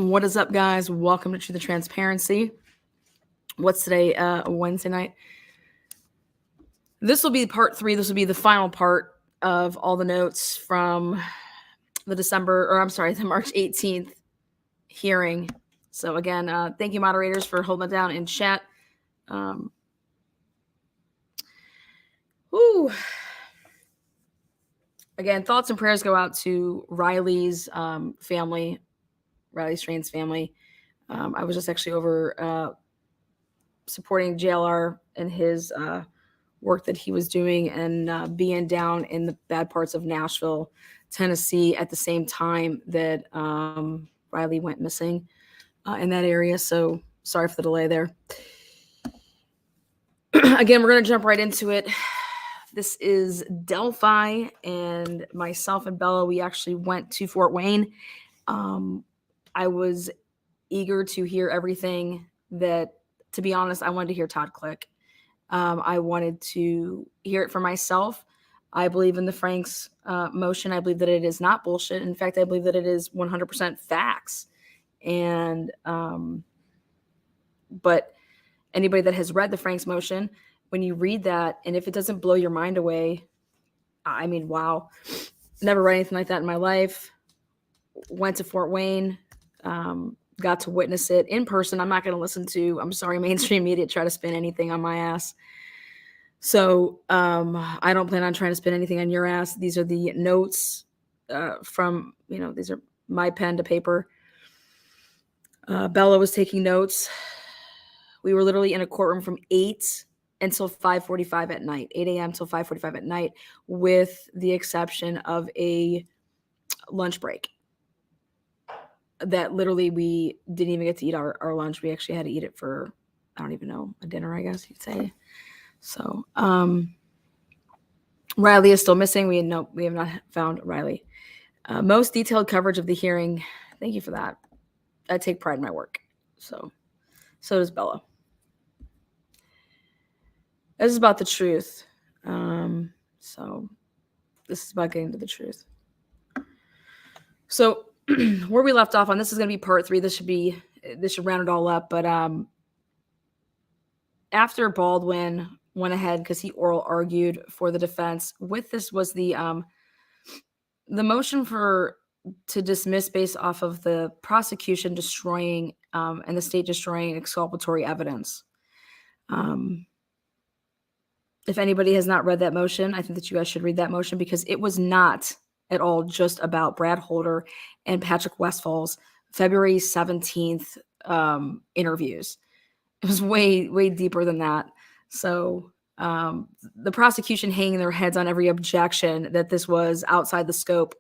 What is up, guys? Welcome to Truth and Transparency. What's today? Wednesday night. This will be part 3. This will be the final part of all the notes from the the March 18th hearing. So again, thank you, moderators, for holding it down in chat. Again, thoughts and prayers go out to Riley's family, Riley Strain's family. I was just actually over supporting JLR and his work that he was doing, and being down in the bad parts of Nashville, Tennessee, at the same time that Riley went missing in that area. So sorry for the delay there. Again, we're going to jump right into it. This is Delphi, and myself and Bella, we actually went to Fort Wayne. I was eager to hear everything that, to be honest, I wanted to hear Todd Click. I wanted to hear it for myself. I believe in the Frank's motion. I believe that it is not bullshit. In fact, I believe that it is 100% facts. And but anybody that has read the Frank's motion, when you read that, and if it doesn't blow your mind away, I mean, wow. Never read anything like that in my life. Went to Fort Wayne, got to witness it in person. I'm not going to listen to, I'm sorry, mainstream media try to spin anything on my ass. So I don't plan on trying to spin anything on your ass. These are the notes from, these are my pen to paper. Bella was taking notes. We were literally in a courtroom from 8 until 5:45 at night, 8 a.m. till 5:45 at night, with the exception of a lunch break. That literally we didn't even get to eat our lunch. We actually had to eat it for, I don't even know, a dinner, I guess you'd say. So Riley is still missing. We have not found Riley. Most detailed coverage of the hearing. Thank you for that. I take pride in my work. So does Bella. This is about the truth. So this is about getting to the truth. So where we left off on, this is going to be part 3. This should round it all up. But after Baldwin went ahead, because he oral argued for the defense, with this was the motion to dismiss based off of the prosecution destroying and the state destroying exculpatory evidence. If anybody has not read that motion, I think that you guys should read that motion, because it was not at all just about Brad Holder and Patrick Westfall's February 17th interviews. It was way, way deeper than that. So the prosecution hanging their heads on every objection that this was outside the scope,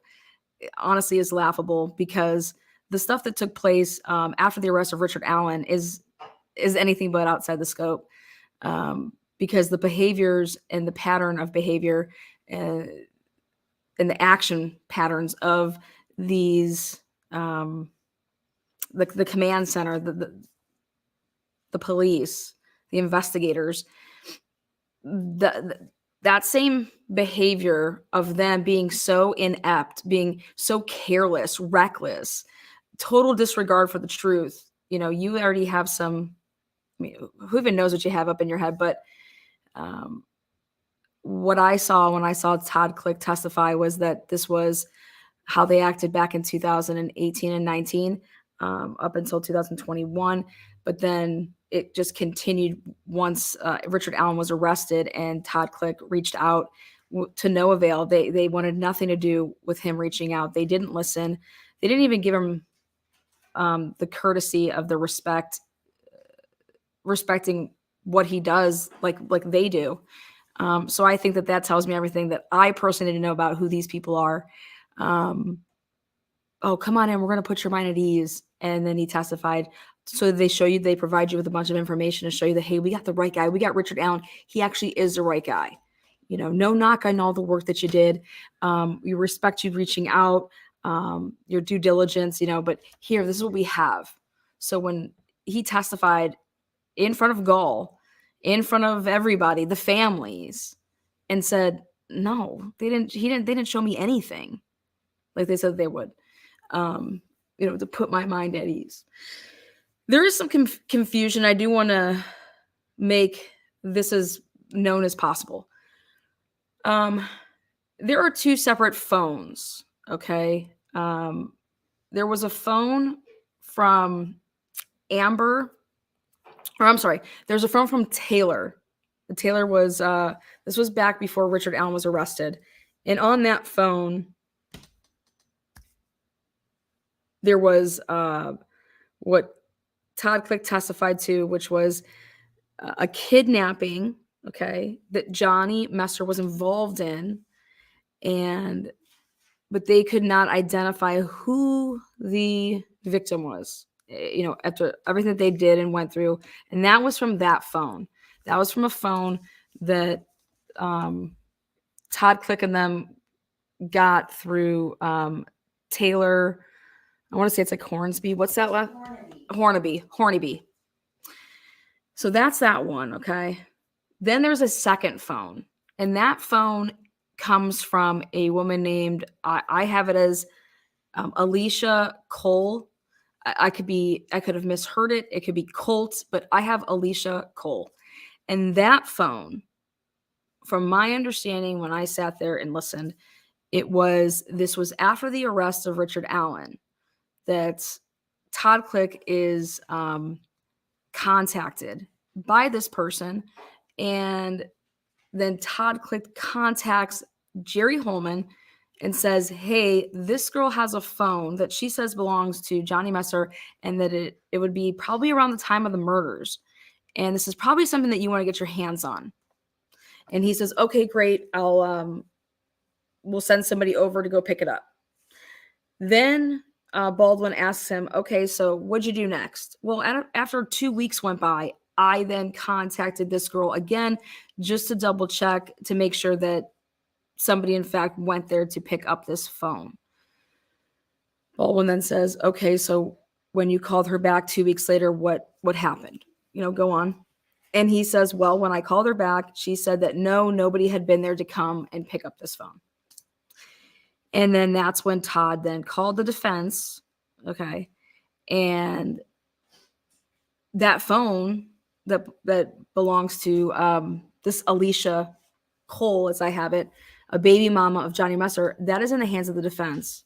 honestly, is laughable, because the stuff that took place after the arrest of Richard Allen is anything but outside the scope. Because the behaviors and the pattern of behavior and the action patterns of these, the command center, the police, the investigators, that same behavior of them being so inept, being so careless, reckless, total disregard for the truth. You already have some, who even knows what you have up in your head, but what I saw when I saw Todd Click testify was that this was how they acted back in 2018 and 19 up until 2021. But then it just continued once Richard Allen was arrested and Todd Click reached out to no avail. They wanted nothing to do with him reaching out. They didn't listen. They didn't even give him the courtesy of the respecting what he does like they do. So I think that tells me everything that I personally need to know about who these people are. Oh, come on in. We're going to put your mind at ease. And then he testified. So they provide you with a bunch of information to show you that, hey, we got the right guy. We got Richard Allen. He actually is the right guy. No knock on all the work that you did. We respect you reaching out, your due diligence, but here, this is what we have. So when he testified in front of Gall, in front of everybody, the families, and said, no, they didn't show me anything like they said they would. to put my mind at ease. There is some confusion. I do want to make this as known as possible. There are two separate phones, okay? There was a phone from Amber, or I'm sorry, there's a phone from Taylor. Taylor was, this was back before Richard Allen was arrested. And on that phone, there was what Todd Click testified to, which was a kidnapping, okay, that Johnny Messer was involved in, but they could not identify who the victim was, after everything that they did and went through. And that was from that phone. That was from a phone that Todd Click and them got through Taylor. I want to say it's like Hornsby. What's that last? Hornaby. So that's that one, okay? Then there's a second phone. And that phone comes from a woman named, I have it as Alicia Cole. I could have misheard it. It could be Colt, but I have Alicia Cole. And that phone, from my understanding, when I sat there and listened, this was after the arrest of Richard Allen, that Todd Click is contacted by this person, and then Todd Click contacts Jerry Holman and says, hey, this girl has a phone that she says belongs to Johnny Messer, and that it would be probably around the time of the murders. And this is probably something that you want to get your hands on. And he says, okay, great. We'll send somebody over to go pick it up. Then Baldwin asks him, okay, so what'd you do next? Well, after 2 weeks went by, I then contacted this girl again, just to double check to make sure that somebody in fact went there to pick up this phone. Baldwin then says, okay, so when you called her back 2 weeks later, what happened? Go on. And he says, well, when I called her back, she said that nobody had been there to come and pick up this phone. And then that's when Todd then called the defense, okay? And that phone that belongs to this Alicia Cole, as I have it, a baby mama of Johnny Messer, that is in the hands of the defense.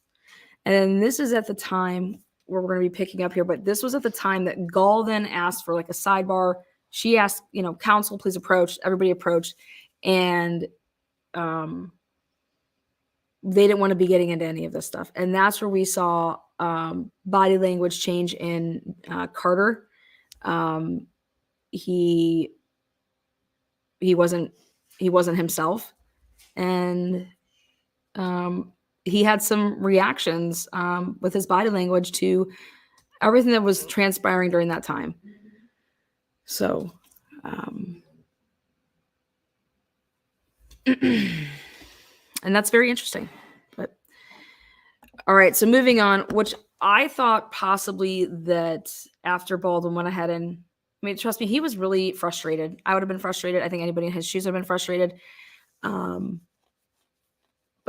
And then this is at the time where we're going to be picking up here, but this was at the time that Gall then asked for like a sidebar. She asked, counsel, please approach. Everybody approached. And they didn't want to be getting into any of this stuff. And that's where we saw body language change in Carter. He wasn't himself. And he had some reactions with his body language to everything that was transpiring during that time. So, and that's very interesting. But all right, so moving on, which I thought possibly that after Baldwin went ahead and, trust me, he was really frustrated. I would have been frustrated. I think anybody in his shoes would have been frustrated. But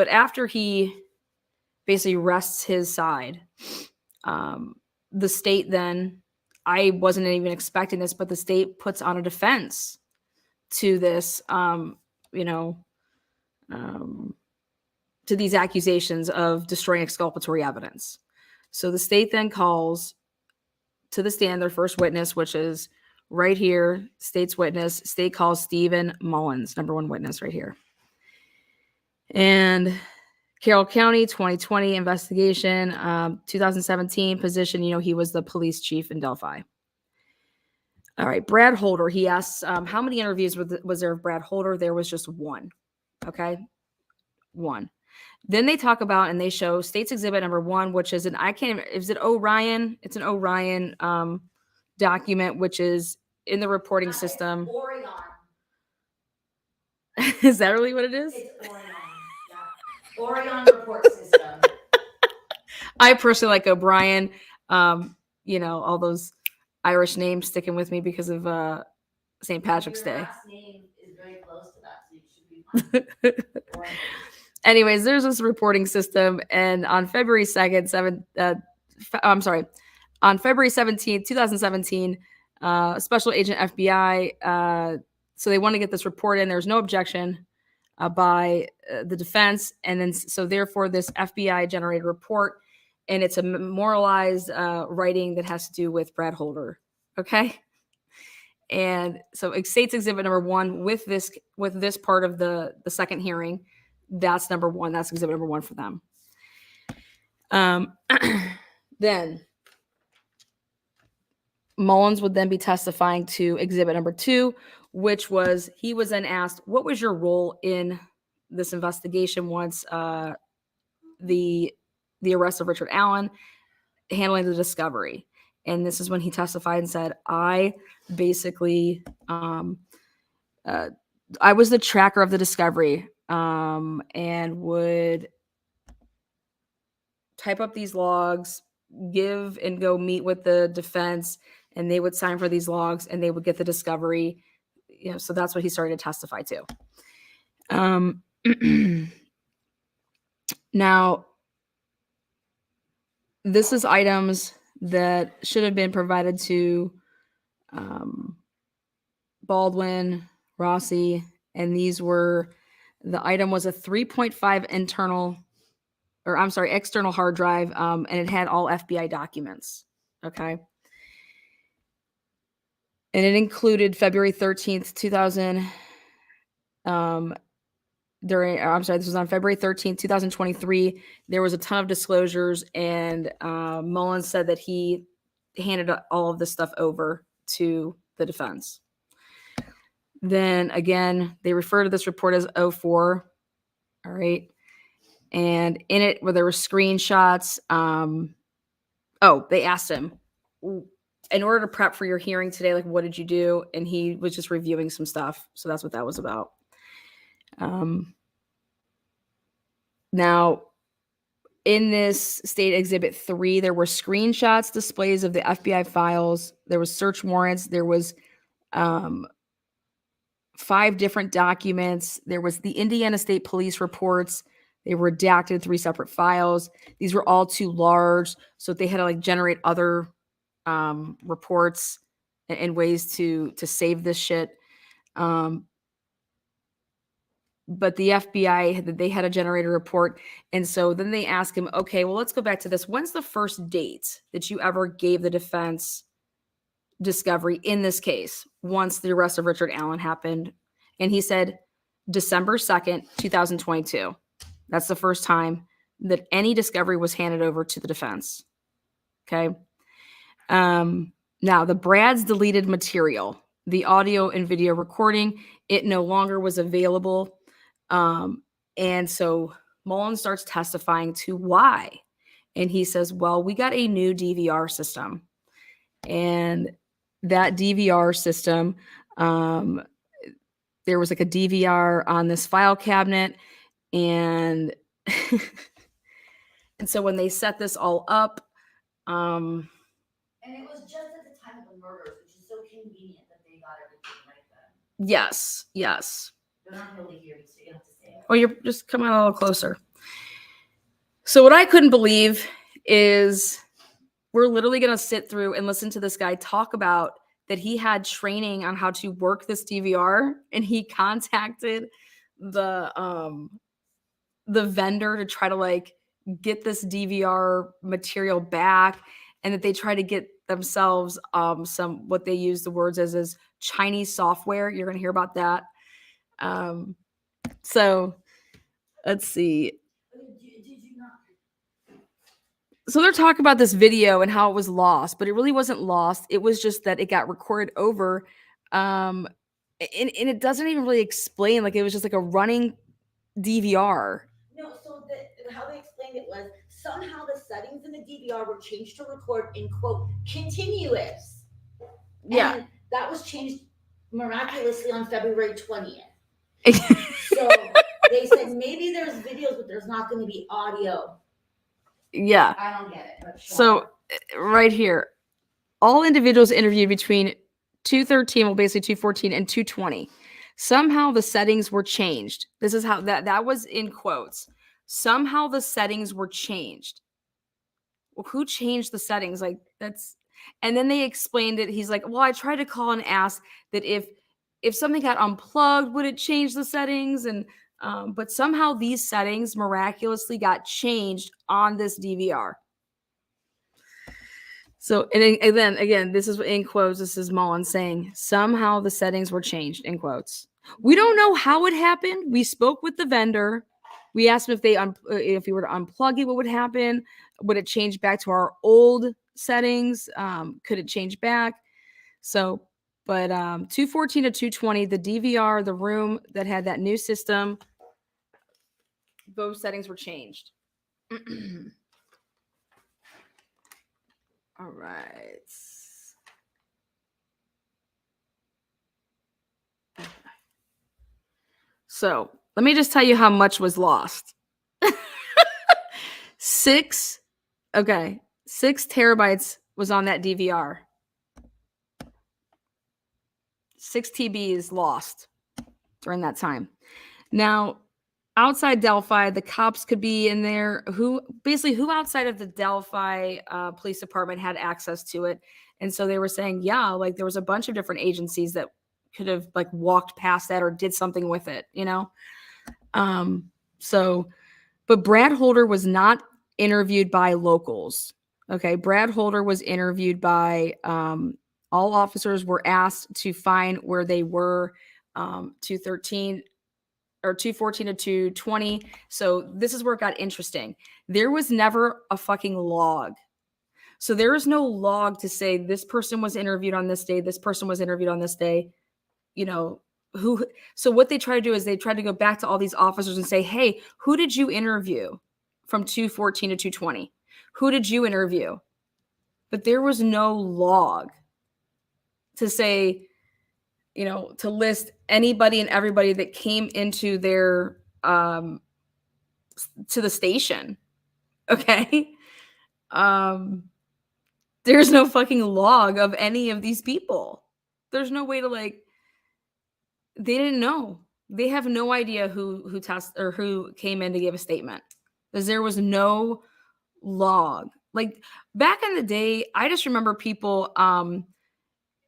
after he basically rests his side, the state then, I wasn't even expecting this, but the state puts on a defense to this, to these accusations of destroying exculpatory evidence. So the state then calls to the stand their first witness, which is right here, state's witness. State calls Stephen Mullins, number one witness right here. And Carroll County, 2020 investigation, 2017 position, he was the police chief in Delphi. All right, Brad Holder, he asks, how many interviews was there of Brad Holder? There was just one, okay? One. Then they talk about, and they show state's exhibit number 1, which is is it Orion? It's an Orion document, which is in the reporting system. Oregon. Is that really what it is? It's Oregon. Yeah. Oregon report system. I personally like O'Brien. All those Irish names sticking with me because of St. Patrick's Day. Your last name is very close to that, so you should be fine. Anyways, there's this reporting system, and on February 2nd, I'm sorry, on February 17th, 2017, Special Agent FBI. So they want to get this report in. There's no objection by the defense. And then, so therefore, this FBI generated report, and it's a memorialized writing that has to do with Brad Holder. Okay. And so it states exhibit number 1 with this part of the second hearing. That's number 1. That's exhibit number 1 for them. Then Mullins would then be testifying to exhibit number 2, which was, he was then asked, what was your role in this investigation once the arrest of Richard Allen, handling the discovery? And this is when he testified and said, I basically, I was the tracker of the discovery, and would type up these logs, give and go meet with the defense, and they would sign for these logs, and they would get the discovery. So that's what he started to testify to. Now, this is items that should have been provided to Baldwin, Rossi, and these were, the item was a 3.5 external hard drive, and it had all FBI documents. Okay. And it included February 13th, 2000, this was on February 13th, 2023. There was a ton of disclosures, and Mullins said that he handed all of this stuff over to the defense. Then again, they refer to this report as 04. All right. And in it, where there were screenshots, they asked him, in order to prep for your hearing today, like, what did you do? And he was just reviewing some stuff. So that's what that was about. Now, in this state exhibit 3, there were screenshots, displays of the FBI files. There was search warrants. There was 5 different documents. There was the Indiana State Police reports. They were redacted 3 separate files. These were all too large, so they had to generate other reports and ways to save this shit. But the FBI, they had a generated report. And so then they ask him, okay, well, let's go back to this. When's the first date that you ever gave the defense discovery in this case, once the arrest of Richard Allen happened? And he said, December 2nd, 2022. That's the first time that any discovery was handed over to the defense. Okay. Now, the Brad's deleted material, the audio and video recording, it no longer was available. And so Mullins starts testifying to why. And he says, well, we got a new DVR system. And that DVR system, there was like a DVR on this file cabinet. And, and so when they set this all up, and it was just at the time of the murders, which is so convenient that they got everything right then. Yes. They're not really here, so you have to say it. Oh, you're just coming a little closer. So what I couldn't believe is we're literally going to sit through and listen to this guy talk about that he had training on how to work this DVR, and he contacted the vendor to try to get this DVR material back, and that they try to get themselves some, what they use the words as is Chinese software. You're going to hear about that. So let's see. Did you not? So they're talking about this video and how it was lost, but it really wasn't lost. It was just that it got recorded over. And it doesn't even really explain, it was just like a running DVR. No, so how they explained it was somehow the settings in the DVR were changed to record in quote continuous. Yeah. And that was changed miraculously on February 20th. So they said maybe there's videos, but there's not going to be audio. Yeah. I don't get it. But sure. So right here, all individuals interviewed between 213, well, basically 214 and 220. Somehow the settings were changed. This is how that was in quotes. Somehow the settings were changed. well, who changed the settings? Like that's, and then they explained it. He's like, well, I tried to call and ask that if something got unplugged, would it change the settings? And but somehow these settings miraculously got changed on this DVR. So, and then again, this is in quotes. This is Mullins saying somehow the settings were changed in quotes. We don't know how it happened. We spoke with the vendor. We asked him if we were to unplug it, what would happen? Would it change back to our old settings? Could it change back? So, but 214 to 220, the DVR, the room that had that new system, those settings were changed. All right. So let me just tell you how much was lost. 6 terabytes was on that DVR. 6 TB is lost during that time. Now, outside Delphi, the cops could be in there. Who outside of the Delphi police department had access to it? And so they were saying, yeah, like there was a bunch of different agencies that could have like walked past that or did something with it, you know? But Brad Holder was not interviewed by locals. Okay. Brad Holder was interviewed by, all officers were asked to find where they were, 213 or 214 to 220. So this is where it got interesting. There was never a fucking log. So there is no log to say this person was interviewed on this day, this person was interviewed on this day, you know, so what they try to do is they try to go back to all these officers and say, hey, who did you interview from 214 to 220? Who did you interview? But there was no log to say, you know, to list anybody and everybody that came into their, to the station. Okay. There's no fucking log of any of these people. There's no way to like, they didn't know. They have no idea who tested or who came in to give a statement because there was no log. Like back in the day, I just remember people,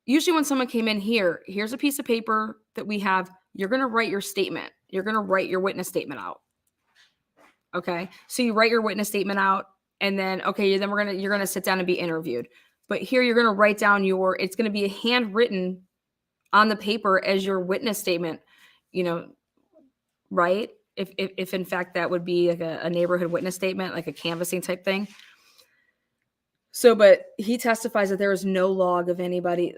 usually when someone came in here's a piece of paper that we have. You're going to write your statement. You're going to write your witness statement out. Okay. So you write your witness statement out and then, okay, then you're going to sit down and be interviewed. But here you're going to write down it's going to be handwritten on the paper as your witness statement, you know, right? If in fact that would be like a neighborhood witness statement, like a canvassing type thing. So, but he testifies that there is no log of anybody.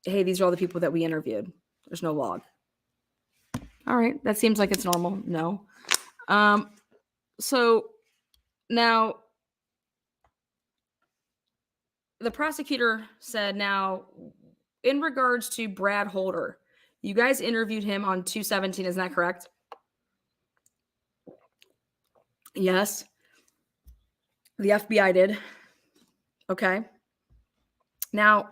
Hey, these are all the people that we interviewed. There's no log. All right. That seems like it's normal. No. So now the prosecutor said, now in regards to Brad Holder, you guys interviewed him on 217. Isn't that correct? Yes. The FBI did. Okay. Now,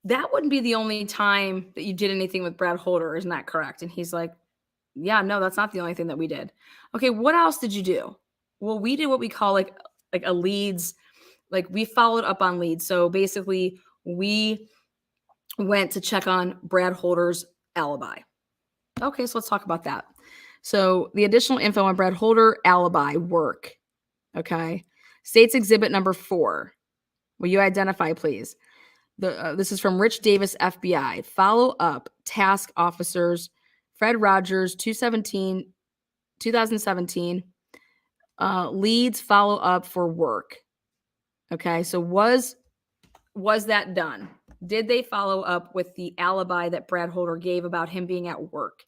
that wouldn't be the only time that you did anything with Brad Holder. Isn't that correct? And he's like, yeah, no, that's not the only thing that we did. Okay. What else did you do? Well, we did what we call like a leads. Like we followed up on leads. So basically we went to check on Brad Holder's alibi. Okay. So let's talk about that. So the additional info on Brad Holder alibi work. Okay. State's exhibit number 4. Will you identify, please? This is from Rich Davis, FBI. Follow up task officers, Fred Rogers, 2017. Leads follow up for work. Okay, so was that done? Did they follow up with the alibi that Brad Holder gave about him being at work?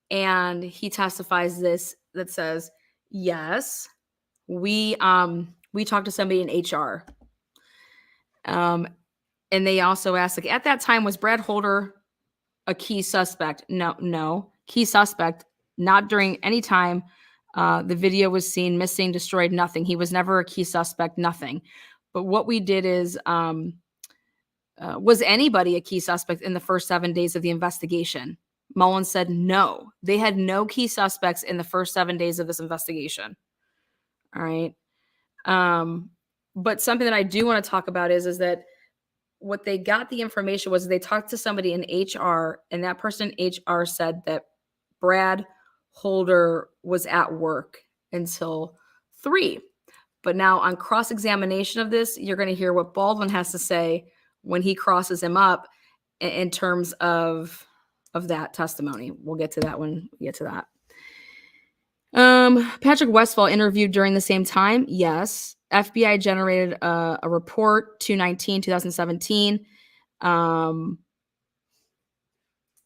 And he testifies that says, yes, we talked to somebody in HR. And they also asked, like, at that time, was Brad Holder a key suspect? No. Key suspect, not during any time. The video was seen, missing, destroyed, nothing. He was never a key suspect, nothing. But what we did is, was anybody a key suspect in the first 7 days of the investigation? Mullins said no. They had no key suspects in the first 7 days of this investigation. All right. But something that I do want to talk about is that what they got the information was they talked to somebody in HR, and that person in HR said that Brad Holder was at work until 3. But now on cross-examination of this, you're going to hear what Baldwin has to say when he crosses him up in terms of that testimony. We'll get to that when we get to that. Patrick Westphal interviewed during the same time. Yes. FBI generated a report 2/19/2017.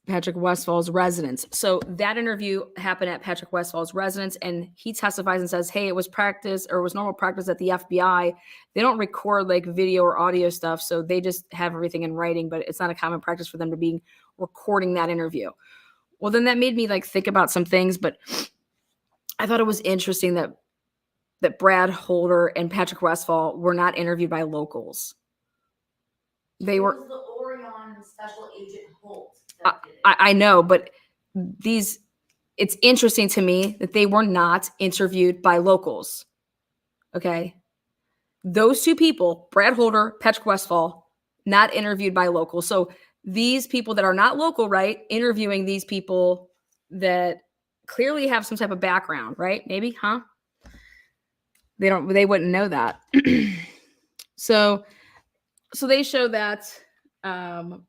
Patrick Westphal's residence. So that interview happened at Patrick Westphal's residence, and he testifies and says, hey, it was practice, or it was normal practice at the FBI. They don't record like video or audio stuff, so they just have everything in writing, but it's not a common practice for them to be recording that interview. Well, then that made me like think about some things, but I thought it was interesting that Brad Holder and Patrick Westphal were not interviewed by locals. They were the Orion Special Agent Holt. I know, but it's interesting to me that they were not interviewed by locals. Okay. Those two people, Brad Holder, Patrick Westphal, not interviewed by locals. So these people that are not local, right? Interviewing these people that clearly have some type of background, right? Maybe, huh? They wouldn't know that. So they show that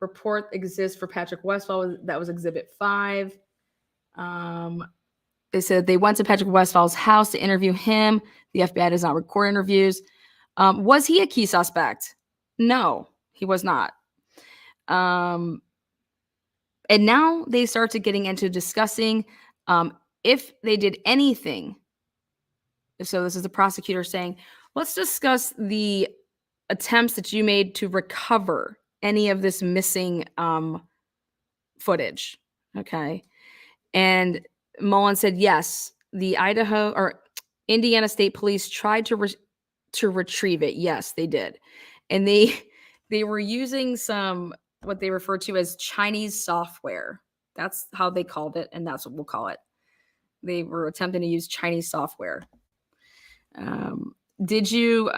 report exists for Patrick Westphal. That was Exhibit 5. They said they went to Patrick Westphal's house to interview him. The FBI does not record interviews. Was he a key suspect? No, he was not. And now they start to getting into discussing if they did anything. So this is the prosecutor saying, let's discuss the attempts that you made to recover any of this missing footage. Okay. And Mullins said, yes, the Indiana State Police tried to retrieve it. Yes, they did. And they were using some, what they refer to as Chinese software. That's how they called it. And that's what we'll call it. They were attempting to use Chinese software. Did you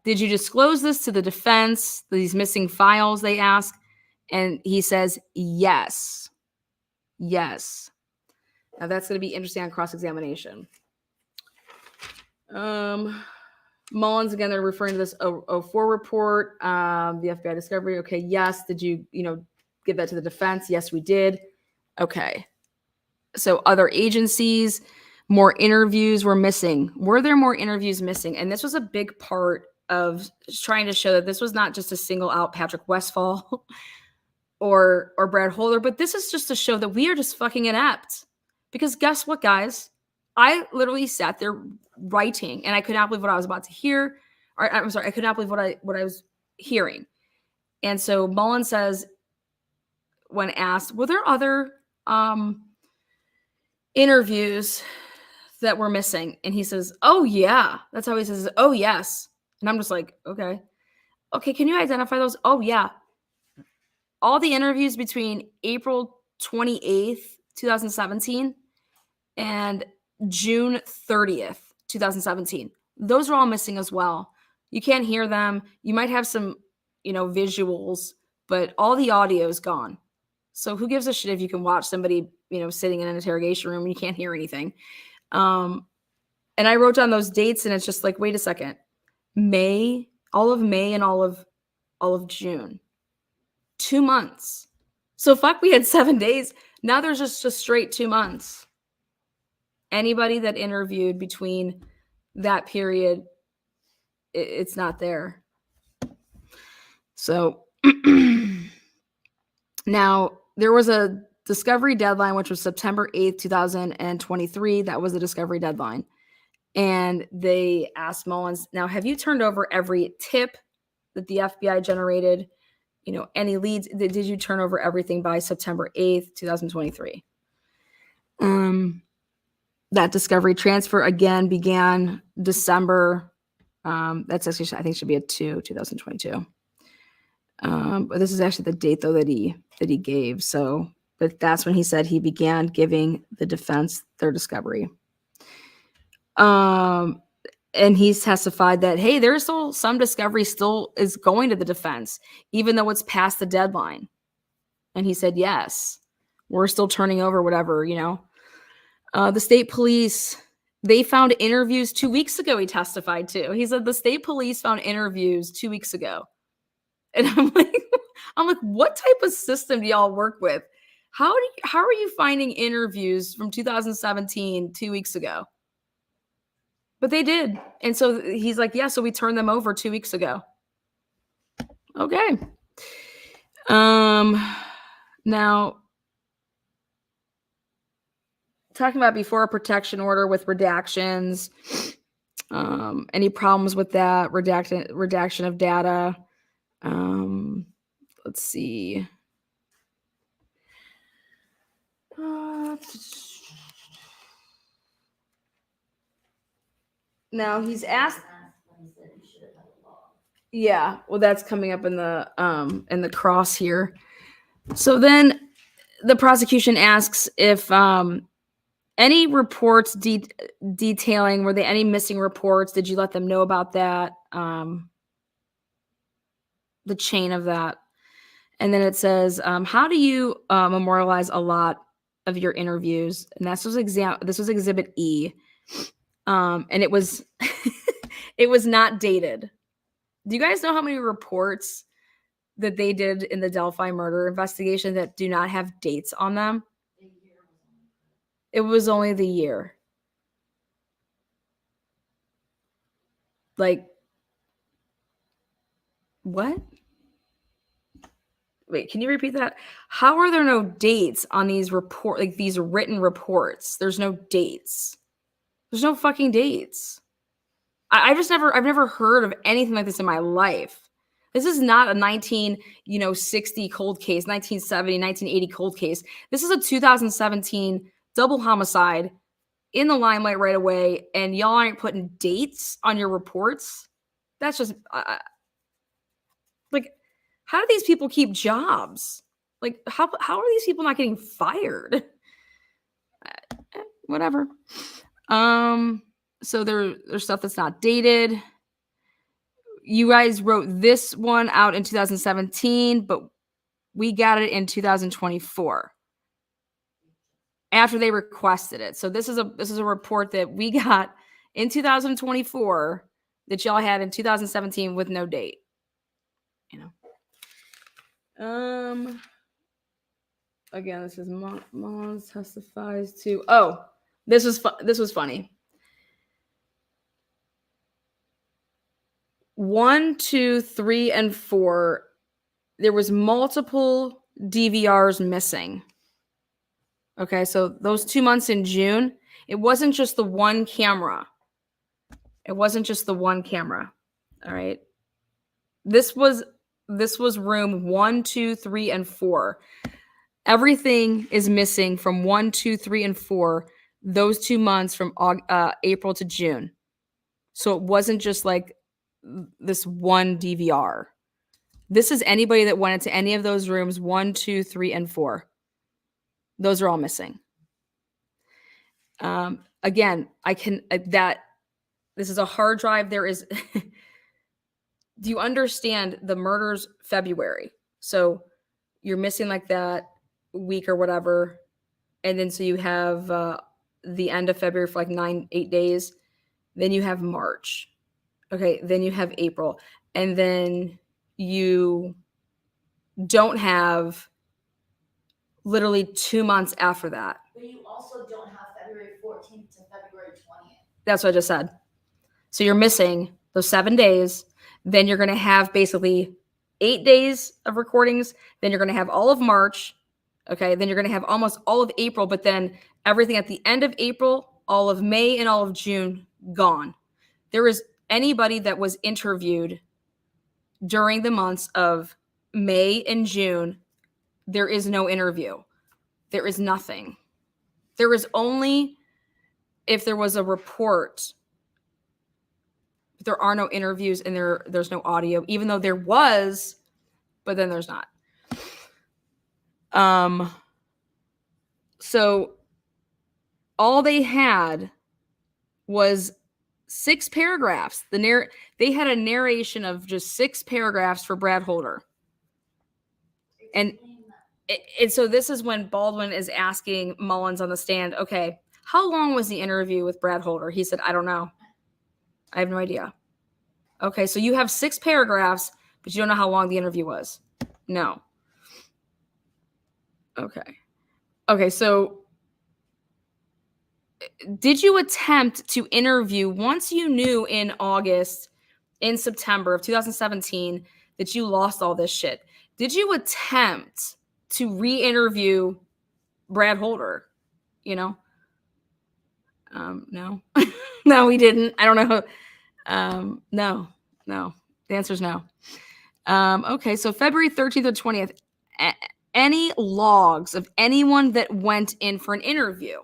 disclose this to the defense, these missing files, they ask? And he says, yes. Yes. Now that's going to be interesting on cross-examination. Mullins, again, they're referring to this 04 report, the FBI discovery. Okay, yes. Did you give that to the defense? Yes, we did. Okay. So other agencies, more interviews were missing. Were there more interviews missing? And this was a big part of trying to show that this was not just a single out Patrick Westphal or Brad Holder, but this is just to show that we are just fucking inept. Because guess what, guys? I literally sat there writing, and I could not believe what I was about to hear. Or I'm sorry, I could not believe what I was hearing. And so Mullins says, when asked, were there other interviews that were missing? And he says, oh yeah. That's how he says, oh yes. And I'm just like, okay, can you identify those? Oh yeah. All the interviews between April 28th, 2017 and June 30th, 2017. Those are all missing as well. You can't hear them. You might have some, visuals, but all the audio is gone. So who gives a shit if you can watch somebody, sitting in an interrogation room and you can't hear anything? And I wrote down those dates, and it's just like, wait a second. All of May and all of June. 2 months. So fuck, we had 7 days. Now there's just a straight 2 months. Anybody that interviewed between that period, it's not there. So now there was a discovery deadline, which was September 8th, 2023. That was the discovery deadline. And they asked Mullins, now, have you turned over every tip that the FBI generated? Any leads? Did you turn over everything by September 8th, 2023? That discovery transfer again began December. That's actually, I think, should be a 2022. But this is actually the date though that he gave. So, but that's when he said he began giving the defense their discovery. And he's testified that, hey, there's still some discovery still is going to the defense, even though it's past the deadline. And he said, yes, we're still turning over whatever, the state police, they found interviews 2 weeks ago. He testified to. He said the state police found interviews 2 weeks ago. And I'm like, what type of system do y'all work with? How are you finding interviews from 2017 2 weeks ago? But they did. And so he's like, yeah, so we turned them over 2 weeks ago. Okay. Now, talking about before a protection order with redactions, any problems with that, redaction of data. Let's see. Now he's asked. Yeah, well, that's coming up in the cross here. So then the prosecution asks if any reports detailing, were there any missing reports? Did you let them know about that? The chain of that. And then it says, how do you memorialize a lot of your interviews? And this was Exhibit E. And it was it was not dated. Do you guys know how many reports that they did in the Delphi murder investigation that do not have dates on them? It was only the year. Like, what? Wait, can you repeat that? How are there no dates on these these written reports? There's no dates. There's no fucking dates. I've never heard of anything like this in my life. This is not a 1960 cold case, 1970, 1980 cold case. This is a 2017 double homicide in the limelight right away, and y'all aren't putting dates on your reports. That's just like, how do these people keep jobs? Like, how are these people not getting fired? Whatever. So there's stuff that's not dated. You guys wrote this one out in 2017, but we got it in 2024 after they requested it. So this is a report that we got in 2024 that y'all had in 2017 with no date. Again, this is Mullins testifies to. Oh, this was funny. 1, 2, 3, and 4. There was multiple DVRs missing. Okay, so those 2 months in June, it wasn't just the one camera. All right. This was room 1, 2, 3, and 4. Everything is missing from 1, 2, 3, and 4. Those 2 months from April to June. So it wasn't just like this one DVR. This is anybody that went into any of those rooms 1, 2, 3, and 4. Those are all missing. Again, this is a hard drive. There is. Do you understand the murder's February? So you're missing like that week or whatever. And then so you have the end of February for like 8 days. Then you have March. Okay. Then you have April. And then you don't have literally 2 months after that. But you also don't have February 14th to February 20th. That's what I just said. So you're missing those 7 days. Then you're going to have basically 8 days of recordings. Then you're going to have all of March. Okay. Then you're going to have almost all of April, but then everything at the end of April, all of May and all of June gone. There is anybody that was interviewed during the months of May and June. There is no interview. There is nothing. There is only if there was a report. There are no interviews and there's no audio, even though there was, but then there's not. So all they had was 6 paragraphs. They had a narration of just 6 paragraphs for Brad Holder. And so this is when Baldwin is asking Mullins on the stand, okay, how long was the interview with Brad Holder? He said, I don't know. I have no idea. Okay, so you have 6 paragraphs, but you don't know how long the interview was. No. Okay, so did you attempt to interview once you knew in September of 2017 that you lost all this shit? Did you attempt to re-interview Brad Holder? No. No, we didn't. I don't know. No. The answer is no. Okay, so February 13th or 20th, any logs of anyone that went in for an interview?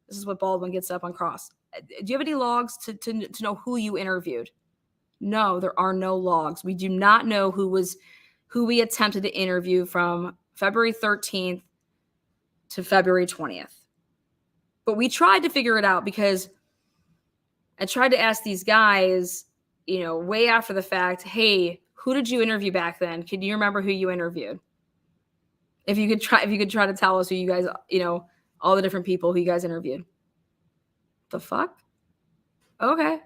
This is what Baldwin gets up on cross. Do you have any logs to know who you interviewed? No, there are no logs. We do not know who we attempted to interview from February 13th to February 20th. But we tried to figure it out because I tried to ask these guys, way after the fact, hey, who did you interview back then? Can you remember who you interviewed? If you could try to tell us who you guys, all the different people who you guys interviewed. The fuck? Okay.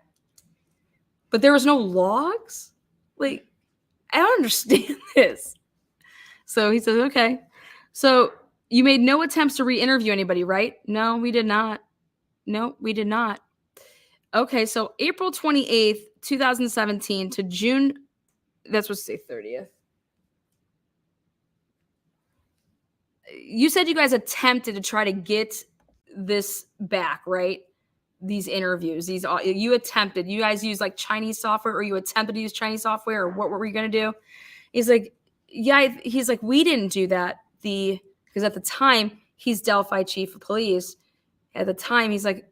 But there was no logs? Like, I don't understand this. So he says, okay. So you made no attempts to re-interview anybody, right? No, we did not. No, we did not. Okay, so April 28th, 2017 to June, that's supposed to say 30th. You said you guys attempted to try to get this back, right? These interviews, you guys used like Chinese software, or you attempted to use Chinese software, or what were you going to do? He's like, yeah, he's like, we didn't do that. Because at the time, he's Delphi chief of police. At the time, he's like,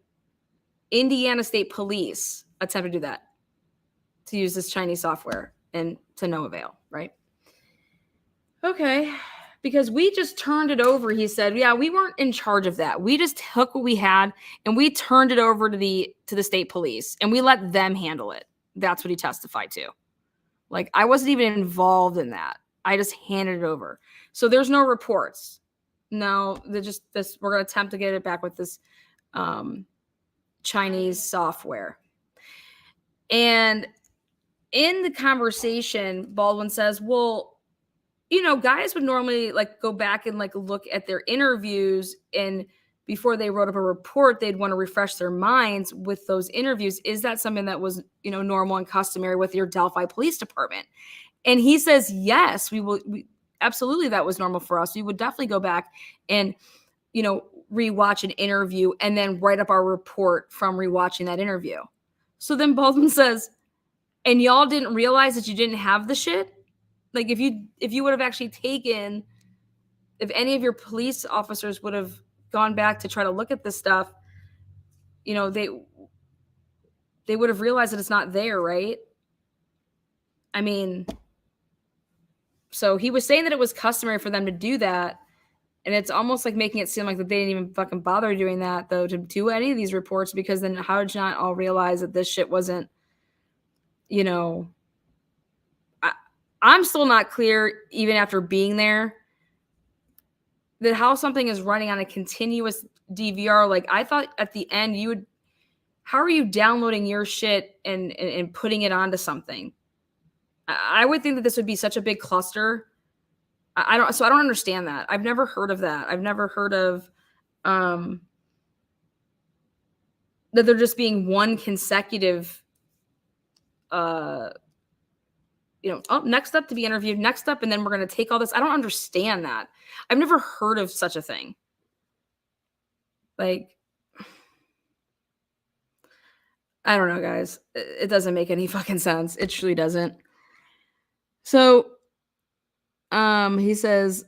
Indiana State Police attempted to do that, to use this Chinese software, and to no avail, right? Okay. Because we just turned it over, he said. Yeah, we weren't in charge of that. We just took what we had and we turned it over to the state police, and we let them handle it. That's what he testified to. Like, I wasn't even involved in that. I just handed it over. So there's no reports. No, we're going to attempt to get it back with this Chinese software. And in the conversation, Baldwin says, well, guys would normally like go back and like look at their interviews, and before they wrote up a report, they'd want to refresh their minds with those interviews. Is that something that was, normal and customary with your Delphi Police Department? And he says, yes, we absolutely, that was normal for us. We would definitely go back and, rewatch an interview and then write up our report from rewatching that interview. So then Baldwin says, and y'all didn't realize that you didn't have the shit? Like, if you would have actually if any of your police officers would have gone back to try to look at this stuff, they would have realized that it's not there, right? I mean, so he was saying that it was customary for them to do that, and it's almost like making it seem like that they didn't even fucking bother doing that, though, to do any of these reports, because then how did you not all realize that this shit wasn't, I'm still not clear, even after being there, that how something is running on a continuous DVR. Like, I thought at the end how are you downloading your shit and putting it onto something? I would think that this would be such a big cluster. I don't understand that. I've never heard of that. I've never heard of that there just being one consecutive next up to be interviewed, next up, and then we're going to take all this. I don't understand that. I've never heard of such a thing. Like, I don't know, guys. It doesn't make any fucking sense. It truly doesn't. So, he says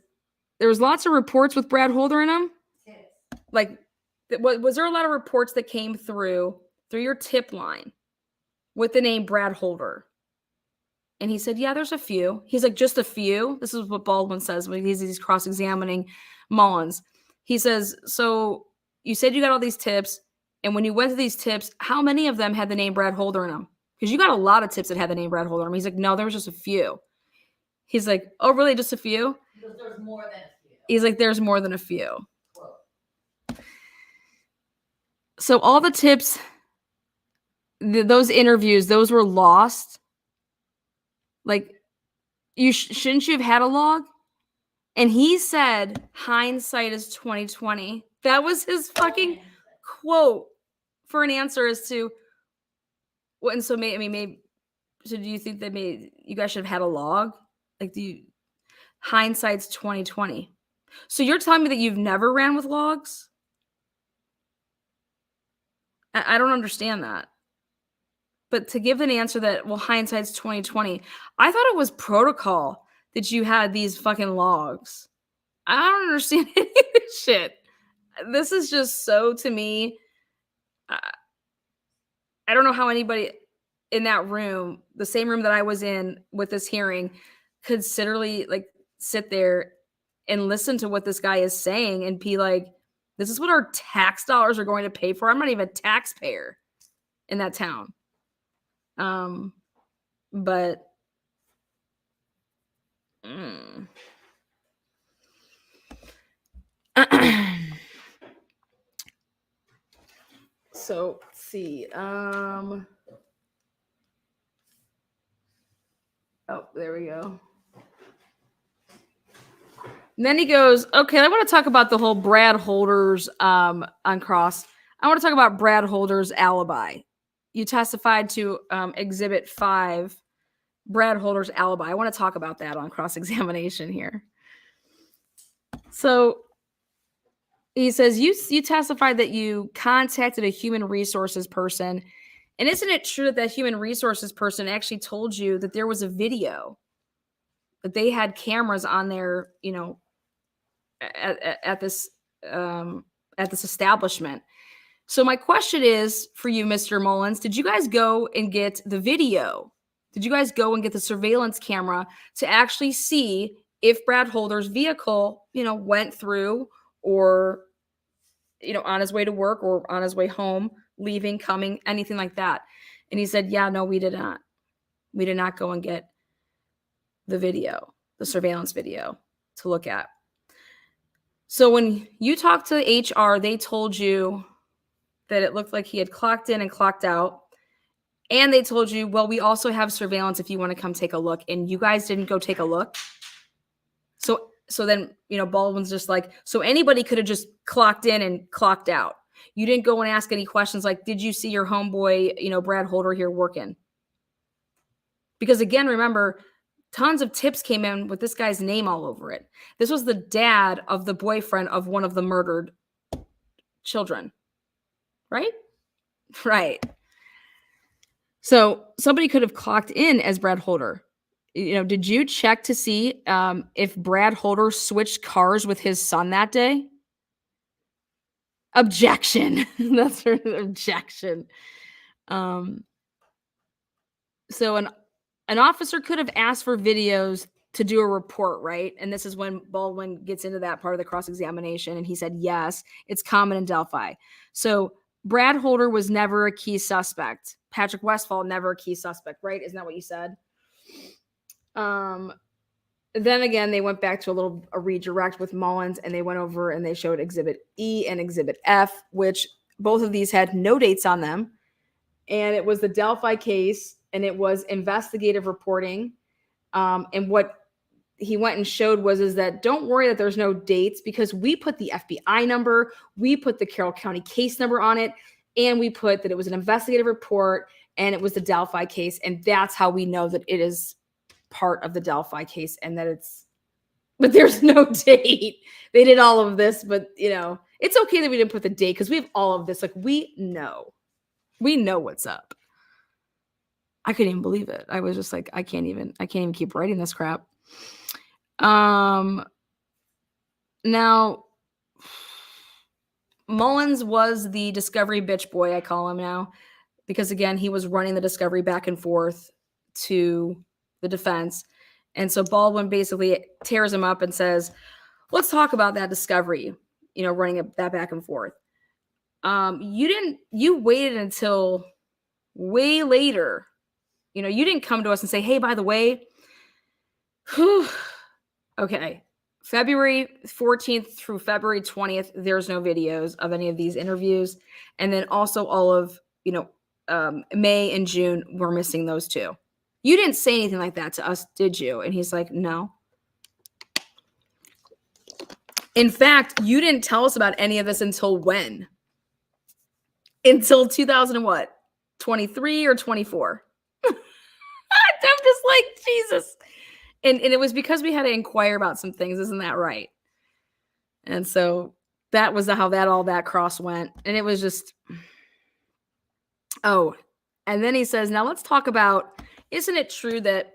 there was lots of reports with Brad Holder in them. Yes. Like, was there a lot of reports that came through your tip line with the name Brad Holder? And he said, yeah, there's a few. He's like, just a few? This is what Baldwin says when he's cross-examining Mullins. He says, so you said you got all these tips. And when you went to these tips, how many of them had the name Brad Holder in them? Because you got a lot of tips that had the name Brad Holder in them. He's like, no, there was just a few. He's like, oh, really? Just a few? Because there's more than a few. He's like, there's more than a few. So all the tips, those interviews, those were lost. Like, shouldn't you have had a log? And he said, hindsight is 2020. That was his fucking quote for an answer as to what. And so maybe so do you think that maybe you guys should have had a log? Like, hindsight's 2020. So you're telling me that you've never ran with logs? I don't understand that. But to give an answer that, well, hindsight's 2020, I thought it was protocol that you had these fucking logs. I don't understand any of this shit. This is just so, to me, I don't know how anybody in that room, the same room that I was in with this hearing, could literally like sit there and listen to what this guy is saying and be like, this is what our tax dollars are going to pay for. I'm not even a taxpayer in that town. But so let's see. Oh, there we go. And then he goes, okay, I want to talk about the whole Brad Holder's on cross. I want to talk about Brad Holder's alibi. You testified to Exhibit 5, Brad Holder's alibi. I want to talk about that on cross-examination here. So he says, you testified that you contacted a human resources person. And isn't it true that that human resources person actually told you that there was a video, that they had cameras on their, you know, at this establishment? So my question is for you, Mr. Mullins, did you guys go and get the video? Did you guys go and get the surveillance camera to actually see if Brad Holder's vehicle, you know, went through, or, you know, on his way to work or on his way home, leaving, coming, anything like that? And he said, yeah, no, we did not. We did not go and get the video, the surveillance video to look at. So when you talked to HR, they told you that it looked like he had clocked in and clocked out. And they told you, well, we also have surveillance if you want to come take a look. And you guys didn't go take a look. So then, you know, Baldwin's just like, so anybody could have just clocked in and clocked out. You didn't go and ask any questions like, did you see your homeboy, you know, Brad Holder here working? Because again, remember, tons of tips came in with this guy's name all over it. This was the dad of the boyfriend of one of the murdered children. Right? Right. So somebody could have clocked in as Brad Holder. You know, did you check to see if Brad Holder switched cars with his son that day? Objection. That's her objection. So an officer could have asked for videos to do a report, right? And this is when Baldwin gets into that part of the cross-examination, and he said, yes, it's common in Delphi. So Brad Holder was never a key suspect. Patrick Westfall, never a key suspect, right? Isn't that what you said? Then again, they went back to a redirect with Mullins, and they went over and they showed Exhibit E and Exhibit F, which both of these had no dates on them. And it was the Delphi case, and it was investigative reporting. And what he went and showed is that don't worry that there's no dates, because we put the FBI number, we put the Carroll County case number on it, and we put that it was an investigative report and it was the Delphi case. And that's how we know that it is part of the Delphi case, and that but there's no date. They did all of this, but you know, it's okay that we didn't put the date because we have all of this. Like, we know what's up. I couldn't even believe it. I was just like, I can't even keep writing this crap. Now Mullins was the discovery bitch boy, I call him now, because again, he was running the discovery back and forth to the defense. And so Baldwin basically tears him up and says, let's talk about that discovery, you know, running that back and forth. You waited until way later. You didn't come to us and say, hey, by the way, okay, February 14th through February 20th, there's no videos of any of these interviews. And then also all of, May and June, we're missing those too. You didn't say anything like that to us, did you? And he's like, no. In fact, you didn't tell us about any of this until when? Until 2023 or 24. I'm just like, Jesus. And it was because we had to inquire about some things. Isn't that right? And so that was how all that cross went. And it was just, oh. And then he says, now let's talk about, isn't it true that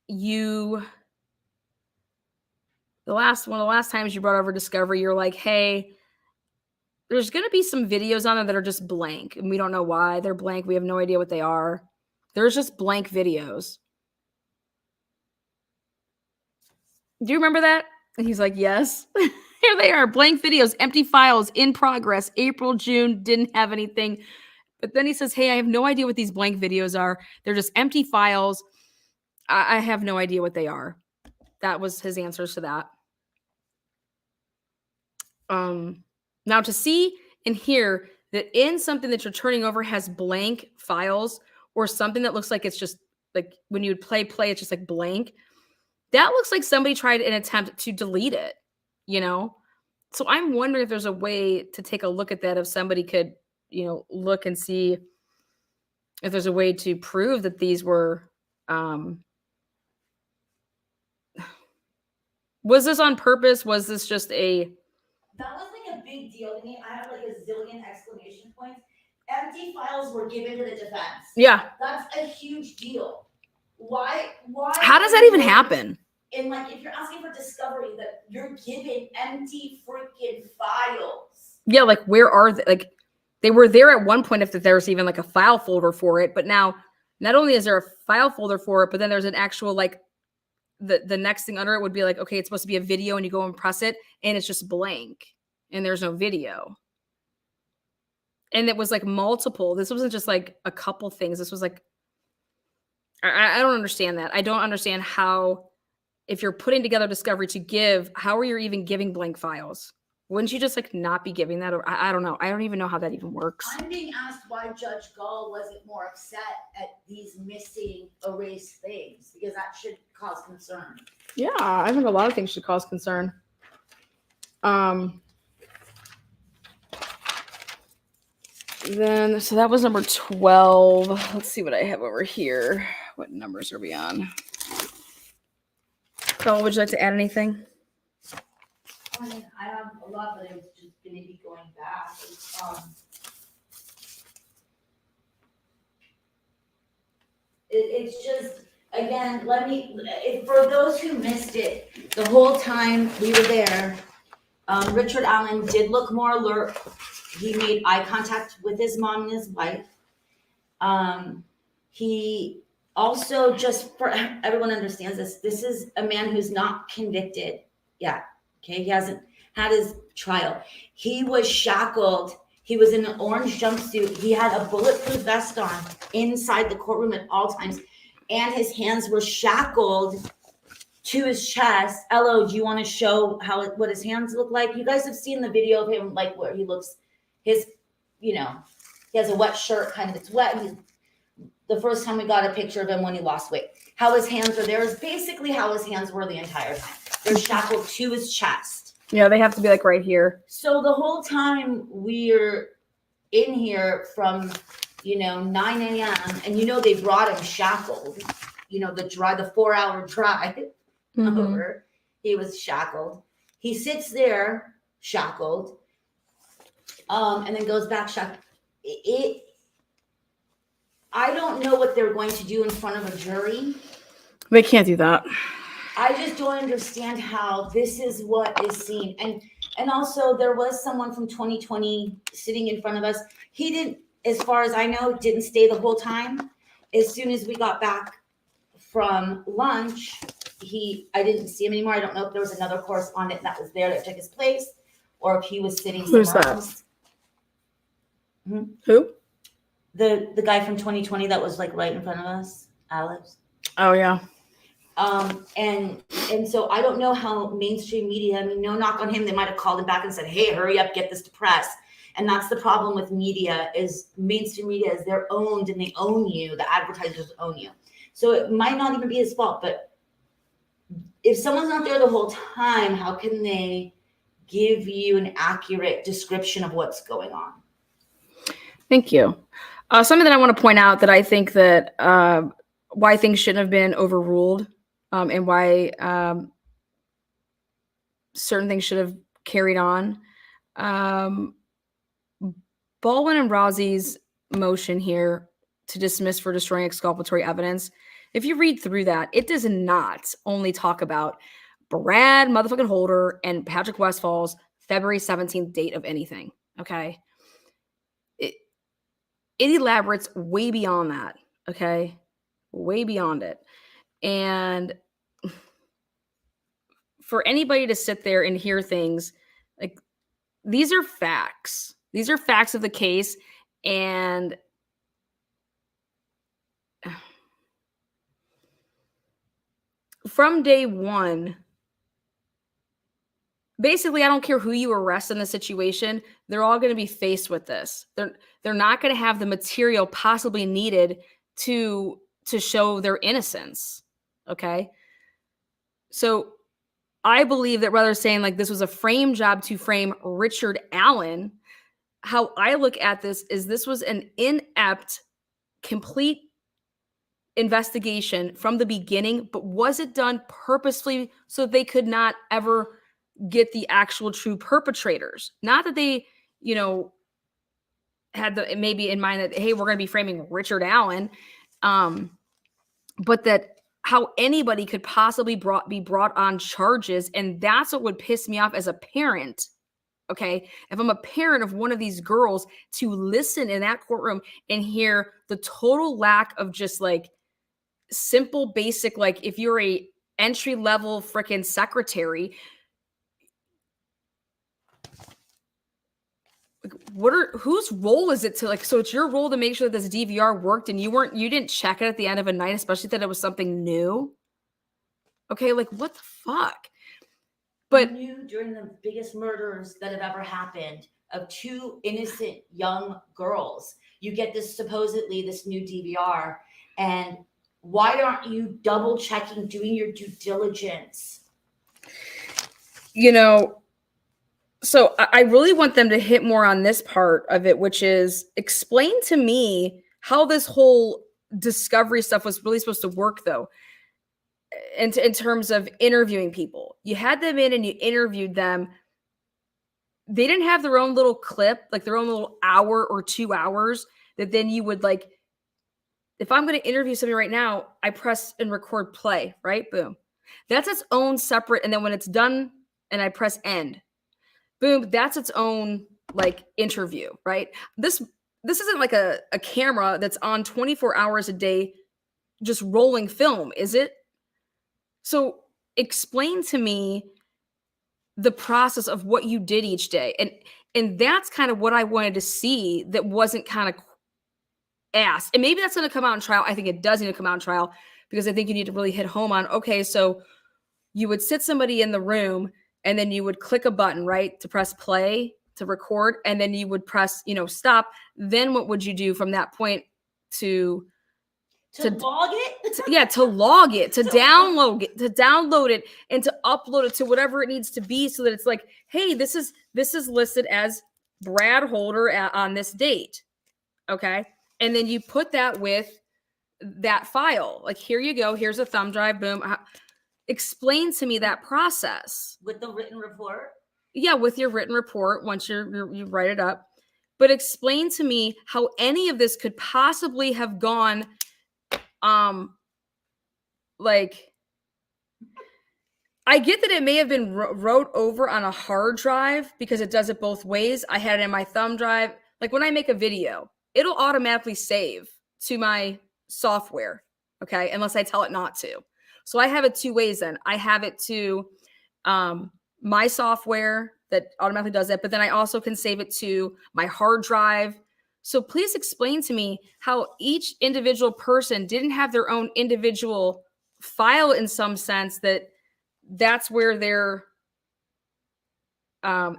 one of the last times you brought over Discovery, you're like, hey, there's going to be some videos on there that are just blank. And we don't know why they're blank. We have no idea what they are. There's just blank videos. Do you remember that? And he's like, yes. Here they are. Blank videos, empty files, in progress. April, June, didn't have anything. But then he says, hey, I have no idea what these blank videos are. They're just empty files. I have no idea what they are. That was his answers to that. Now to see and hear that in something that you're turning over has blank files or something that looks like it's just like when you would play, it's just like blank. That looks like somebody tried an attempt to delete it, So I'm wondering if there's a way to take a look at that, if somebody could, look and see if there's a way to prove that these were, was this on purpose? Was this just that was like a big deal to me. I have like a zillion exclamation points. Empty files were given to the defense. Yeah. That's a huge deal. Why? How does that even happen? And like, if you're asking for discovery, that you're given empty freaking files. Yeah, like where are they? Like they were there at one point if there's even like a file folder for it, but now not only is there a file folder for it, but then there's an actual like the next thing under it would be like, okay, it's supposed to be a video and you go and press it and it's just blank and there's no video. And it was like multiple. This wasn't just like a couple things. This was like, I don't understand that. I don't understand how, if you're putting together discovery to give, how are you even giving blank files? Wouldn't you just like not be giving that? Or I don't know. I don't even know how that even works. I'm being asked why Judge Gall wasn't more upset at these missing erased things, because that should cause concern. Yeah, I think a lot of things should cause concern. Then, so that was number 12. Let's see what I have over here. What numbers are we on? Carl, would you like to add anything? I mean, I have a lot, but it's just going to be going back. It's just, again, for those who missed it, the whole time we were there, Richard Allen did look more alert. He made eye contact with his mom and his wife. He also, just for everyone understands this is a man who's not convicted yet. Okay, he hasn't had his trial. He was shackled. He was in an orange jumpsuit. He had a bulletproof vest on inside the courtroom at all times, and his hands were shackled to his chest. Elo, do you want to show what his hands look like? You guys have seen the video of him, like where he looks, he has a wet shirt, kind of, it's wet. The first time we got a picture of him when he lost weight, how his hands are there is basically how his hands were the entire time. They're shackled to his chest. Yeah, they have to be like right here. So the whole time we're in here from, 9 a.m. and they brought him shackled, the 4-hour drive over, he was shackled. He sits there shackled, and then goes back shackled. I don't know what they're going to do in front of a jury. They can't do that. I just don't understand how this is what is seen. And also there was someone from 2020 sitting in front of us. He didn't, as far as I know, didn't stay the whole time. As soon as we got back from lunch, I didn't see him anymore. I don't know if there was another correspondent that was there that took his place or if he was sitting somewhere else. Who? The guy from 2020 that was like right in front of us, Alex. Oh yeah. And so I don't know how mainstream media, I mean, no knock on him, they might have called him back and said, hey, hurry up, get this to press. And that's the problem with media, is mainstream media is they're owned and they own you. The advertisers own you. So it might not even be his fault, but if someone's not there the whole time, how can they give you an accurate description of what's going on? Thank you. Something that I want to point out that I think that why things shouldn't have been overruled, and why certain things should have carried on. Baldwin and Rousey's motion here to dismiss for destroying exculpatory evidence, if you read through that, it does not only talk about Brad motherfucking Holder and Patrick Westfall's February 17th date of anything, okay? It elaborates way beyond that, okay? Way beyond it. And for anybody to sit there and hear things, like, these are facts. These are facts of the case. And from day one, basically, I don't care who you arrest in the situation, they're all going to be faced with this. They're not going to have the material possibly needed to show their innocence. Okay. So I believe that rather saying like this was a frame job to frame Richard Allen, how I look at this is this was an inept, complete investigation from the beginning, but was it done purposefully so they could not ever get the actual true perpetrators? Not that they, had the maybe in mind that, hey, we're going to be framing Richard Allen, but that how anybody could possibly be brought on charges. And that's what would piss me off as a parent. Okay. If I'm a parent of one of these girls, to listen in that courtroom and hear the total lack of just like simple, basic, like if you're a entry level freaking secretary, whose role is it to like, so it's your role to make sure that this DVR worked and you didn't check it at the end of a night, especially that it was something new. Okay. Like what the fuck? But you knew during the biggest murders that have ever happened of two innocent young girls, you get this supposedly this new DVR, and why aren't you double checking, doing your due diligence? So I really want them to hit more on this part of it, which is explain to me how this whole discovery stuff was really supposed to work, though. And in terms of interviewing people, you had them in and you interviewed them. They didn't have their own little clip, like their own little hour or 2 hours that then you would like, if I'm going to interview somebody right now, I press and record play, right? Boom. That's its own separate. And then when it's done and I press end, boom, that's its own like interview, right? This isn't like a camera that's on 24 hours a day, just rolling film, is it? So explain to me the process of what you did each day. And that's kind of what I wanted to see that wasn't kind of asked. And maybe that's going to come out in trial. I think it does need to come out in trial because I think you need to really hit home on, okay, so you would sit somebody in the room and then you would click a button, right, to press play, to record, and then you would press, stop. Then what would you do from that point to log it? To log it, to download it, and to upload it to whatever it needs to be so that it's like, hey, this is listed as Brad Holder on this date. Okay. And then you put that with that file. Like, here you go. Here's a thumb drive. Boom. Explain to me that process. With the written report? Yeah, with your written report once you write it up. But explain to me how any of this could possibly have gone like, I get that it may have been wrote over on a hard drive because it does it both ways. I had it in my thumb drive. Like when I make a video, it'll automatically save to my software, okay? Unless I tell it not to. So I have it two ways then. I have it to my software that automatically does it, but then I also can save it to my hard drive. So please explain to me how each individual person didn't have their own individual file in some sense, that's where their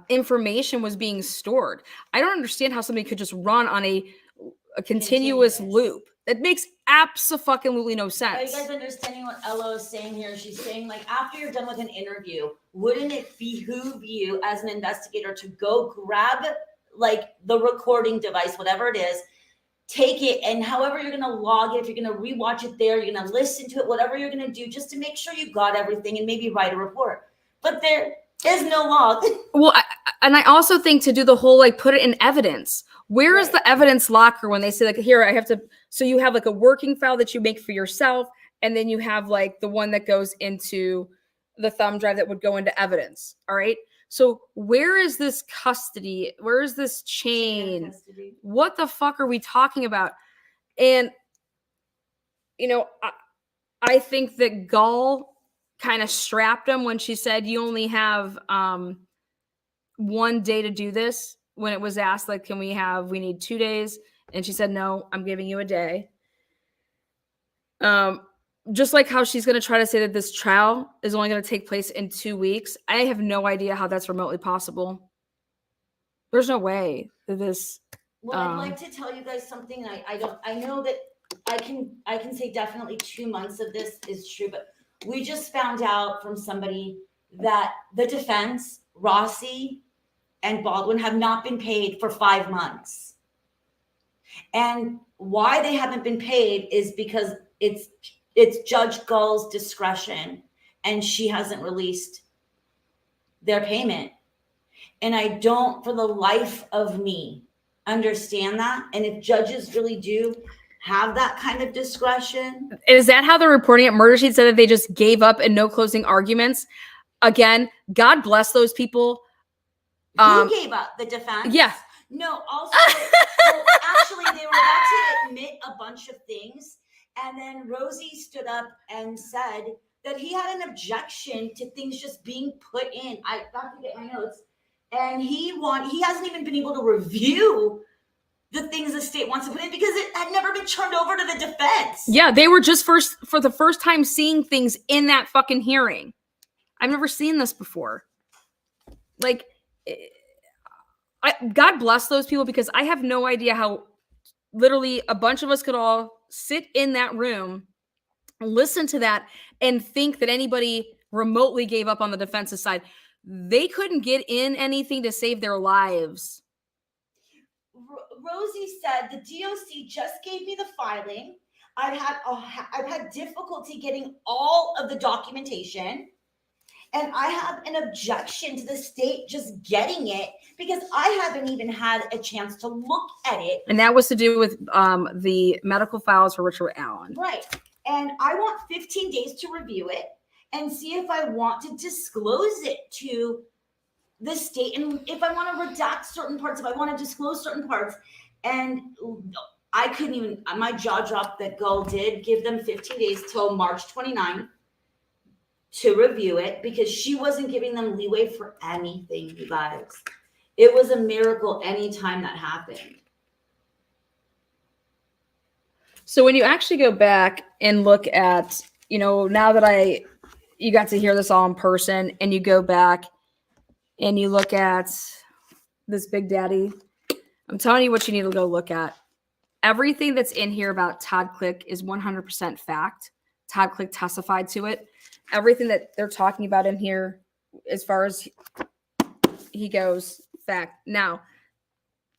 information was being stored. I don't understand how somebody could just run on a continuous loop. That makes absolutely no sense. Are you guys understanding what Ella is saying here? She's saying, like, after you're done with an interview, wouldn't it behoove you as an investigator to go grab, like, the recording device, whatever it is, take it, and however you're going to log it, if you're going to rewatch it there, you're going to listen to it, whatever you're going to do, just to make sure you got everything and maybe write a report. But there is no log. Well, I also think to do the whole, like, put it in evidence. Where is the evidence locker when they say, like, here, I have to, so you have like a working file that you make for yourself, and then you have like the one that goes into the thumb drive that would go into evidence. All right. So where is this custody? Where is this chain? What the fuck are we talking about? And, you know, I think that Gull kind of strapped him when she said, you only have 1 day to do this. When it was asked, like, we need 2 days. And she said, no, I'm giving you a day. Just like how she's going to try to say that this trial is only going to take place in 2 weeks. I have no idea how that's remotely possible. There's no way that this. Well, I'd like to tell you guys something. I know that I can say definitely 2 months of this is true, but we just found out from somebody that the defense, Rossi and Baldwin, have not been paid for 5 months. And why they haven't been paid is because it's Judge Gull's discretion, and she hasn't released their payment. And I don't, for the life of me, understand that. And if judges really do have that kind of discretion. Is that how they're reporting it? Murder Sheet said that they just gave up and no closing arguments. Again, God bless those people. Who gave up? The defense? Yeah. No, also, well, actually, they were about to admit a bunch of things. And then Rosie stood up and said that he had an objection to things just being put in. I got to get my notes. And he hasn't even been able to review the things the state wants to put in because it had never been turned over to the defense. Yeah, they were just for the first time seeing things in that fucking hearing. I've never seen this before. Like, God bless those people, because I have no idea how literally a bunch of us could all sit in that room, listen to that, and think that anybody remotely gave up on the defense's side. They couldn't get in anything to save their lives. Rosie said the DOC just gave me the filing. I've had difficulty getting all of the documentation. And I have an objection to the state just getting it because I haven't even had a chance to look at it. And that was to do with the medical files for Richard Allen. Right. And I want 15 days to review it and see if I want to disclose it to the state. And if I want to redact certain parts, if I want to disclose certain parts. And I couldn't even, my jaw dropped that Gull did give them 15 days till March 29th. To review it, because she wasn't giving them leeway for anything, you guys. It was a miracle anytime that happened. So when you actually go back and look at, you know, now that you got to hear this all in person, and you go back and you look at this Big Daddy, I'm telling you what you need to go look at. Everything that's in here about Todd Click is 100% fact. Todd Click testified to it. Everything that they're talking about in here, as far as he goes, fact. Now,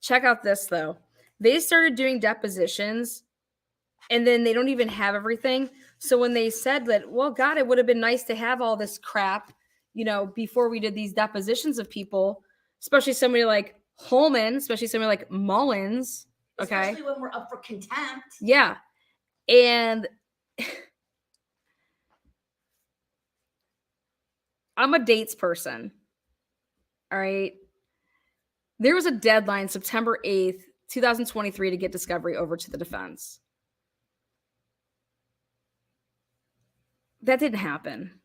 check out this, though. They started doing depositions, and then they don't even have everything. So when they said that, well, God, it would have been nice to have all this crap, you know, before we did these depositions of people, especially somebody like Holman, especially somebody like Mullins. Okay. Especially when we're up for contempt. Yeah. And I'm a dates person. All right. There was a deadline, September 8th, 2023, to get discovery over to the defense. That didn't happen.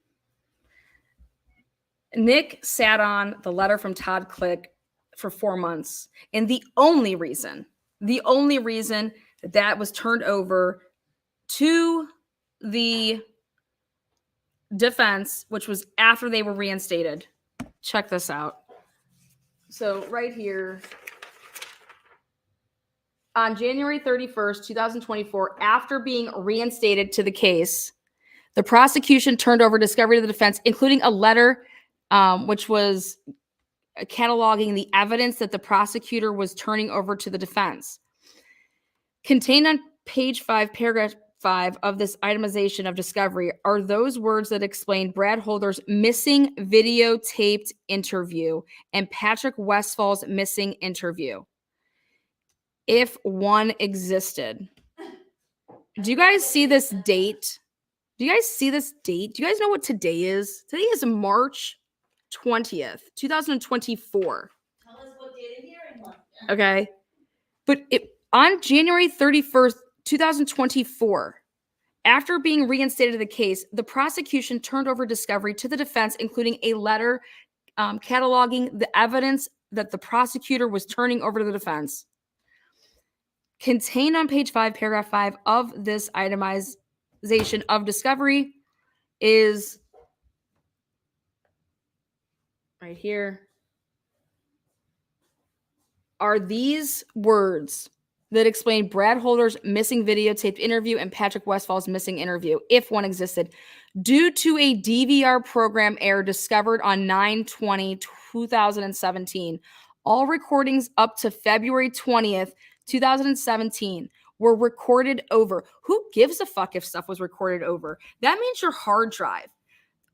Nick sat on the letter from Todd Click for 4 months. And the only reason The only reason that was turned over to the defense, which was after they were reinstated. Check this out. So right here, on January 31st, 2024, after being reinstated to the case, the prosecution turned over discovery to the defense, including a letter which was cataloging the evidence that the prosecutor was turning over to the defense. Contained on page 5, paragraph 5 of this itemization of discovery are those words that explain Brad Holder's missing videotaped interview and Patrick Westfall's missing interview, if one existed. Do you guys see this date? Do you guys see this date? Do you guys know what today is? Today is March 20th, 2024. Tell us what date of hearing was. Okay. But on January 31st, 2024, after being reinstated to the case, the prosecution turned over discovery to the defense, including a letter cataloging the evidence that the prosecutor was turning over to the defense. Contained on page 5, paragraph 5 of this itemization of discovery is right here. Are these words that explain Brad Holder's missing videotaped interview and Patrick Westfall's missing interview, if one existed, due to a DVR program error discovered on 9/20/2017. All recordings up to February 20th, 2017 were recorded over. Who gives a fuck if stuff was recorded over? That means your hard drive.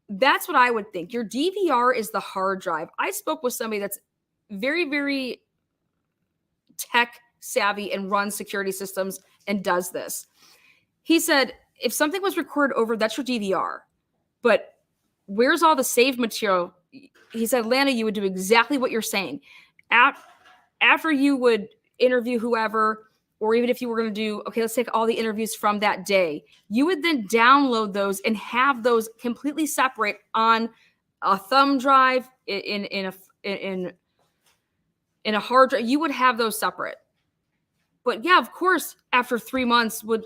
That's what I would think. Your DVR is the hard drive. I spoke with somebody that's very, very tech savvy and runs security systems and does this. He said, if something was recorded over, that's your DVR. But where's all the saved material? He said, Lana, you would do exactly what you're saying. After you would interview whoever, or even if you were going to do, okay, let's take all the interviews from that day, you would then download those and have those completely separate on a thumb drive, in a hard drive. You would have those separate. But yeah, of course, after 3 months would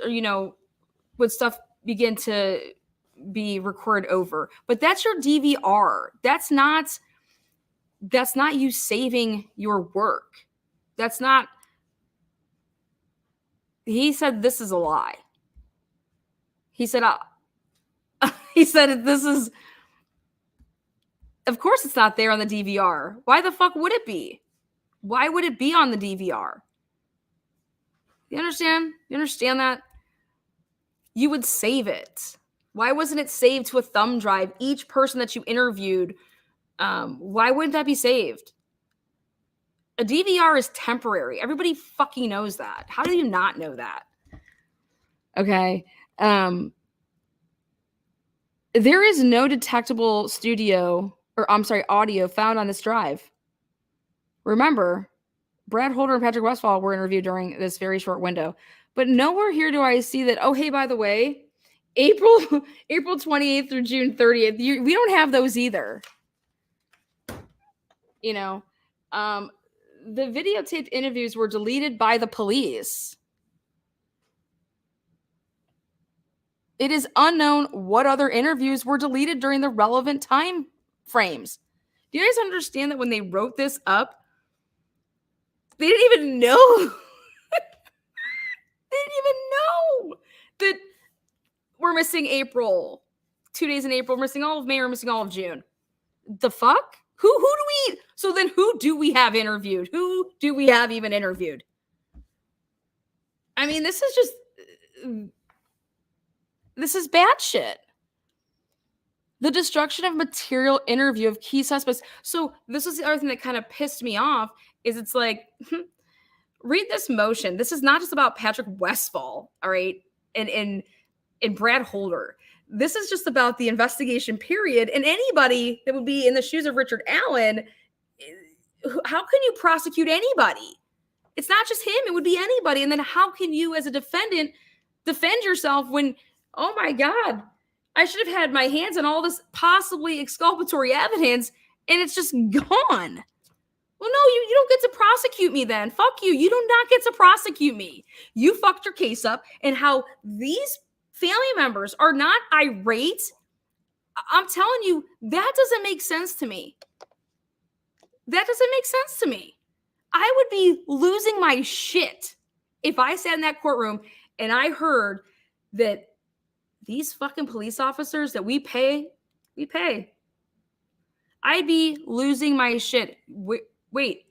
stuff begin to be recorded over. But that's your DVR. That's not you saving your work. That's not. He said this is a lie. He said this is. Of course, it's not there on the DVR. Why the fuck would it be? Why would it be on the DVR? You understand? You understand that? You would save it. Why wasn't it saved to a thumb drive? Each person that you interviewed, why wouldn't that be saved? A DVR is temporary. Everybody fucking knows that. How do you not know that? Okay. There is no detectable audio found on this drive. Remember, Brad Holder and Patrick Westfall were interviewed during this very short window. But nowhere here do I see that, oh, hey, by the way, April 28th through June 30th, we don't have those either. The videotaped interviews were deleted by the police. It is unknown what other interviews were deleted during the relevant time frames. Do you guys understand that when they wrote this up, they didn't even know. They didn't even know that we're missing April. 2 days in April, missing all of May, or missing all of June. The fuck? Who do we? So then who do we have interviewed? Who do we have even interviewed? I mean, this is bad shit. The destruction of material interview of key suspects. So this was the other thing that kind of pissed me off, is it's like, read this motion. This is not just about Patrick Westfall, all right, and Brad Holder. This is just about the investigation period. And anybody that would be in the shoes of Richard Allen, how can you prosecute anybody? It's not just him. It would be anybody. And then how can you as a defendant defend yourself when, oh my God, I should have had my hands on all this possibly exculpatory evidence and it's just gone. Well, no, you don't get to prosecute me then. Fuck you. You do not get to prosecute me. You fucked your case up, and how these family members are not irate. I'm telling you, that doesn't make sense to me. That doesn't make sense to me. I would be losing my shit if I sat in that courtroom and I heard that these fucking police officers that we pay. I'd be losing my shit. Wait.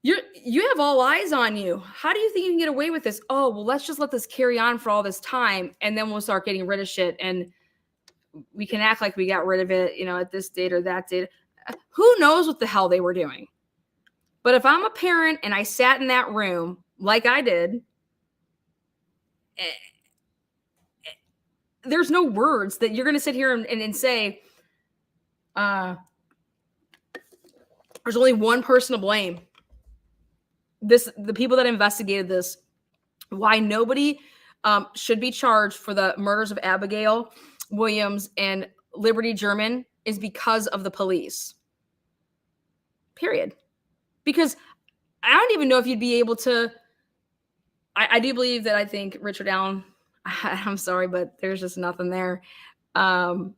You have all eyes on you. How do you think you can get away with this? Oh, well, let's just let this carry on for all this time, and then we'll start getting rid of shit, and we can act like we got rid of it, at this date or that date. Who knows what the hell they were doing? But if I'm a parent and I sat in that room like I did, there's no words that you're going to sit here and say, there's only one person to blame. The people that investigated this, why nobody should be charged for the murders of Abigail Williams and Liberty German is because of the police. Period. Because I don't even know if you'd be able to. I do believe that I think Richard Allen, I'm sorry, but there's just nothing there. But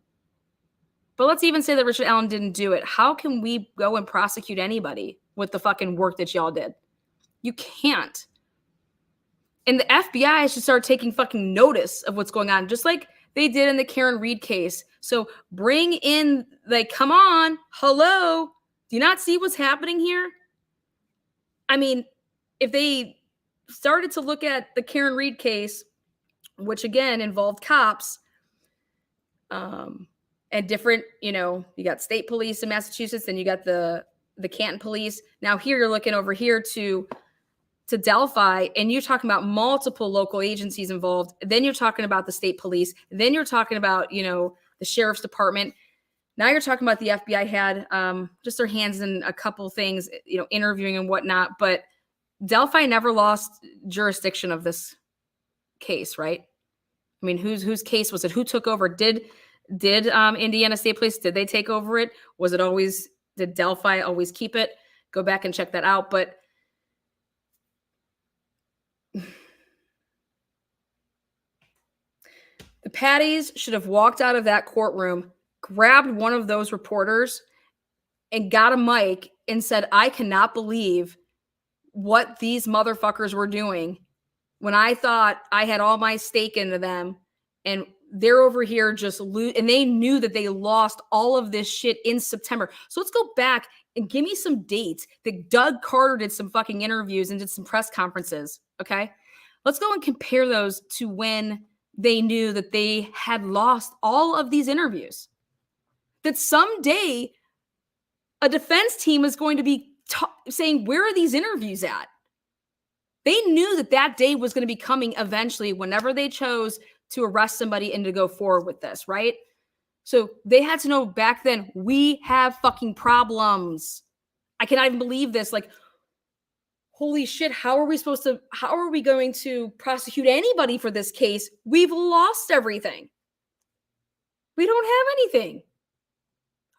let's even say that Richard Allen didn't do it. How can we go and prosecute anybody with the fucking work that y'all did? You can't. And the FBI should start taking fucking notice of what's going on, just like they did in the Karen Reed case. So bring in, come on, hello. Do you not see what's happening here? I mean, if they started to look at the Karen Reed case, which again involved cops, and different, you got state police in Massachusetts, and you got the Canton police. Now here you're looking over here to Delphi, and you're talking about multiple local agencies involved. Then you're talking about the state police. Then you're talking about, the sheriff's department. Now you're talking about the FBI had just their hands in a couple things, interviewing and whatnot. But Delphi never lost jurisdiction of this case, right? I mean, whose case was it? Who took over? Did Indiana State Police, did they take over it? Did Delphi always keep it? Go back and check that out. But the Patties should have walked out of that courtroom, grabbed one of those reporters, and got a mic and said, I cannot believe what these motherfuckers were doing when I thought I had all my stake into them, and they're over here just and they knew that they lost all of this shit in September. So let's go back and give me some dates that Doug Carter did some fucking interviews and did some press conferences, okay? Let's go and compare those to when they knew that they had lost all of these interviews. That someday a defense team is going to be saying, where are these interviews at? They knew that day was going to be coming eventually whenever they chose to arrest somebody and to go forward with this, right? So they had to know back then, we have fucking problems. I cannot even believe this. Holy shit, how are we going to prosecute anybody for this case? We've lost everything. We don't have anything.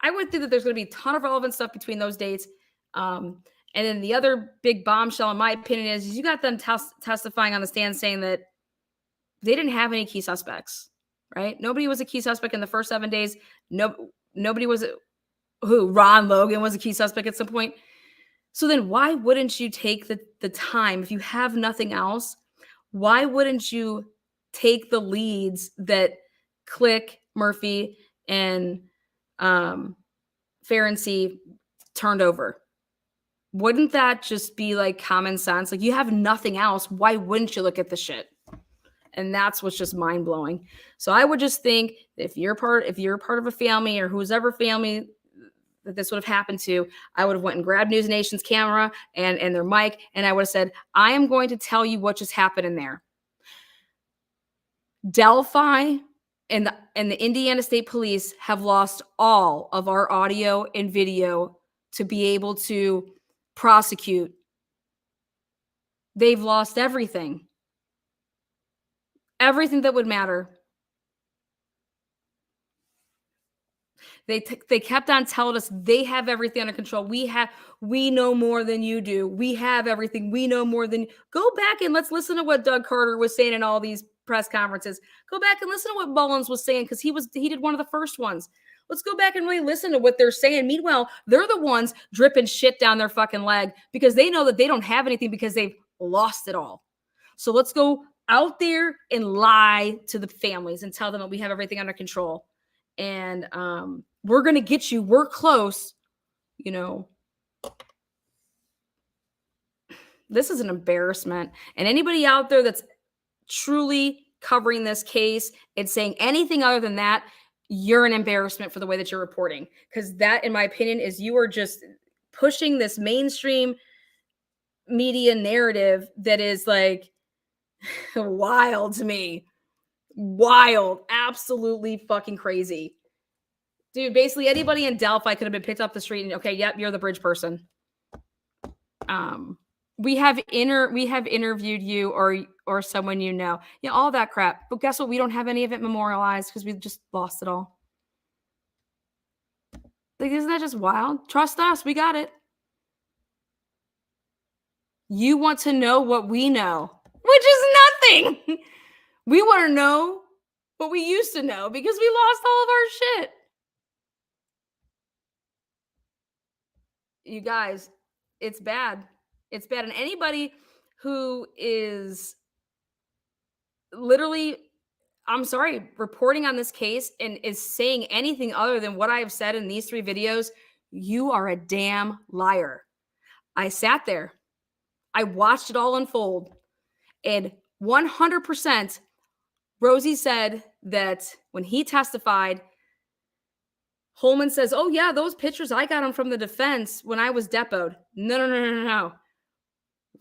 I would think that there's going to be a ton of relevant stuff between those dates. And then the other big bombshell, in my opinion, is you got them testifying on the stand saying that they didn't have any key suspects, right? Nobody was a key suspect in the first 7 days. Nobody was Ron Logan was a key suspect at some point. So then why wouldn't you take the time, if you have nothing else, why wouldn't you take the leads that Click, Murphy, and Ferenczi turned over? Wouldn't that just be common sense? You have nothing else. Why wouldn't you look at the shit? And that's what's just mind blowing. So I would just think if you're part of a family or whose ever family that this would have happened to, I would have went and grabbed News Nation's camera and their mic, and I would have said, I am going to tell you what just happened in there. Delphi and the Indiana State Police have lost all of our audio and video to be able to prosecute. They've lost everything. Everything that would matter. They kept on telling us they have everything under control. We know more than you do. We have everything. We know more than. Go back and let's listen to what Doug Carter was saying in all these press conferences. Go back and listen to what Mullins was saying, because he did one of the first ones. Let's go back and really listen to what they're saying. Meanwhile, they're the ones dripping shit down their fucking leg because they know that they don't have anything because they've lost it all. So let's go out there and lie to the families and tell them that we have everything under control. And we're going to get you. We're close. You know, this is an embarrassment. And anybody out there that's truly covering this case and saying anything other than that, you're an embarrassment for the way that you're reporting. Because that, in my opinion, is you are just pushing this mainstream media narrative that is like wild to me. Wild. Absolutely fucking crazy. Dude, basically anybody in Delphi could have been picked off the street and, okay, yep, you're the bridge person. We have interviewed you or someone you know. Yeah, all that crap. But guess what? We don't have any of it memorialized because we just lost it all. Like, isn't that just wild? Trust us. We got it. You want to know what we know, which is nothing. We want to know what we used to know because we lost all of our shit. You guys, it's bad. It's bad. And anybody who is literally, I'm sorry, reporting on this case and is saying anything other than what I have said in these 3 videos, you are a damn liar. I sat there. I watched it all unfold. And 100%, Rosie said that when he testified, Holman says, oh, yeah, those pictures, I got them from the defense when I was depoed. No.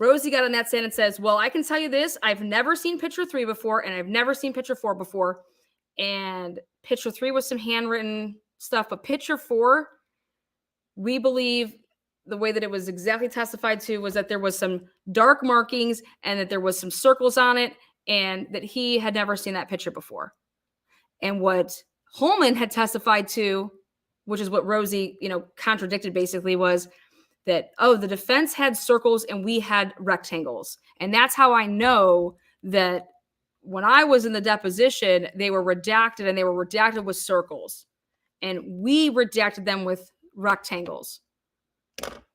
Rosie got on that stand and says, well, I can tell you this. I've never seen picture 3 before, and I've never seen picture 4 before. And picture 3 was some handwritten stuff. But picture 4, we believe the way that it was exactly testified to was that there was some dark markings and that there was some circles on it and that he had never seen that picture before. And what Holman had testified to, which is what Rosie, contradicted basically, was that, oh, the defense had circles and we had rectangles. And that's how I know that when I was in the deposition, they were redacted and they were redacted with circles. And we redacted them with rectangles.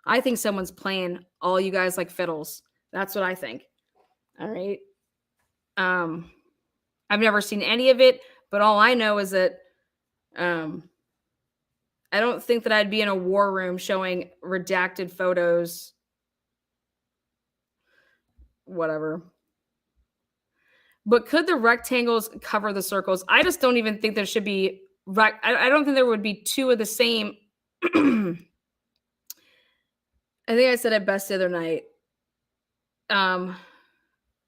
I think someone's playing all you guys like fiddles. That's what I think. All right. I've never seen any of it, but all I know is that I don't think that I'd be in a war room showing redacted photos. Whatever. But could the rectangles cover the circles? I just don't even think there should be. I don't think there would be 2 of the same. I think I said it best the other night.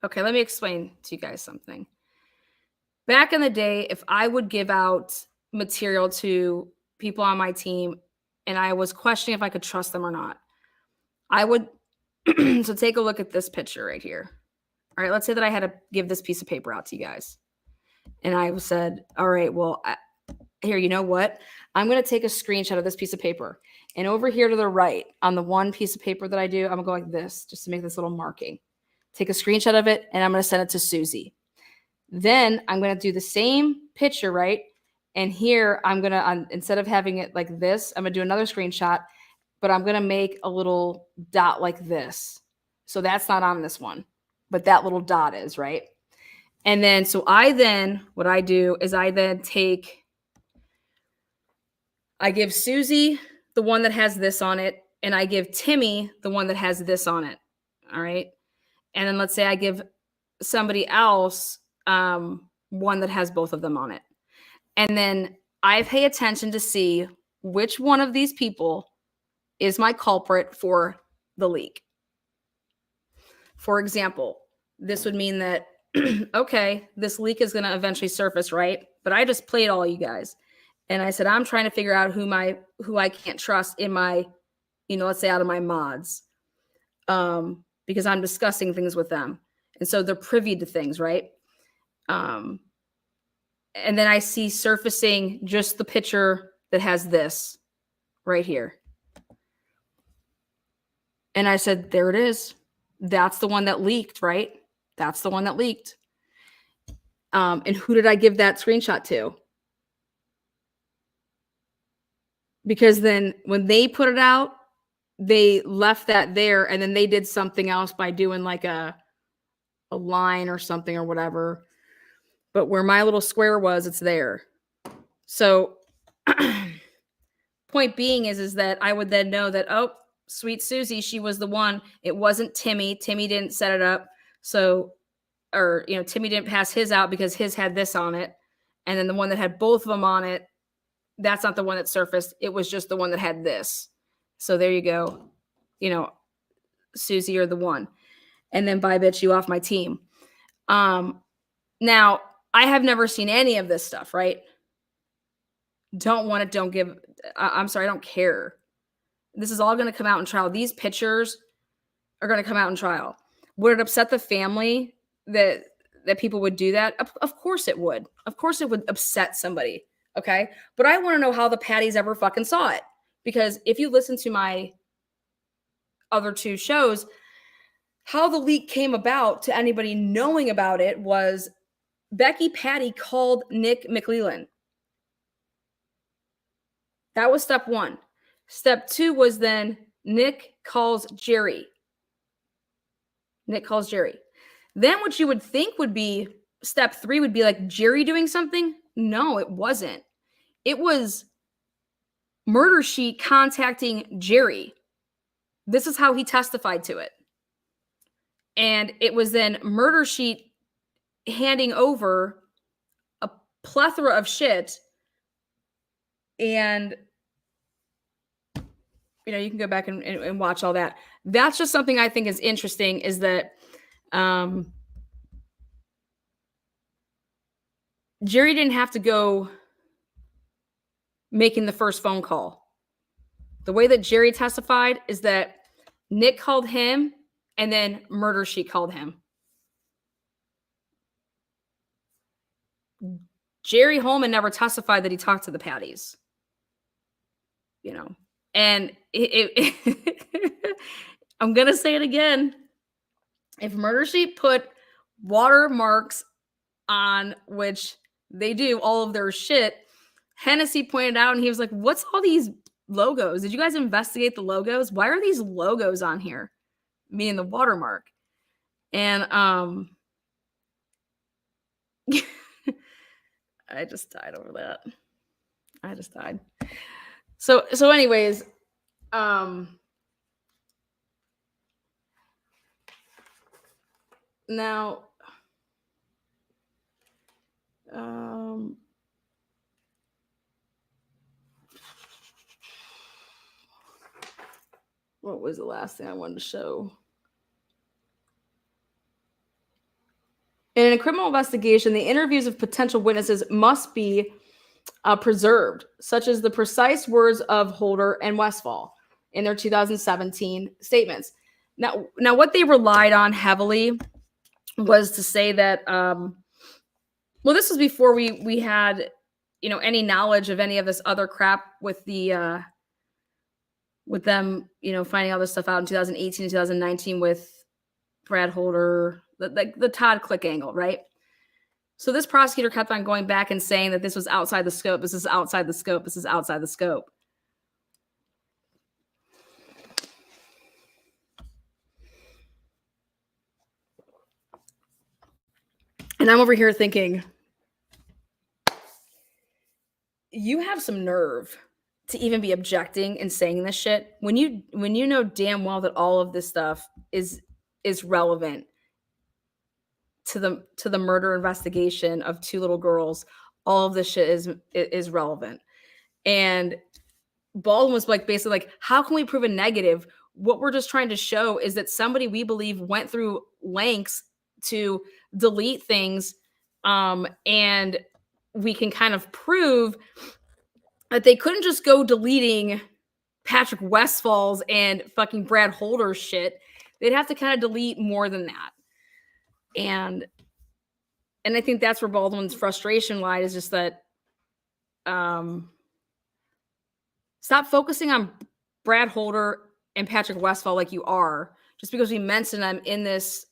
Okay, let me explain to you guys something. Back in the day, if I would give out material to people on my team and I was questioning if I could trust them or not, I would. So take a look at this picture right here. All right, let's say that I had to give this piece of paper out to you guys. And I said, all right, well, here, you know what? I'm going to take a screenshot of this piece of paper. And over here to the right, on the one piece of paper that I do, I'm going to go like this, just to make this little marking. Take a screenshot of it, and I'm going to send it to Susie. Then I'm going to do the same picture, right? And here I'm going to, instead of having it like this, I'm going to do another screenshot, but I'm going to make a little dot like this. So that's not on this one, but that little dot is, right? And then, what I do is I give Susie the one that has this on it, and I give Timmy the one that has this on it. All right. And then let's say I give somebody else one that has both of them on it. And then I pay attention to see which one of these people is my culprit for the leak. For example, this would mean that, okay, this leak is going to eventually surface, right? But I just played all you guys. And I said, I'm trying to figure out who I can't trust in my, let's say out of my mods, because I'm discussing things with them. And so they're privy to things, right? And then I see surfacing just the picture that has this right here. And I said, there it is. That's the one that leaked, right? That's the one that leaked. And who did I give that screenshot to? Because then when they put it out, they left that there, and then they did something else by doing like a line or something or whatever. But where my little square was, it's there. So point being is that I would then know that, oh, sweet Susie, she was the one. It wasn't Timmy. Timmy didn't set it up. So, or, Timmy didn't pass his out because his had this on it. And then the one that had both of them on it, that's not the one that surfaced. It was just the one that had this. So there you go. Susie, you're the one. And then bye, bitch, you off my team. Now, I have never seen any of this stuff, right? Don't want it, don't give. I'm sorry, I don't care. This is all going to come out in trial. These pictures are going to come out in trial. Would it upset the family that people would do that? Of course it would. Of course it would upset somebody. Okay. But I want to know how the Patties ever fucking saw it. Because if you listen to my other two shows, how the leak came about to anybody knowing about it was Becky Patty called Nick McLeland. That was step one. Step two was then Nick calls Jerry. Nick calls Jerry. Then what you would think would be step three would be like Jerry doing something. No, it wasn't. It was Murder Sheet contacting Jerry. This is how he testified to it. And it was then Murder Sheet handing over a plethora of shit. And, you can go back and watch all that. That's just something I think is interesting, is that Jerry didn't have to go making the first phone call. The way that Jerry testified is that Nick called him and then Murder Sheet called him. Jerry Holman never testified that he talked to the Patties. And I'm going to say it again. If Murder Sheet put watermarks on, which they do, all of their shit, Hennessy pointed out and he was like, what's all these logos? Did you guys investigate the logos? Why are these logos on here? Meaning the watermark. And I just died over that. I just died. So anyways, now, what was the last thing I wanted to show? In a criminal investigation, the interviews of potential witnesses must be preserved, such as the precise words of Holder and Westfall in their 2017 statements. Now, what they relied on heavily was to say that, well, this was before we had, any knowledge of any of this other crap with the, with them, finding all this stuff out in 2018, 2019 with Brad Holder, the Todd Click angle, right? So this prosecutor kept on going back and saying that this was outside the scope. This is outside the scope. This is outside the scope. And I'm over here thinking, you have some nerve to even be objecting and saying this shit when you know damn well that all of this stuff is relevant to the murder investigation of two little girls. All of this shit is relevant. And Baldwin was like, basically like, how can we prove a negative? What we're just trying to show is that somebody we believe went through lengths to delete things. And we can kind of prove that they couldn't just go deleting Patrick Westfall's and fucking Brad Holder's shit. They'd have to kind of delete more than that. And I think that's where Baldwin's frustration lied, is just that Stop focusing on Brad Holder and Patrick Westfall like you are, just because we mentioned them in this,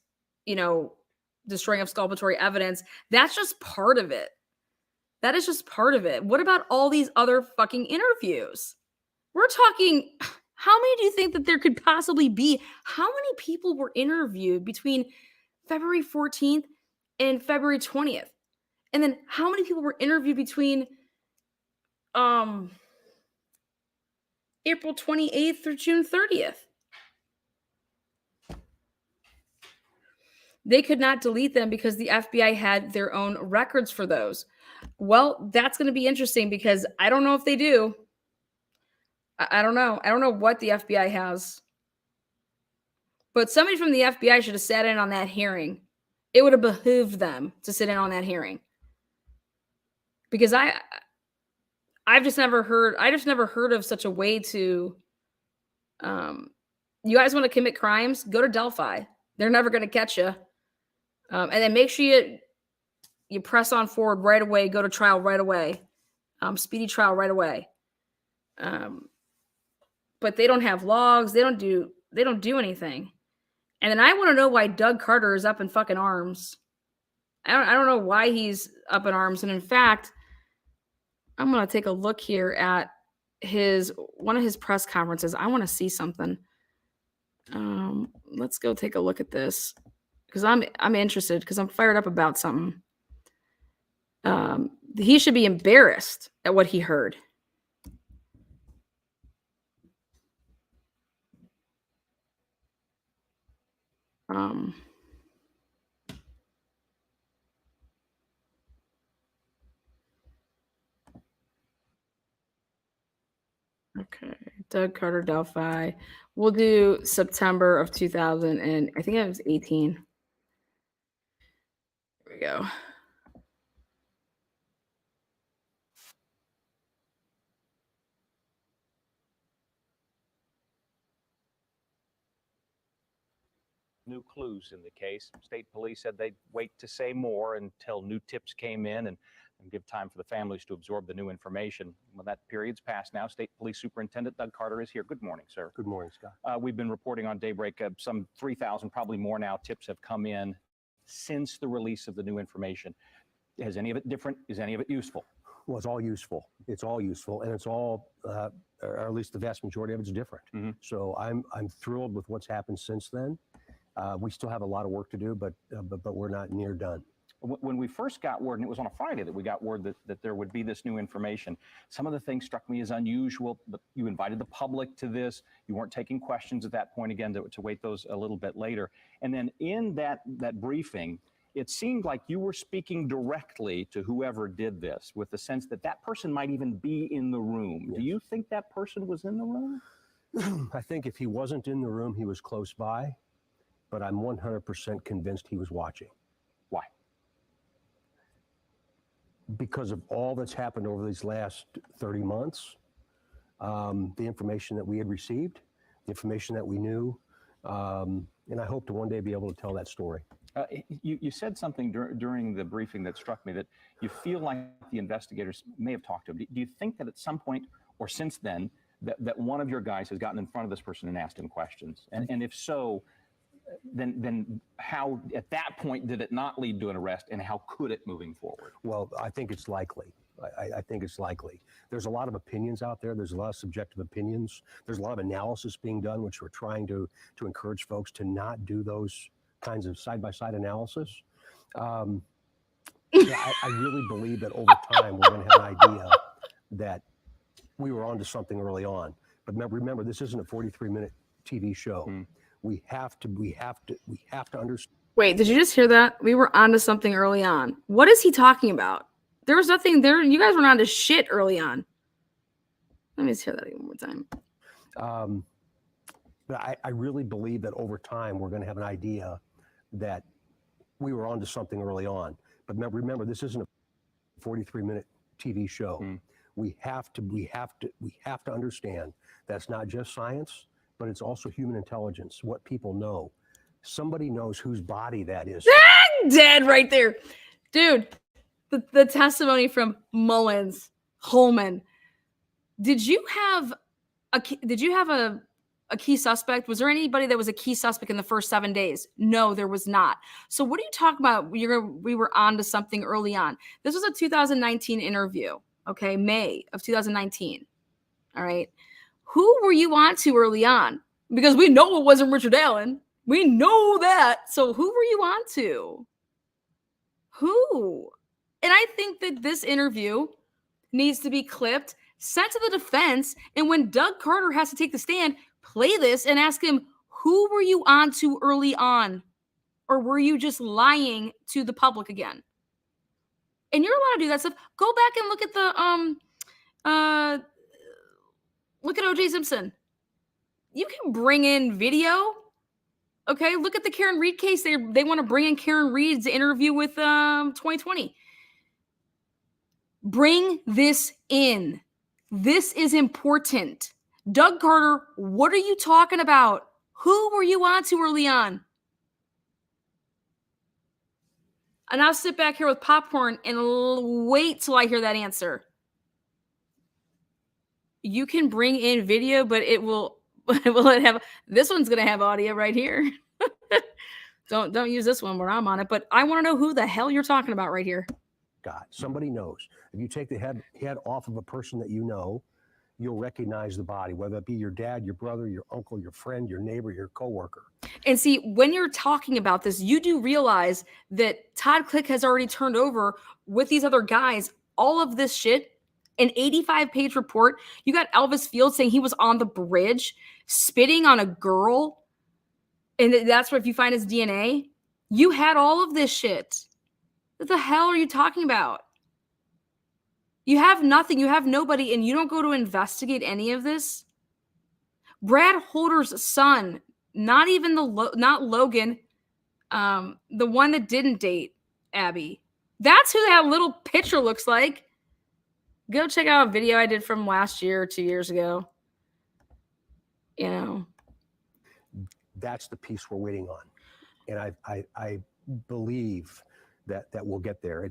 destroying exculpatory evidence. That's just part of it. That is just part of it. What about all these other fucking interviews? We're talking, how many do you think that there could possibly be? How many people were interviewed between February 14th and February 20th? And then how many people were interviewed between April 28th through June 30th? They could not delete them because the FBI had their own records for those. Well, that's going to be interesting because I don't know if they do. I don't know. I don't know what the FBI has. But somebody from the FBI should have sat in on that hearing. It would have behooved them to sit in on that hearing. Because I've just never heard of such a way to you guys want to commit crimes, go to Delphi. They're never going to catch you. And then make sure you press on forward right away, go to trial right away. Speedy trial right away. But they don't have logs, they don't do anything. And then I want to know why Doug Carter is up in fucking arms. I don't know why he's up in arms. And in fact, I'm going to take a look here at one of his press conferences. I want to see something. Let's go take a look at this because I'm interested because I'm fired up about something. He should be embarrassed at what he heard. Okay, Doug Carter, Delphi. We'll do September of 2000, and I think it was 18. Here we go. New clues in the case. State police said they'd wait to say more until new tips came in and give time for the families to absorb the new information. Well, that period's passed now. State Police Superintendent Doug Carter is here. Good morning, sir. Good morning, Scott. We've been reporting on Daybreak some 3,000, probably more now, tips have come in since the release of the new information. Is any of it different? Is any of it useful? Well, it's all useful. It's all useful, and it's all, or at least the vast majority of it's different. Mm-hmm. So I'm thrilled with what's happened since then. We still have a lot of work to do, but we're not near done. When we first got word, and it was on a Friday that we got word that there would be this new information, some of the things struck me as unusual. You invited the public to this. You weren't taking questions at that point, again, to wait those a little bit later. And then in that briefing, it seemed like you were speaking directly to whoever did this with the sense that that person might even be in the room. Yes. Do you think that person was in the room? I think if he wasn't in the room, he was close by, but I'm 100% convinced he was watching. Why? Because of all that's happened over these last 30 months, the information that we had received, the information that we knew, and I hope to one day be able to tell that story. You said something during the briefing that struck me, that you feel like the investigators may have talked to him. Do you think that at some point or since then that one of your guys has gotten in front of this person and asked him questions? And if so, then how, at that point, did it not lead to an arrest, and how could it moving forward? Well, I think it's likely. I think it's likely. There's a lot of opinions out there. There's a lot of subjective opinions. There's a lot of analysis being done, which we're trying to encourage folks to not do those kinds of side-by-side analysis. I really believe that over time we're going to have an idea that we were onto something early on. But remember, this isn't a 43-minute TV show. Hmm. We have to understand. Wait, did you just hear that? We were onto something early on. What is he talking about? There was nothing there. You guys were onto shit early on. Let me just hear that one more time. But I really believe that over time we're going to have an idea that we were onto something early on. But remember, this isn't a 43-minute TV show. Hmm. We have to understand that's not just science, but it's also human intelligence, what people know. Somebody knows whose body that is. Dead right there. Dude, the testimony from Mullins, Holman, Did you have a key suspect? Was there anybody that was a key suspect in the first 7 days? No, there was not. So what are you talking about? We were on to something early on. This was a 2019 interview, okay? May of 2019. All right. Who were you on to early on? Because we know it wasn't Richard Allen. We know that. So who were you on to? Who? And I think that this interview needs to be clipped, sent to the defense, and when Doug Carter has to take the stand, play this and ask him, who were you on to early on? Or were you just lying to the public again? And you're allowed to do that stuff. Go back and look at look at O.J. Simpson. You can bring in video. Okay, look at the Karen Reed case. They want to bring in Karen Reed's interview with 2020. Bring this in. This is important. Doug Carter, what are you talking about? Who were you on to early on? And I'll sit back here with popcorn and wait till I hear that answer. You can bring in video, but will it have, this one's going to have audio right here. Don't use this one where I'm on it, but I want to know who the hell you're talking about right here. God, somebody knows. If you take the head off of a person that you know, you'll recognize the body, whether it be your dad, your brother, your uncle, your friend, your neighbor, your coworker. And see, when you're talking about this, you do realize that Todd Click has already turned over with these other guys all of this shit, an 85-page report. You got Elvis Field saying he was on the bridge spitting on a girl, and that's where if you find his DNA, you had all of this shit. What the hell are you talking about? You have nothing. You have nobody, and you don't go to investigate any of this. Brad Holder's son, not even not Logan, the one that didn't date Abby. That's who that little picture looks like. Go check out a video I did from last year or 2 years ago. You know, that's the piece we're waiting on, and I believe that we'll get there.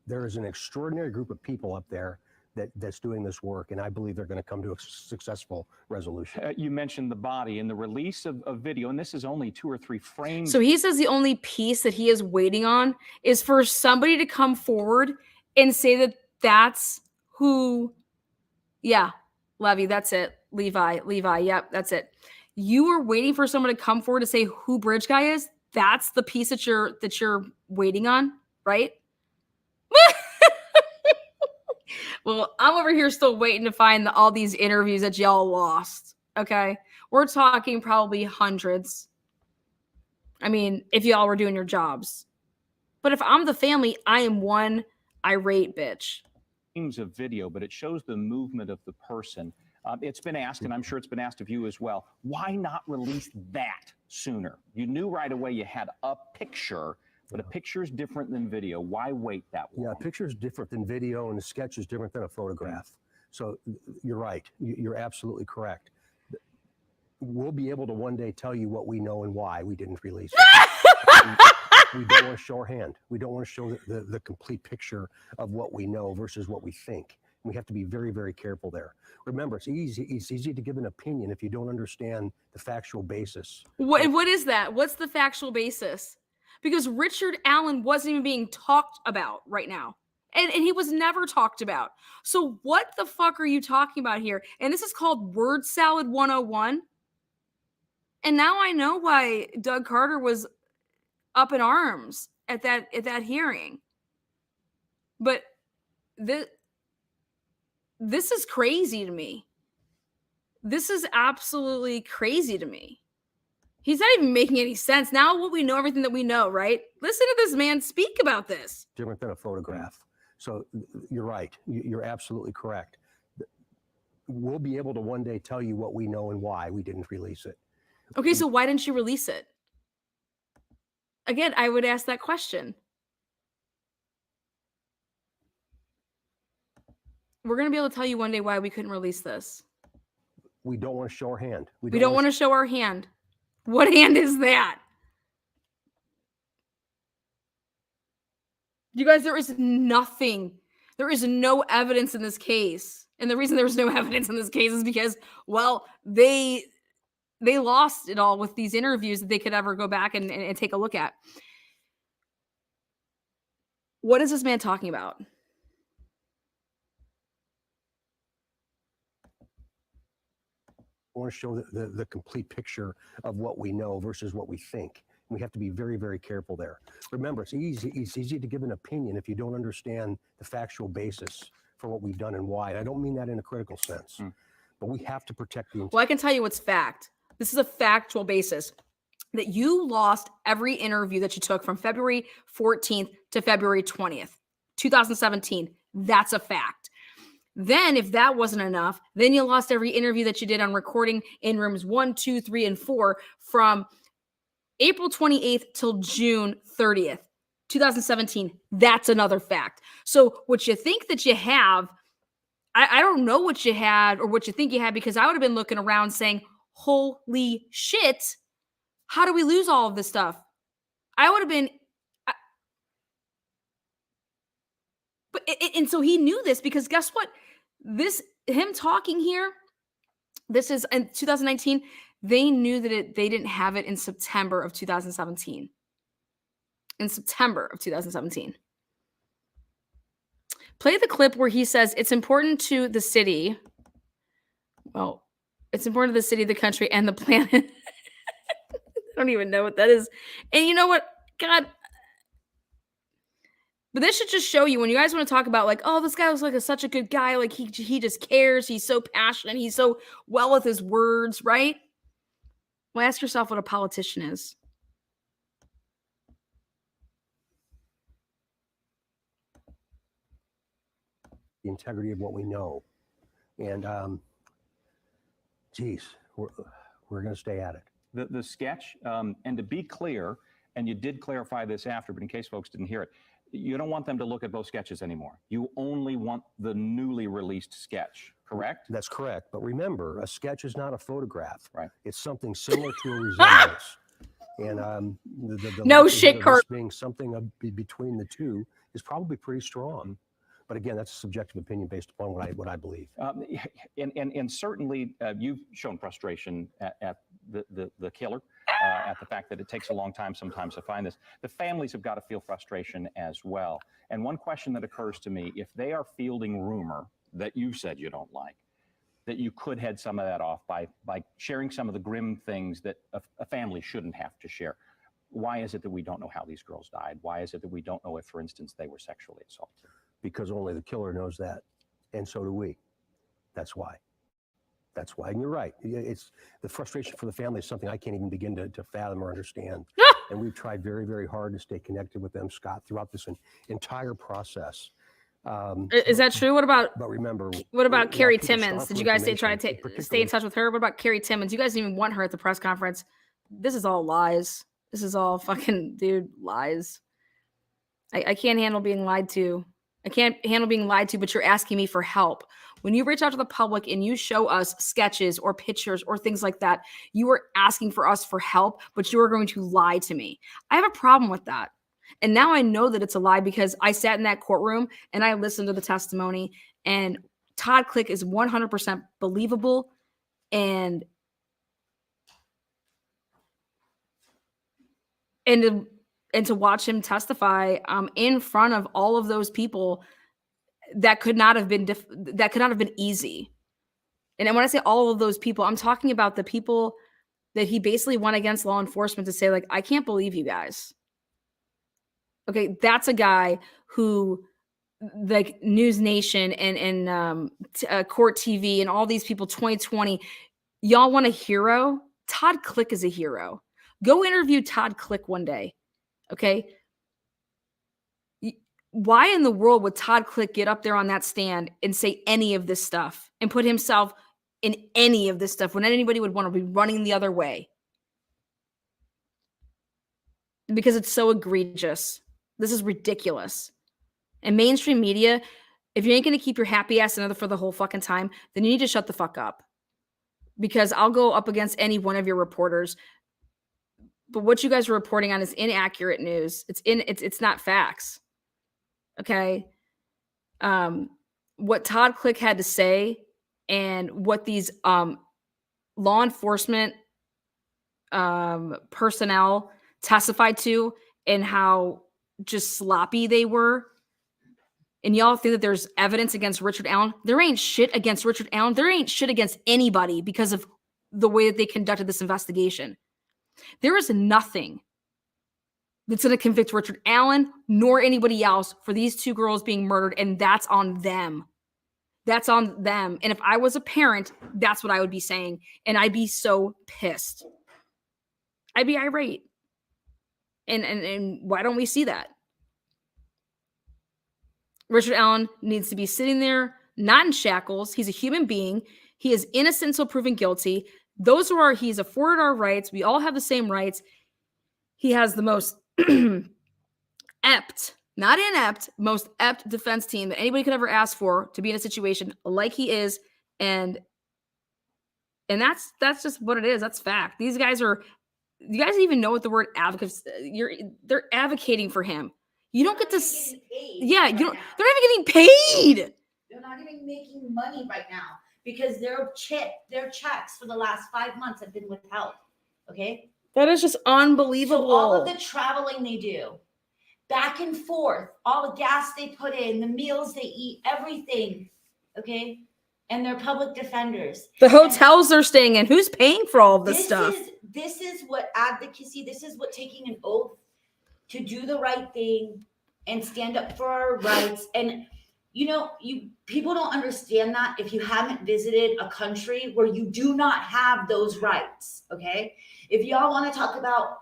There is an extraordinary group of people up there that's doing this work, and I believe they're going to come to a successful resolution. You mentioned the body and the release of video, and this is only 2 or 3 frames. So he says the only piece that he is waiting on is for somebody to come forward and say that that's who, yeah, Levy, that's it. Levi, yep, that's it. You are waiting for someone to come forward to say who Bridge Guy is. That's the piece that you're waiting on, right? Well, I'm over here still waiting to find all these interviews that y'all lost. Okay, we're talking probably hundreds. I mean, if y'all were doing your jobs, but if I'm the family, I am one irate bitch. Of video, but it shows the movement of the person. It's been asked, and I'm sure it's been asked of you as well, why not release that sooner? You knew right away you had a picture, but a picture is different than video. Why wait that long? Yeah, a picture is different than video, and a sketch is different than a photograph. So you're right. You're absolutely correct. We'll be able to one day tell you what we know and why we didn't release it. We don't want to show our hand. We don't want to show the complete picture of what we know versus what we think. We have to be very, very careful there. Remember, it's easy to give an opinion if you don't understand the factual basis. What is that? What's the factual basis? Because Richard Allen wasn't even being talked about right now. And he was never talked about. So what the fuck are you talking about here? And this is called Word Salad 101. And now I know why Doug Carter was up in arms at that hearing. But this is crazy to me. This is absolutely crazy to me. He's not even making any sense. Now what we know, everything that we know, right? Listen to this man speak about this. Different than a photograph. So you're right. You're absolutely correct. We'll be able to one day tell you what we know and why we didn't release it. Okay, so why didn't you release it? Again, I would ask that question. We're going to be able to tell you one day why we couldn't release this. We don't want to show our hand. We don't want to show our hand. What hand is that? You guys, there is nothing. There is no evidence in this case. And the reason there was no evidence in this case is because, well, they lost it all with these interviews that they could ever go back and take a look at. What is this man talking about? I want to show the complete picture of what we know versus what we think. We have to be very, very careful there. Remember, it's easy to give an opinion if you don't understand the factual basis for what we've done and why. I don't mean that in a critical sense, but we have to protect the. Well, I can tell you what's fact. This is a factual basis that you lost every interview that you took from February 14th to February 20th, 2017. That's a fact. Then if that wasn't enough, then you lost every interview that you did on recording in rooms 1, 2, 3, and 4 from April 28th till June 30th, 2017. That's another fact. So what you think that you have, I don't know what you had or what you think you had, because I would have been looking around saying, holy shit, how do we lose all of this stuff? I would have been, and so he knew this, because guess what? Him talking here, this is in 2019, they knew that they didn't have it in September of 2017. In September of 2017. Play the clip where he says it's important to the city. Well, it's important to the city, the country, and the planet. I don't even know what that is. And you know what? God. But this should just show you, when you guys want to talk about like, oh, this guy was like such a good guy. Like he just cares. He's so passionate. He's so well with his words, right? Well, ask yourself what a politician is. The integrity of what we know. And geez, we're going to stay at it. The sketch, and to be clear, and you did clarify this after, but in case folks didn't hear it, you don't want them to look at both sketches anymore. You only want the newly released sketch, correct? That's correct. But remember, a sketch is not a photograph. Right. It's something similar to a resemblance. And the No likelihood shit, of this Kurt. being something between the two is probably pretty strong. But again, that's a subjective opinion based upon what I believe. And certainly you've shown frustration at the killer, at the fact that it takes a long time sometimes to find this. The families have got to feel frustration as well. And one question that occurs to me, if they are fielding rumor that you said you don't like, that you could head some of that off by sharing some of the grim things that a family shouldn't have to share. Why is it that we don't know how these girls died? Why is it that we don't know if, for instance, they were sexually assaulted? Because only the killer knows that, and so do we. That's why. That's why. And you're right. It's the frustration for the family is something I can't even begin to fathom or understand. And we've tried very, very hard to stay connected with them, Scott, throughout this entire process. Is that true? What about? But remember, what about Carrie people Timmons? starve Did for you guys stay information, in touch with her? What about Carrie Timmons? You guys didn't even want her at the press conference. This is all lies. This is all fucking lies. I can't handle being lied to. I can't handle being lied to, but you're asking me for help. When you reach out to the public and you show us sketches or pictures or things like that, you are asking for us for help, but you are going to lie to me. I have a problem with that. And now I know that it's a lie because I sat in that courtroom and I listened to the testimony, and Todd Click is 100% believable. And to watch him testify in front of all of those people, that could not have been easy. And when I say all of those people, I'm talking about the people that he basically went against law enforcement to say, like, I can't believe you guys. Okay, that's a guy who, like, News Nation and Court TV and all these people, 2020, y'all want a hero? Todd Click is a hero. Go interview Todd Click one day. Okay. Why in the world would Todd Click get up there on that stand and say any of this stuff and put himself in any of this stuff when anybody would want to be running the other way? Because it's so egregious. This is ridiculous. And mainstream media, if you ain't going to keep your happy ass in for the whole fucking time, then you need to shut the fuck up. Because I'll go up against any one of your reporters. But what you guys are reporting on is inaccurate news. It's not facts. Okay. what Todd Click had to say and what these law enforcement personnel testified to, and how just sloppy they were. And y'all think that there's evidence against Richard Allen. There ain't shit against Richard Allen. There ain't shit against anybody because of the way that they conducted this investigation. There is nothing that's going to convict Richard Allen nor anybody else for these two girls being murdered, and that's on them. That's on them. And if I was a parent, that's what I would be saying, and I'd be so pissed. I'd be irate. And why don't we see that? Richard Allen needs to be sitting there, not in shackles. He's a human being. He is innocent until proven guilty. He's afforded our rights. We all have the same rights. He has the most ept, not inept, most ept defense team that anybody could ever ask for to be in a situation like he is. And that's just what it is. That's fact. These guys are, you guys even know what the word advocates, they're advocating for him. You don't get to, yeah, you don't, they're not even getting paid. They're not even making money right now because their checks for the last 5 months have been withheld. Okay. That is just unbelievable. So all of the traveling they do, back and forth, all the gas they put in, the meals they eat, everything. Okay. And they're public defenders. The hotels they're staying in. Who's paying for all of this stuff? This is what advocacy, this is what taking an oath to do the right thing and stand up for our rights. And people don't understand that if you haven't visited a country where you do not have those rights. Okay. If y'all want to talk about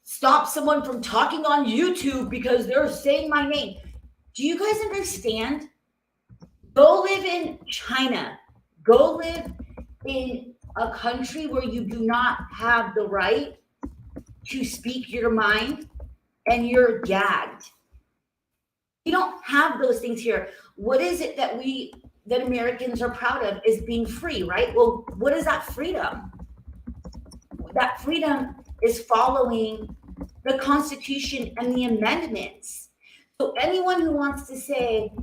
stop someone from talking on YouTube because they're saying my name. Do you guys understand? Go live in China. Go live in a country where you do not have the right to speak your mind and you're gagged. You don't have those things here. What is it that Americans are proud of is being free, right? Well, what is that freedom? That freedom is following the Constitution and the amendments. So anyone who wants to say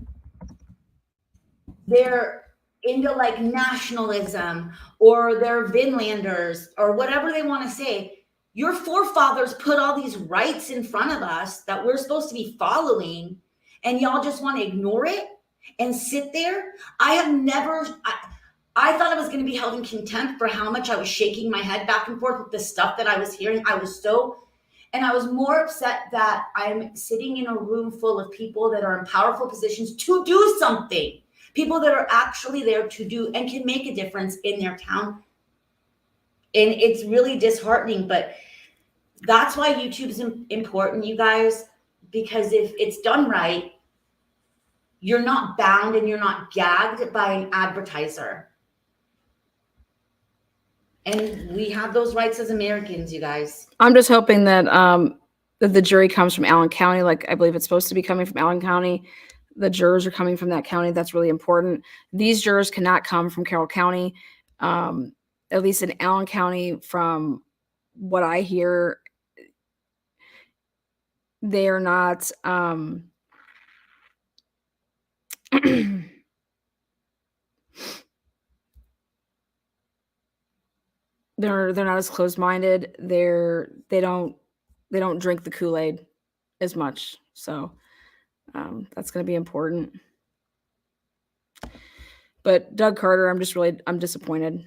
they're into like nationalism or they're Vinlanders or whatever they want to say, your forefathers put all these rights in front of us that we're supposed to be following, and y'all just want to ignore it and sit there. I thought I was going to be held in contempt for how much I was shaking my head back and forth with the stuff that I was hearing. I was more upset that I'm sitting in a room full of people that are in powerful positions to do something. People that are actually there to do and can make a difference in their town. And it's really disheartening, but that's why YouTube's important, you guys, because if it's done right, you're not bound and you're not gagged by an advertiser. And we have those rights as Americans, you guys. I'm just hoping that that the jury comes from Allen County, like I believe it's supposed to be coming from Allen County. The jurors are coming from that county. That's really important. These jurors cannot come from Carroll County, at least in Allen County. From what I hear, they are not. They're not as closed-minded. They don't drink the Kool-Aid as much. So that's going to be important. But Doug Carter, I'm disappointed.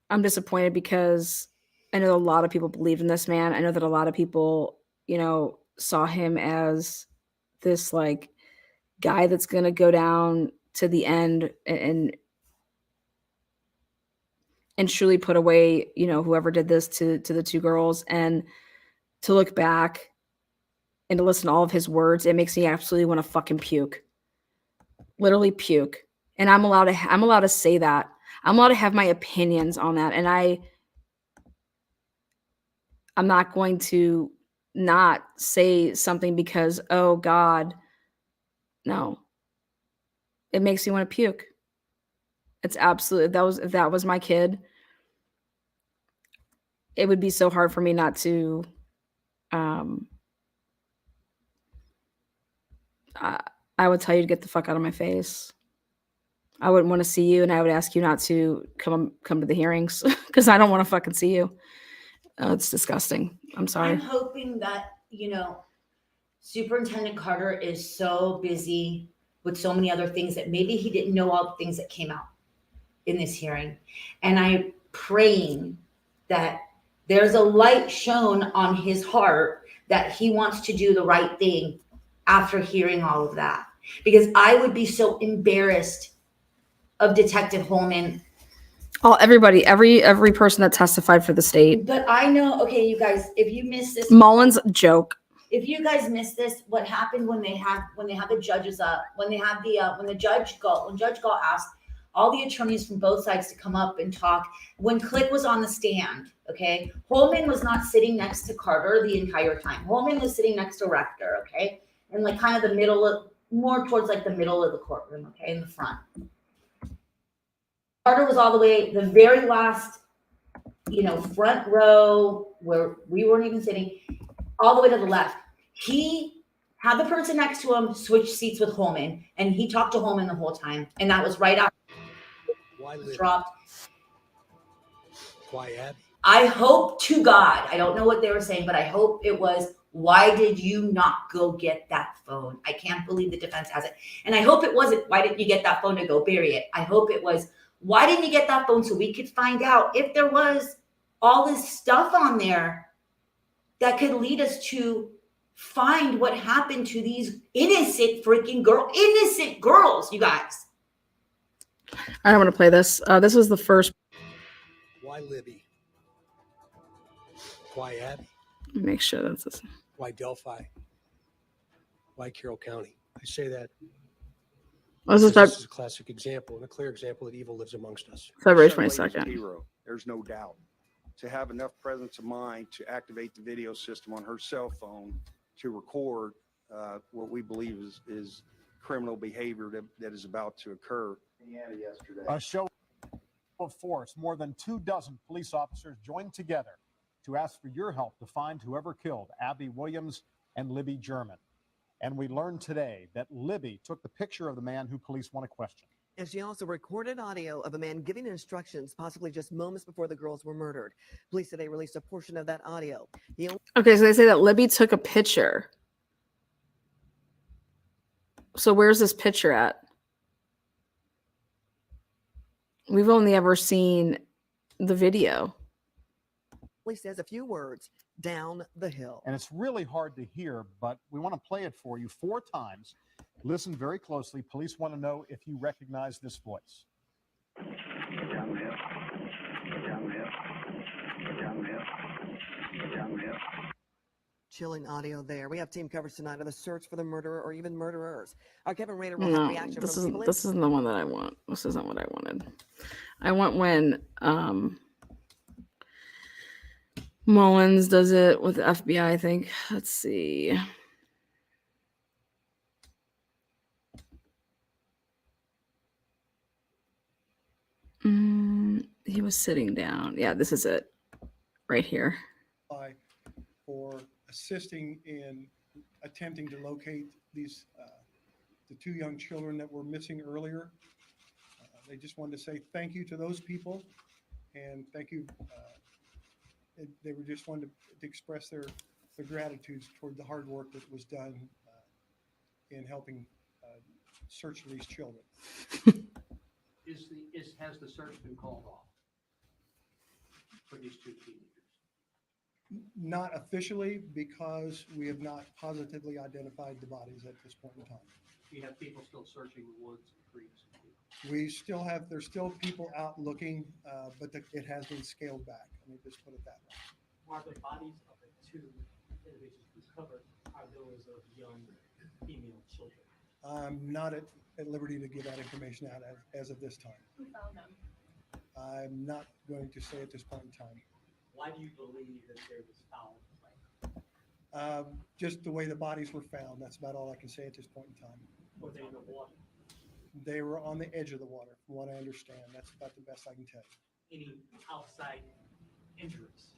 I'm disappointed because I know a lot of people believed in this man. I know that a lot of people, saw him as this like guy that's going to go down to the end and truly put away, whoever did this to the two girls. And to look back and to listen to all of his words, it makes me absolutely want to fucking puke. Literally puke. And I'm allowed to say that. I'm allowed to have my opinions on that. And I'm not going to not say something because, oh God, no. It makes me want to puke. It's absolutely, if that was my kid, it would be so hard for me not to, I would tell you to get the fuck out of my face. I wouldn't want to see you, and I would ask you not to come to the hearings because I don't want to fucking see you. It's disgusting. I'm sorry. I'm hoping that, Superintendent Carter is so busy with so many other things that maybe he didn't know all the things that came out in this hearing. And I'm praying that there's a light shown on his heart that he wants to do the right thing after hearing all of that. Because I would be so embarrassed of Detective Holman. Oh, everybody, every person that testified for the state. But I know, okay, you guys, if you missed this, Mullins joke. if you guys missed this, what happened when they have the judges up, when Judge Galt asked all the attorneys from both sides to come up and talk, when Click was on the stand, okay, Holman was not sitting next to Carter the entire time. Holman was sitting next to Rector, okay, and like kind of the middle of, more towards like the middle of the courtroom, okay, in the front. Carter was all the way the very last, front row where we weren't even sitting, all the way to the left. He had the person next to him switch seats with Holman, and he talked to Holman the whole time. And that was right after it was dropped. Why, Abby? I hope to God, I don't know what they were saying, but I hope it was, why did you not go get that phone? I can't believe the defense has it. And I hope it wasn't, why didn't you get that phone to go bury it? I hope it was, why didn't you get that phone so we could find out if there was all this stuff on there that could lead us to find what happened to these innocent girls, you guys. I don't want to play this. This was the first. Why Libby? Why Abby? Let me make sure that's this. Why Delphi? Why Carroll County? I say that This is this is a classic example and a clear example that evil lives amongst us. February Young lady's a 22nd. hero. There's no doubt. To have enough presence of mind to activate the video system on her cell phone to record what we believe is criminal behavior that is about to occur. A show of force. More than 24 police officers joined together to ask for your help to find whoever killed Abby Williams and Libby German. And we learned today that Libby took the picture of the man who police want to question. And she also recorded audio of a man giving instructions, possibly just moments before the girls were murdered. Police today released a portion of that audio. Okay, so they say that Libby took a picture. So where's this picture at? We've only ever seen the video. Police says a few words, down the hill. And it's really hard to hear, but we want to play it for you 4 times. Listen very closely. Police want to know if you recognize this voice. Down the hill. Down the hill. Down the hill. Down the hill. Chilling audio there. We have team coverage tonight of the search for the murderer or even murderers. Our Kevin Rader will have No, reaction this from people. this isn't the one that I want. This isn't what I wanted. I want when Mullins does it with the FBI, I think. Let's see. He was sitting down. Yeah, this is it. Right here. For assisting in attempting to locate these the 2 young children that were missing earlier. They just wanted to say thank you to those people, and thank you. They were just wanted to express their gratitude toward the hard work that was done in helping search for these children. Has the search been called off for these 2 teenagers? Not officially, because we have not positively identified the bodies at this point in time. You have people still searching the woods and creeks. We still have, there's still people out looking, but it has been scaled back. Let me just put it that way. Are the bodies of the 2 individuals recovered are those of young female children? I'm not at liberty to give that information out as of this time. Who found them? I'm not going to say at this point in time. Why do you believe that there was foul play? Just the way the bodies were found. That's about all I can say at this point in time. Were they in the water? They were on the edge of the water, from what I understand. That's about the best I can tell you. Any outside injuries?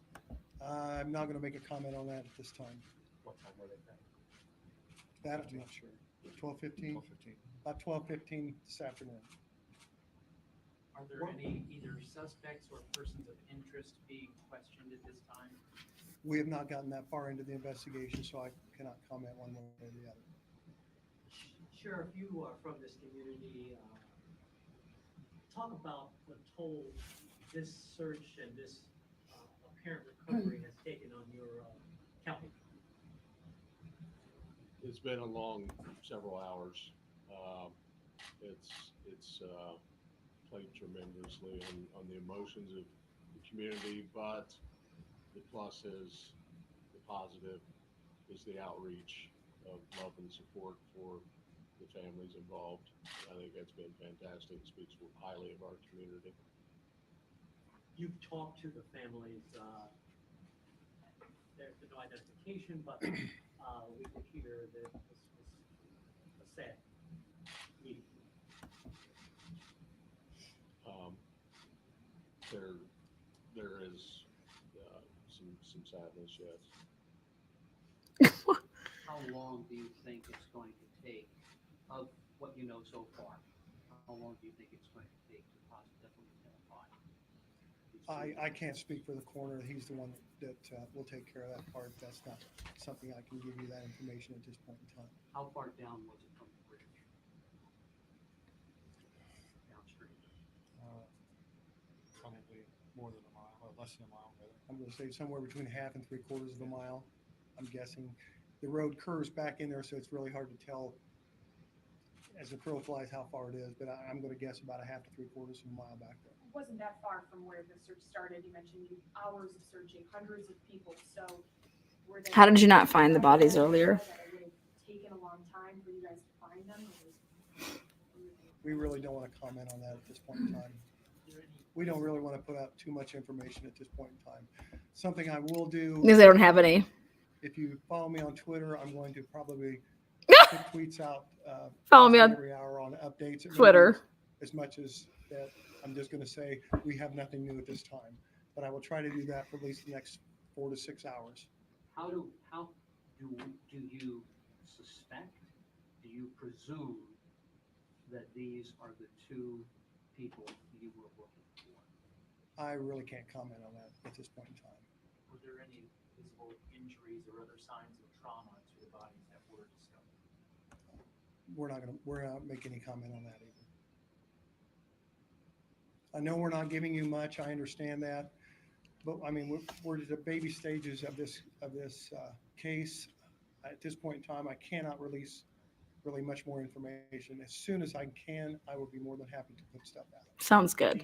I'm not going to make a comment on that at this time. What time were they found? That I'm not sure. 12:15? About 12:15 this afternoon. Are there any either suspects or persons of interest being questioned at this time? We have not gotten that far into the investigation, so I cannot comment one way or the other. Sheriff, you are from this community. Talk about the toll this search and this apparent recovery has taken on your county. It's been a long several hours. It's played tremendously on the emotions of the community, but the plus is, the positive is the outreach of love and support for the families involved. I think that's been fantastic. It speaks highly of our community. You've talked to the families. There's been no identification, but we could hear that this was a sad meeting. There is some sadness, yes. How long do you think it's going to take, of what you know so far? How long do you think it's going to take to positively identify? I can't speak for the coroner. He's the one that will take care of that part. That's not something I can give you that information at this point in time. How far down was it from the bridge? Downstream. Probably more than a mile, or less than a mile, rather. I'm going to say somewhere between half and 3/4 of a mile. I'm guessing the road curves back in there, so it's really hard to tell as the crow flies how far it is, but I'm going to guess about a half to 3/4 of a mile back there. It wasn't that far from where the search started. You mentioned hours of searching, hundreds of people. So were they, How did you not find the bodies earlier? that it would have taken a long time for you guys to find them? We really don't want to comment on that at this point in time. We don't really want to put out too much information at this point in time. Something I will do, Because they don't have any. if you follow me on Twitter, I'm going to probably put tweets out Follow me on every hour on updates. Twitter. As much as that, I'm just going to say we have nothing new at this time, but I will try to do that for at least the next 4 to 6 hours. How do you suspect? Do you presume that these are the two people you were looking for? I really can't comment on that at this point in time. Were there any visible injuries or other signs of trauma to the bodies that were discovered? We're not going to make any comment on that either. I know we're not giving you much. I understand that, but I mean, we're at the baby stages of this case. At this point in time, I cannot release really much more information. As soon as I can, I will be more than happy to put stuff out. Sounds good.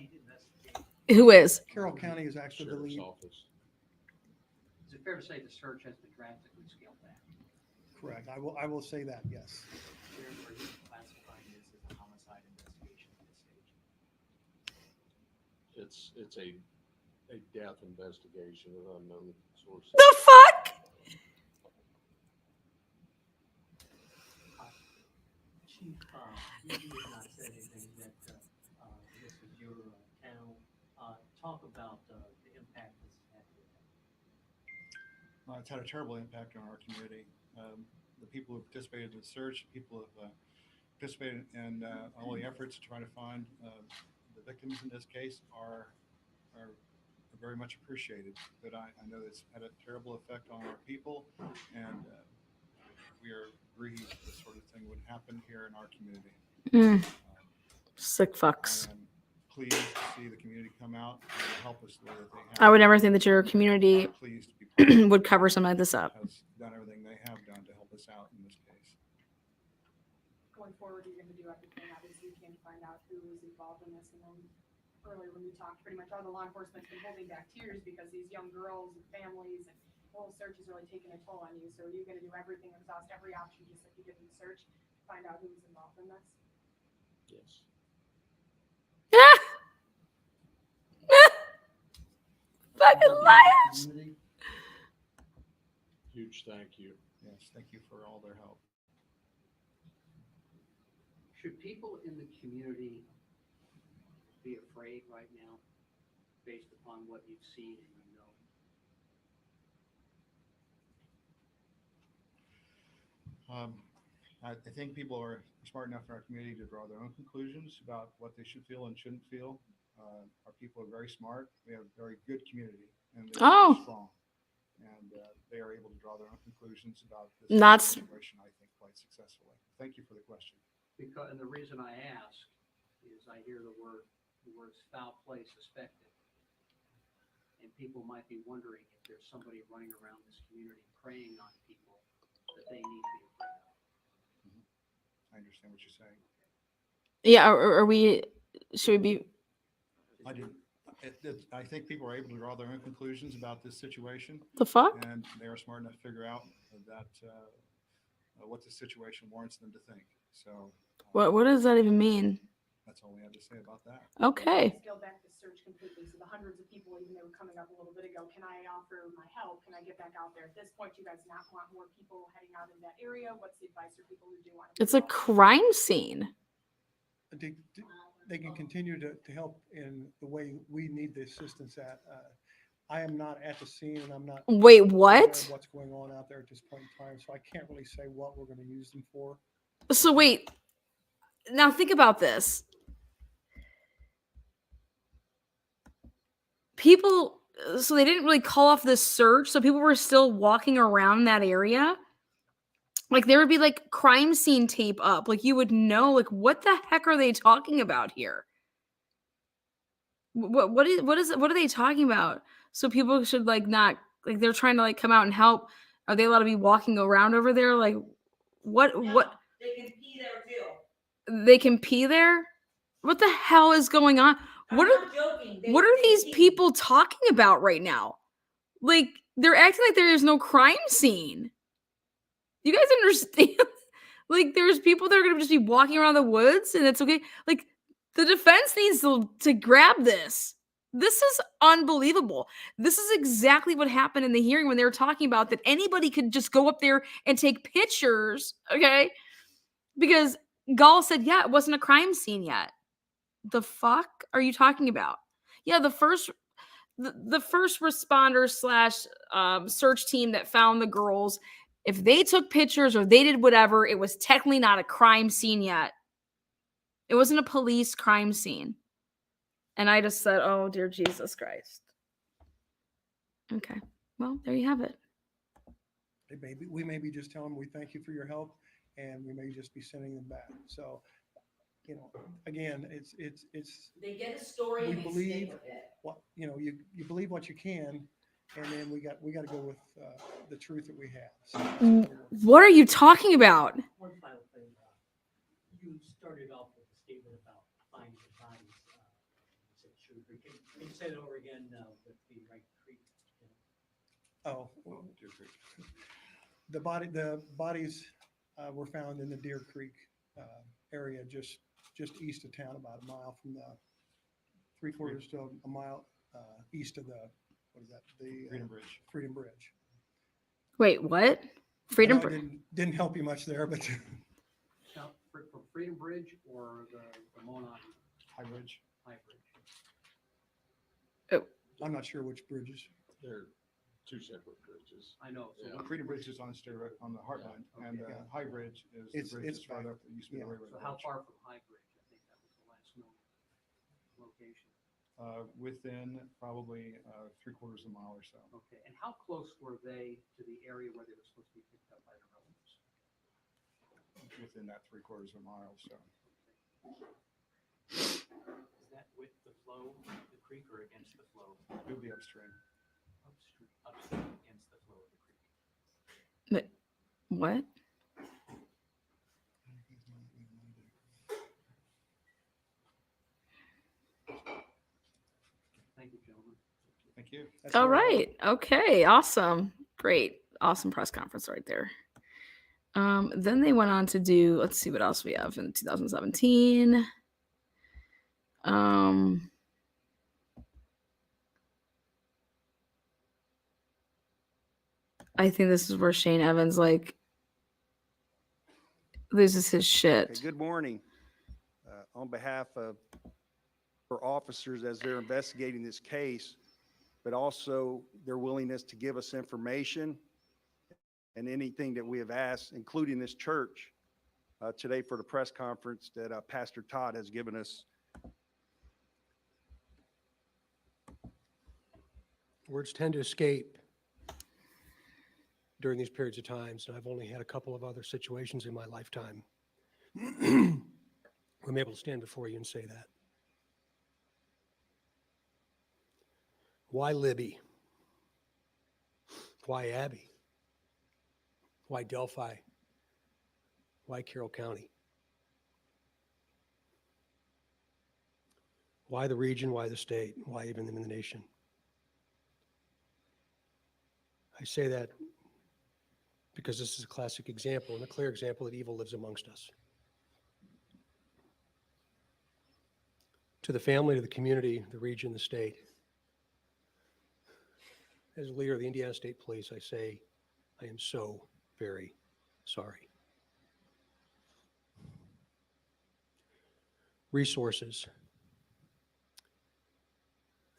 Who is? Carroll County is actually the Sheriff's lead. office. Is it fair to say the search has been drastically scaled back? Correct. I will say that, yes. Sheriff, are you classifying this as a homicide investigation at this stage? It's a death investigation of unknown sources. The fuck? Chief, you have not said anything that this is your town. Talk about the impact this has had. It's had a terrible impact on our community. The people who participated in the search, people who have participated in all the efforts to try to find the victims in this case are very much appreciated. But I know it's had a terrible effect on our people, and we are grieved this sort of thing would happen here in our community. Sick fucks. I am pleased to see the community come out and help us the way that they have. I would never think that your community Pleased to be part of would cover something like this up. has done everything they have done to help us out in this case. Going forward, you're going to do everything. Obviously, you can't find out who was involved in this. And then earlier when we talked, pretty much all the law enforcement's been holding back tears because these young girls and families and the whole search is really taking a toll on you. So you're going to do everything, exhaust every option, just like you did in the search, to find out who was involved in this. Yes. Fucking liars. Huge thank you. Yes, thank you for all their help. Should people in the community be afraid right now based upon what you've seen and you know? I think people are smart enough in our community to draw their own conclusions about what they should feel and shouldn't feel. Our people are very smart. We have a very good community, and they're Oh. very strong. And they are able to draw their own conclusions about this That's- situation, I think, quite successfully. Thank you for the question. Because, and the reason I ask is I hear the words foul play suspected. And people might be wondering if there's somebody running around this community preying on people that they need to be afraid of. I understand what you're saying. Yeah, are we? Should we be? I didn't. I think people are able to draw their own conclusions about this situation. The fuck? And they are smart enough to figure out that what the situation warrants them to think. So What does that even mean? that's all we have to say about that. Okay. Scale back the search completely. So the hundreds of people, even they were coming up a little bit ago, can I offer my help? Can I get back out there? At this point, you guys not want more people heading out in that area? What's the advice for people who do want to? It's a crime scene. They can continue to help in the way we need the assistance at. I am not at the scene and I'm not. Wait, aware what? of what's going on out there at this point in time, so I can't really say what we're going to use them for. So wait. Now think about this. People, so they didn't really call off this search, so people were still walking around that area. Like there would be like crime scene tape up. Like you would know, like what the heck are they talking about here? What are they talking about? So people should like not like they're trying to like come out and help. Are they allowed to be walking around over there? Like what? They can pee there too. They can pee there? What the hell is going on? I'm not joking. What are these people talking about right now? Like they're acting like there is no crime scene. You guys understand? Like there's people that are gonna just be walking around the woods and it's okay. Like the defense needs to grab this. This is unbelievable. This is exactly what happened in the hearing when they were talking about that anybody could just go up there and take pictures, okay? Because Gall said, yeah, it wasn't a crime scene yet. The fuck are you talking about? Yeah, the first responder / search team that found the girls, if they took pictures or they did whatever, it was technically not a crime scene yet. It wasn't a police crime scene. And I just said, oh, dear Jesus Christ. Okay. Well, there you have it. We may be just telling them we thank you for your help, and we may just be sending them back. So, you know, again, it's. They get a story We and they believe stick with it. what you believe what you can, and then we got to go with the truth that we have. So, What are you talking about? One final thing. You started off with a statement about finding the bodies. Can you say that over again with the right creek? Oh, Deer Creek. The bodies were found in the Deer Creek area, just east of town, about a mile from the 3/4 to a mile east of the what is that? The Freedom Bridge. Freedom Bridge. Wait, what? Freedom I know Bridge. didn't help you much there, but Now, from Freedom Bridge or the Monon High Bridge. High Bridge? I'm not sure which bridges. They're two separate bridges. I know. So Yeah. Freedom Bridge is on the Heartline, and Okay. High Bridge is It's- the bridge it's that's right back. up that used to be the Yeah. railroad So how bridge. far from High Bridge? I think that was the last known location. Within probably 3/4 of a mile or so. Okay, and how close were they to the area where they were supposed to be picked up by the relatives? Within that 3/4 of a mile, so. Is that with the flow of the creek or against the flow? It would be upstream. Upstream against the flow of the creek. What? Thank you, gentlemen. Thank you. That's All where- right. Okay. Awesome. Great. Awesome press conference right there. Then they went on to do, let's see what else we have in 2017. I think this is where Shane Evans like loses his shit. Okay, good morning. On behalf of for officers as they're investigating this case, but also their willingness to give us information and anything that we have asked, including this church, today for the press conference that Pastor Todd has given us. Words tend to escape during these periods of times, and I've only had a couple of other situations in my lifetime. I'm able to stand before you and say that. Why Libby? Why Abby? Why Delphi? Why Carroll County? Why the region? Why the state? Why even in the nation? I say that because this is a classic example and a clear example that evil lives amongst us. To the family, to the community, the region, the state, as a leader of the Indiana State Police, I say, I am so very sorry. Resources.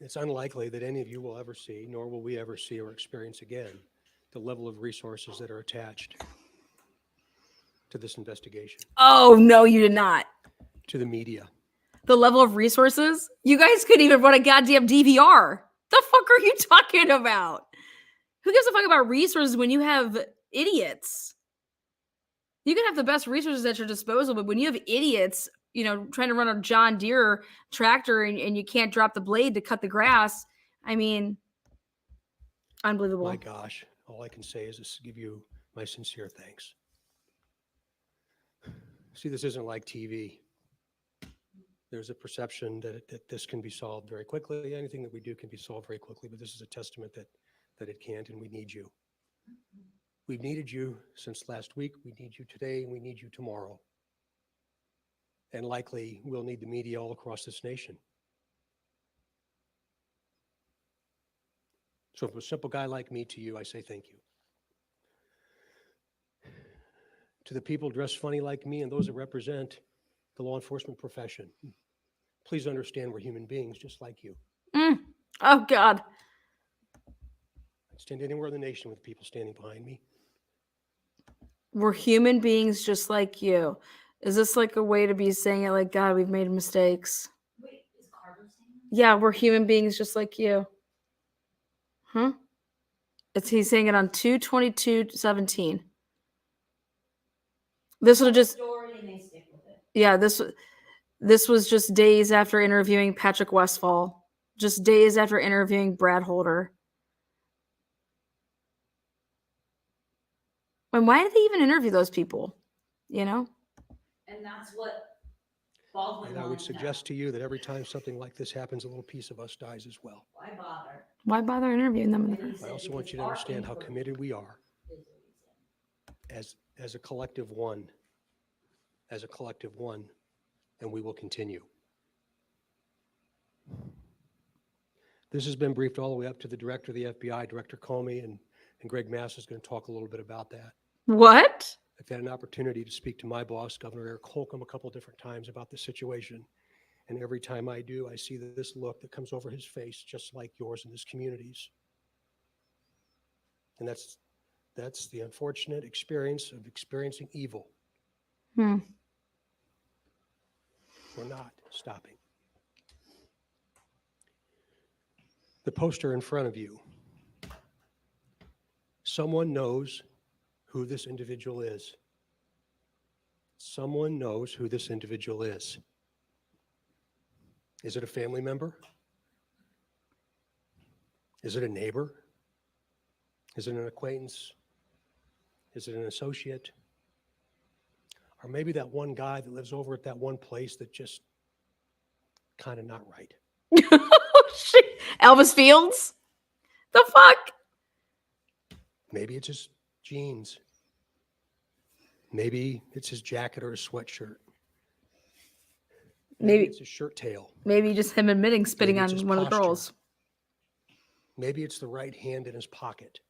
It's unlikely that any of you will ever see, nor will we ever see or experience again, the level of resources that are attached to this investigation. Oh, no, you did not. To the media. The level of resources? You guys couldn't even run a goddamn DVR. The fuck are you talking about? Who gives a fuck about resources when you have idiots? You can have the best resources at your disposal, but when you have idiots, you know, trying to run a John Deere tractor and you can't drop the blade to cut the grass, I mean, unbelievable. My gosh, all I can say is just give you my sincere thanks. See, this isn't like TV. There's a perception that this can be solved very quickly. Anything that we do can be solved very quickly, but this is a testament that it can't, and we need you. We've needed you since last week. We need you today, and we need you tomorrow. And likely we'll need the media all across this nation. So from a simple guy like me to you, I say thank you. To the people dressed funny like me and those that represent the law enforcement profession, please understand we're human beings just like you. Oh, God. I stand anywhere in the nation with people standing behind me. We're human beings just like you. Is this like a way to be saying it like, God, we've made mistakes? Wait, is Carter saying that? Yeah, we're human beings just like you. Huh? He's saying it on 2/22/17. This would have just, Story and they stick with it. yeah, this was just days after interviewing Patrick Westfall, just days after interviewing Brad Holder. And why did they even interview those people? You know? And that's what Baldwin And I would wanted to know. suggest to you that every time something like this happens, a little piece of us dies as well. Why bother? Why bother interviewing them? And he I said also want because you to our understand how input committed we are is the reason. as a collective one, and we will continue. This has been briefed all the way up to the director of the FBI, Director Comey, and Greg Mass is going to talk a little bit about that. What? I've had an opportunity to speak to my boss, Governor Eric Holcomb, a couple of different times about the situation. And every time I do, I see this look that comes over his face, just like yours in this community's. And that's the unfortunate experience of experiencing evil. We're not stopping. The poster in front of you. Someone knows who this individual is. Someone knows who this individual is. Is it a family member? Is it a neighbor? Is it an acquaintance? Is it an associate? Or maybe that one guy that lives over at that one place that just kind of not right. Oh, shit. Elvis Fields? The fuck? Maybe it's his jeans. Maybe it's his jacket or his sweatshirt. Maybe it's his shirt tail. Maybe just him admitting spitting Maybe on it's his one of the posture. girls. Maybe it's the right hand in his pocket.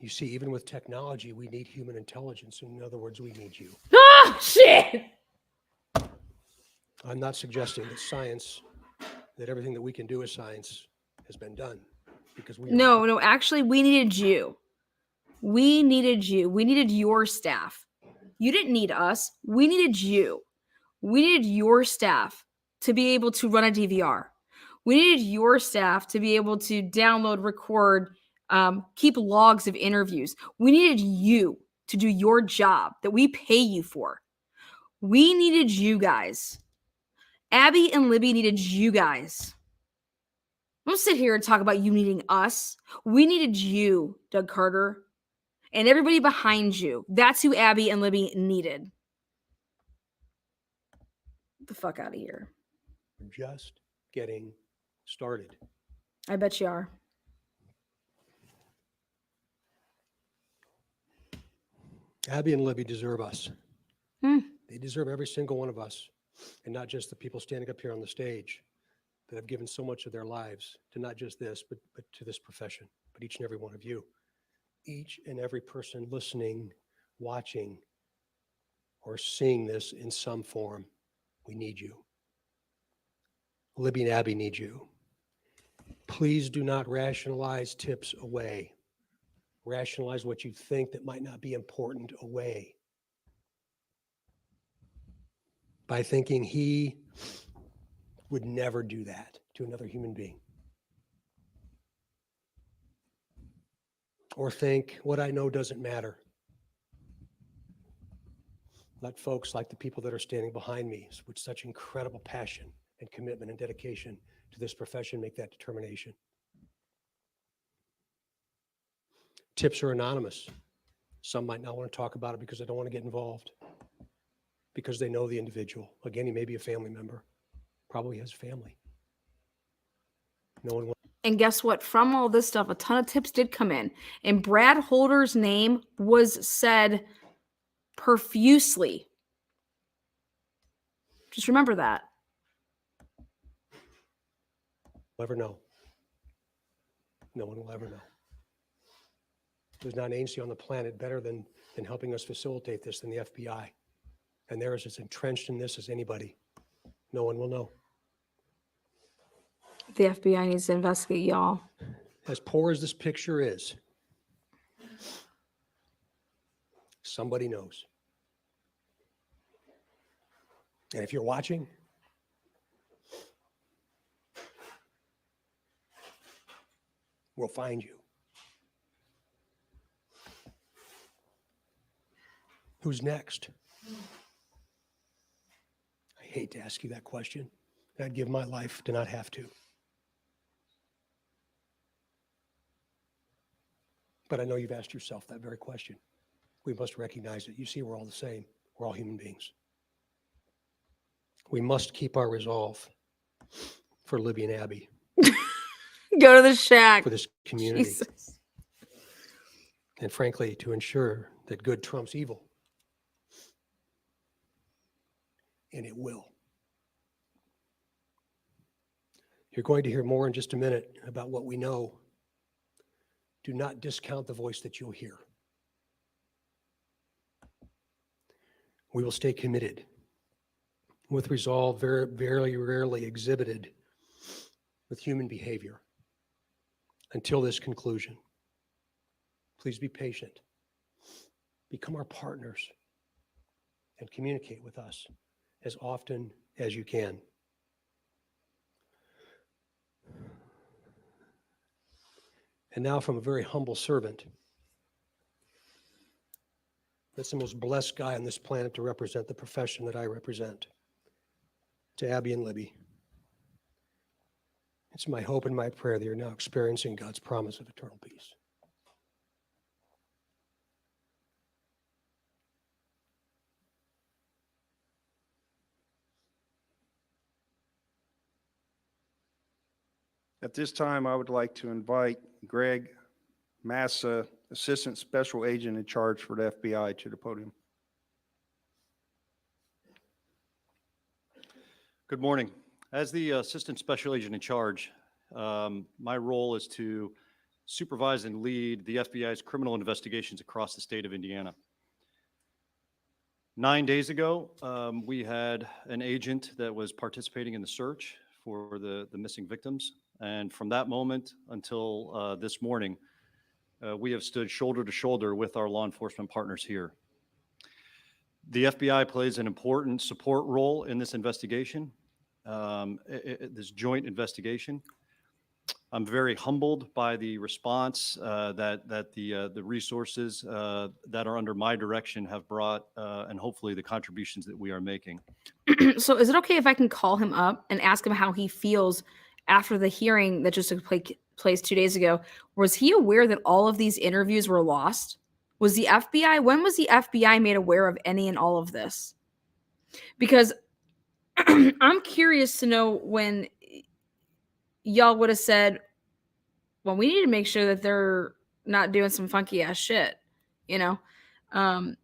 You see, even with technology, we need human intelligence. In other words, we need you. Ah, shit! I'm not suggesting that science, that everything that we can do with science has been done. Because we No, actually, we needed you. We needed you. We needed your staff. You didn't need us. We needed you. We needed your staff to be able to run a DVR. We needed your staff to be able to download, record, keep logs of interviews. We needed you to do your job that we pay you for. We needed you guys. Abby and Libby needed you guys. Don't sit here and talk about you needing us. We needed you, Doug Carter, and everybody behind you. That's who Abby and Libby needed. Get the fuck out of here. We're just getting started. I bet you are. Abby and Libby deserve us. Hmm. They deserve every single one of us, and not just the people standing up here on the stage that have given so much of their lives to not just this, but to this profession, but each and every one of you. Each and every person listening, watching, or seeing this in some form, we need you. Libby and Abby need you. Please do not rationalize tips away. Rationalize what you think that might not be important away. By thinking he would never do that to another human being. Or think what I know doesn't matter. Let folks like the people that are standing behind me with such incredible passion and commitment and dedication to this profession make that determination. Tips are anonymous. Some might not want to talk about it because they don't want to get involved, because they know the individual. Again, he may be a family member, probably has family. No one wants. And guess what? From all this stuff, a ton of tips did come in. And Brad Holder's name was said profusely. Just remember that. We'll ever know. No one will ever know. There's not an agency on the planet better than helping us facilitate this than the FBI. And they're as entrenched in this as anybody. No one will know. The FBI needs to investigate y'all. As poor as this picture is, somebody knows. And if you're watching, we'll find you. Who's next? I hate to ask you that question. I'd give my life to not have to. But I know you've asked yourself that very question. We must recognize it. You see, we're all the same. We're all human beings. We must keep our resolve for Libby and Abby. Go to the shack. For this community. Jesus. And frankly, to ensure that good trumps evil. And it will. You're going to hear more in just a minute about what we know. Do not discount the voice that you'll hear. We will stay committed with resolve, very rarely exhibited with human behavior until this conclusion. Please be patient. Become our partners and communicate with us as often as you can. And now, from a very humble servant, that's the most blessed guy on this planet to represent the profession that I represent, to Abby and Libby. It's my hope and my prayer that you're now experiencing God's promise of eternal peace. At this time, I would like to invite Greg Massa, Assistant Special Agent in Charge for the FBI, to the podium. Good morning. As the Assistant Special Agent in Charge, my role is to supervise and lead the FBI's criminal investigations across the state of Indiana. 9 days ago, we had an agent that was participating in the search for the missing victims. And from that moment until this morning, we have stood shoulder to shoulder with our law enforcement partners here. The FBI plays an important support role in this investigation. this joint investigation. I'm very humbled by the response that the resources that are under my direction have brought, and hopefully the contributions that we are making. So is it okay if I can call him up and ask him how he feels after the hearing that just took place 2 days ago? Was he aware that all of these interviews were lost? Was the FBI, when was the FBI made aware of any and all of this? Because I'm curious to know when y'all would have said, well, we need to make sure that they're not doing some funky ass shit, you know? I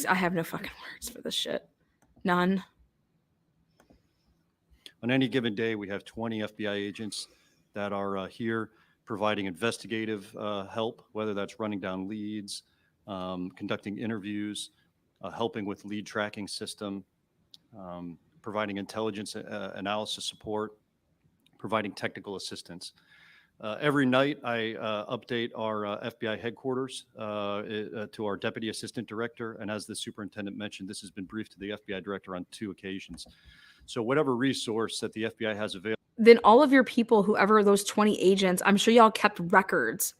have no fucking words for this shit. None. On any given day, we have 20 FBI agents that are here providing investigative help, whether that's running down leads, conducting interviews, helping with lead tracking system, providing intelligence analysis support, providing technical assistance. Every night, I update our FBI headquarters to our Deputy Assistant Director. And as the Superintendent mentioned, this has been briefed to the FBI Director on 2 occasions. So whatever resource that the FBI has available. Then all of your people, whoever those 20 agents, I'm sure y'all kept records.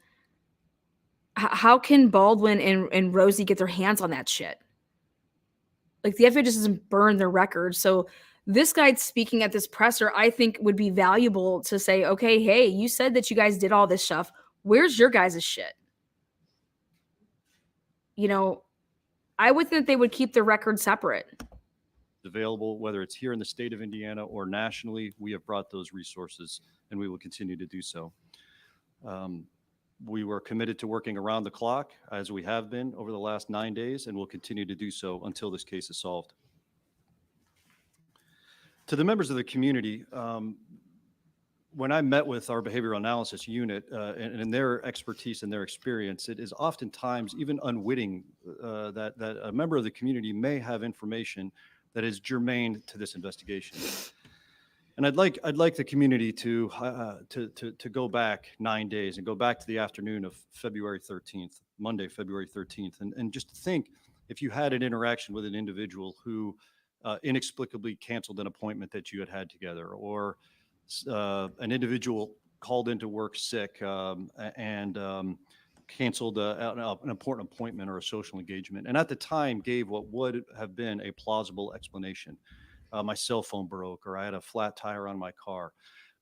How can Baldwin and Rosie get their hands on that shit? Like, the FBI just doesn't burn their records. So this guy speaking at this presser, I think would be valuable to say, okay, hey, you said that you guys did all this stuff. Where's your guys' shit? You know, I would think they would keep the record separate. Available, whether it's here in the state of Indiana or nationally, we have brought those resources and we will continue to do so. We were committed to working around the clock as we have been over the last 9 days, and will continue to do so until this case is solved. To the members of the community, when I met with our behavioral analysis unit and their expertise and their experience, it is oftentimes even unwitting that a member of the community may have information that is germane to this investigation. And I'd like the community to go back 9 days and go back to the afternoon of February 13th, Monday, February 13th, and just think if you had an interaction with an individual who inexplicably canceled an appointment that you had together, or an individual called into work sick and canceled an important appointment or a social engagement, and at the time gave what would have been a plausible explanation. My cell phone broke, or I had a flat tire on my car.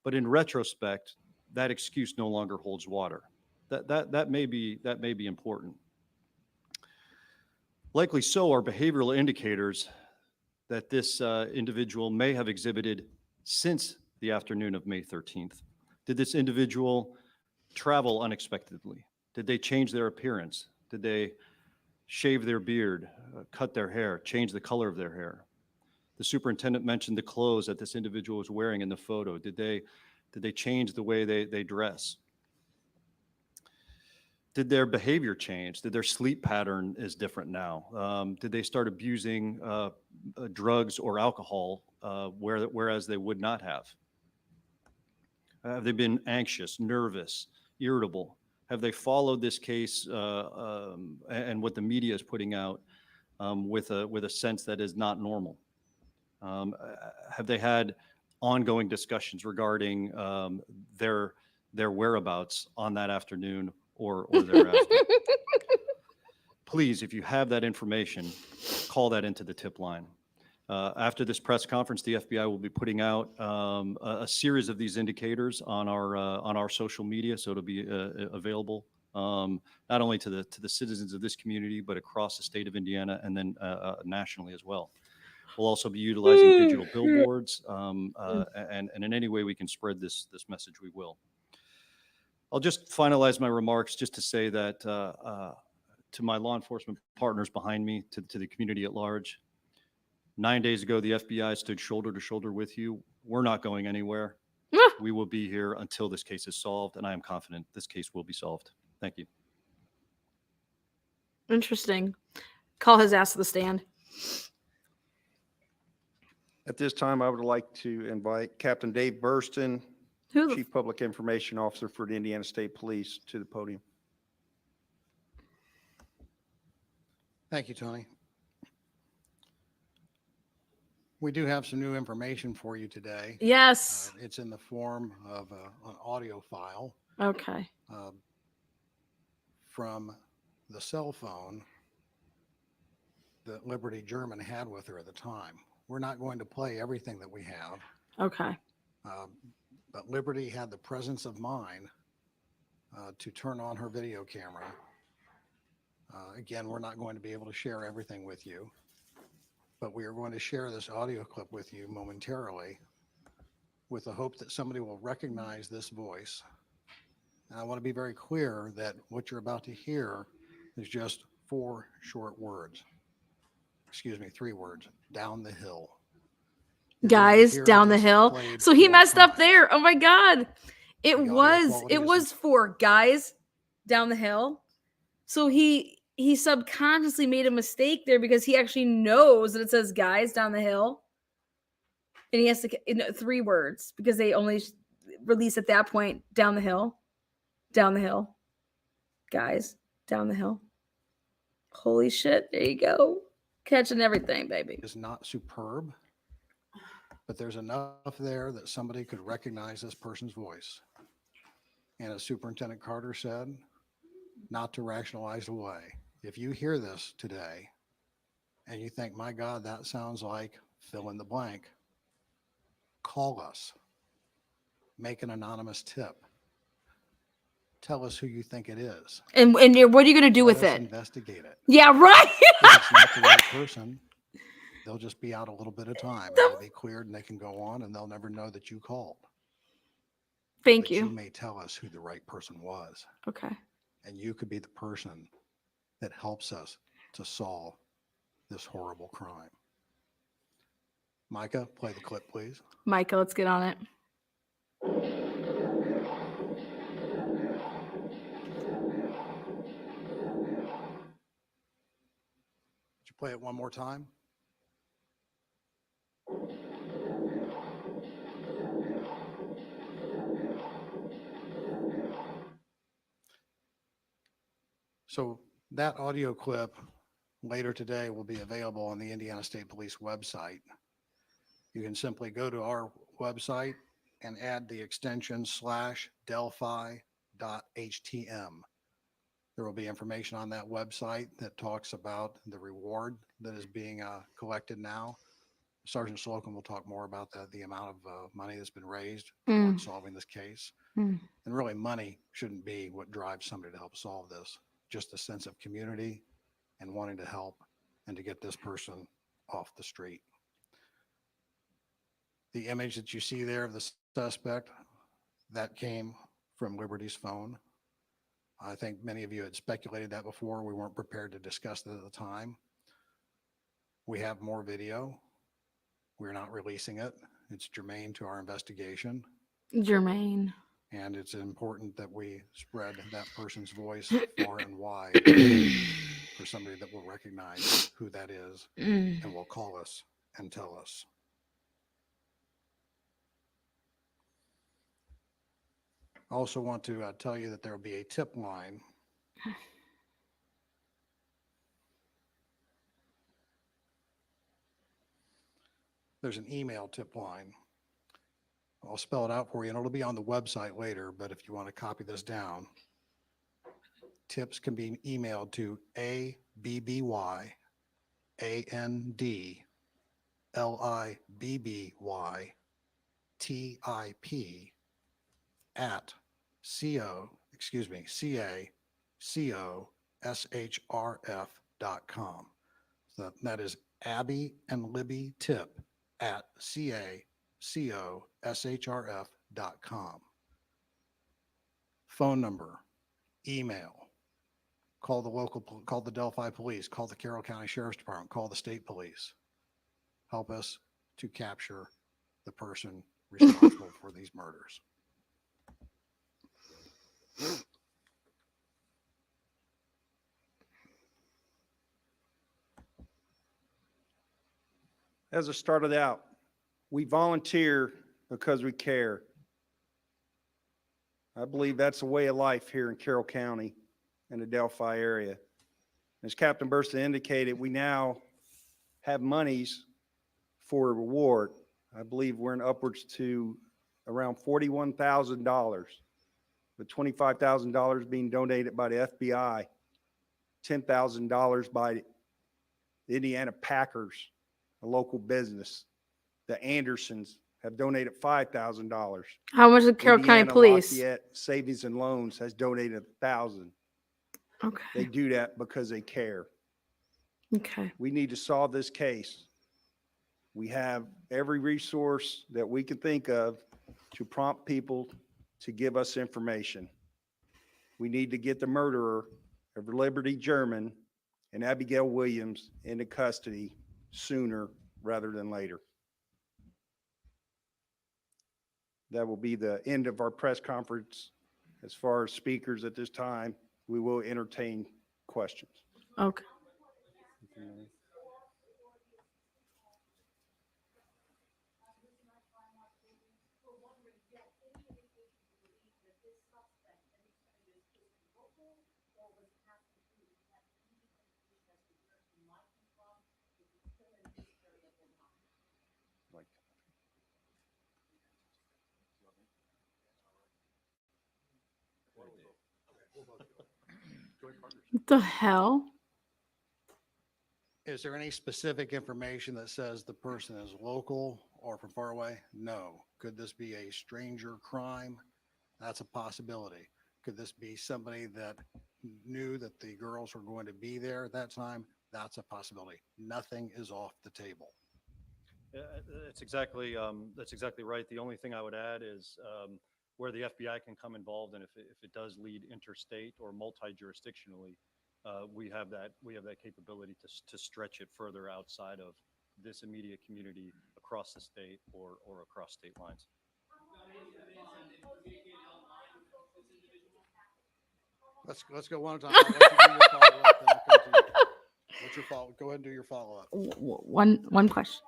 But in retrospect, that excuse no longer holds water. That may be important. Likely so are behavioral indicators that this individual may have exhibited since the afternoon of May 13th. Did this individual travel unexpectedly? Did they change their appearance? Did they shave their beard, cut their hair, change the color of their hair? The superintendent mentioned the clothes that this individual was wearing in the photo. Did they change the way they dress? Did their behavior change? Did their sleep pattern is different now? Did they start abusing drugs or alcohol whereas they would not have? Have they been anxious, nervous, irritable? Have they followed this case and what the media is putting out with a sense that is not normal? Have they had ongoing discussions regarding their whereabouts on that afternoon or thereafter? Please, if you have that information, call that into the tip line. After this press conference, the FBI will be putting out a series of these indicators on our social media, so it'll be available not only to the citizens of this community, but across the state of Indiana and then nationally as well. We'll also be utilizing digital billboards, and in any way we can spread this message, we will. I'll just finalize my remarks just to say that to my law enforcement partners behind me, to the community at large, 9 days ago, the FBI stood shoulder to shoulder with you. We're not going anywhere. We will be here until this case is solved, and I am confident this case will be solved. Thank you. Interesting. Call his ass to the stand. At this time, I would like to invite Captain Dave Burston, Chief Public Information Officer for the Indiana State Police, to the podium. Thank you, Tony. We do have some new information for you today. Yes. It's in the form of an audio file Okay. from the cell phone that Liberty German had with her at the time. We're not going to play everything that we have, Okay. but Liberty had the presence of mind to turn on her video camera. Again, we're not going to be able to share everything with you, but we are going to share this audio clip with you momentarily with the hope that somebody will recognize this voice. And I want to be very clear that what you're about to hear is just 4 short words. Excuse me, 3 words. Down the hill. You're going to Guys, hear down the this hill. played So he 4 messed up times. there. Oh my God. It The audio was quality it is was for guys down the hill. So he subconsciously made a mistake there because he actually knows that it says guys down the hill. And he has to 3 words because they only release at that point down the hill. Down the hill. Guys, down the hill. Holy shit. There you go. Catching everything, baby. is not superb, but there's enough there that somebody could recognize this person's voice. And as Superintendent Carter said, not to rationalize away. If you hear this today and you think, my God, that sounds like fill in the blank, call us. Make an anonymous tip. Tell us who you think it is. And what are you going to do Let with us it? investigate it. Yeah, right. If it's not the right person, they'll just be out a little bit of time. And they'll be cleared and they can go on and they'll never know that you called. Thank But you. you may tell us who the right person was. Okay. And you could be the person that helps us to solve this horrible crime. Micah, play the clip, please. Micah, let's get on it. Would you play it one more time? So that audio clip later today will be available on the Indiana State Police website. You can simply go to our website and add the extension /delphi.htm. There will be information on that website that talks about the reward that is being collected now. Sergeant Slocum will talk more about the amount of money that's been raised for solving this case. And really, money shouldn't be what drives somebody to help solve this. Just a sense of community and wanting to help and to get this person off the street. The image that you see there of the suspect, that came from Liberty's phone. I think many of you had speculated that before. We weren't prepared to discuss that at the time. We have more video. We're not releasing it. It's germane to our investigation. Jermaine. And it's important that we spread that person's voice far and wide for somebody that will recognize who that is and will call us and tell us. I also want to tell you that there will be a tip line. There's an email tip line. I'll spell it out for you, and it'll be on the website later, but if you want to copy this down, tips can be emailed to ABBYANDLIBBYTIP at CACOSHRF.com. So that is Abby and Libby Tip at CACOSHRF.com. Phone number, email, call the Delphi Police, call the Carroll County Sheriff's Department, call the state police. Help us to capture the person responsible for these murders. As I started out, we volunteer because we care. I believe that's a way of life here in Carroll County and the Delphi area. As Captain Bursta indicated, we now have monies for a reward. I believe we're in upwards to around $41,000, with $25,000 being donated by the FBI, $10,000 by the Indiana Packers, a local business. The Andersons have donated $5,000. How much did Carroll County Indiana Police? Lafayette Savings and Loans has donated $1,000. They Okay. do that because they care. Okay. We need to solve this case. We have every resource that we can think of to prompt people to give us information. We need to get the murderer of Liberty German and Abigail Williams into custody sooner rather than later. That will be the end of our press conference. As far as speakers at this time, we will entertain questions. Okay. What the hell? Is there any specific information that says the person is local or from far away? No. Could this be a stranger crime? That's a possibility. Could this be somebody that knew that the girls were going to be there at that time? That's a possibility. Nothing is off the table. That's exactly right. The only thing I would add is where the FBI can come involved, and if it does lead interstate or multi-jurisdictionally, we have that capability to stretch it further outside of this immediate community across the state or across state lines. Let's go one at a time. I'll let you do your follow-up, then I'll come to you. What's your follow? Go ahead and do your follow-up. One question.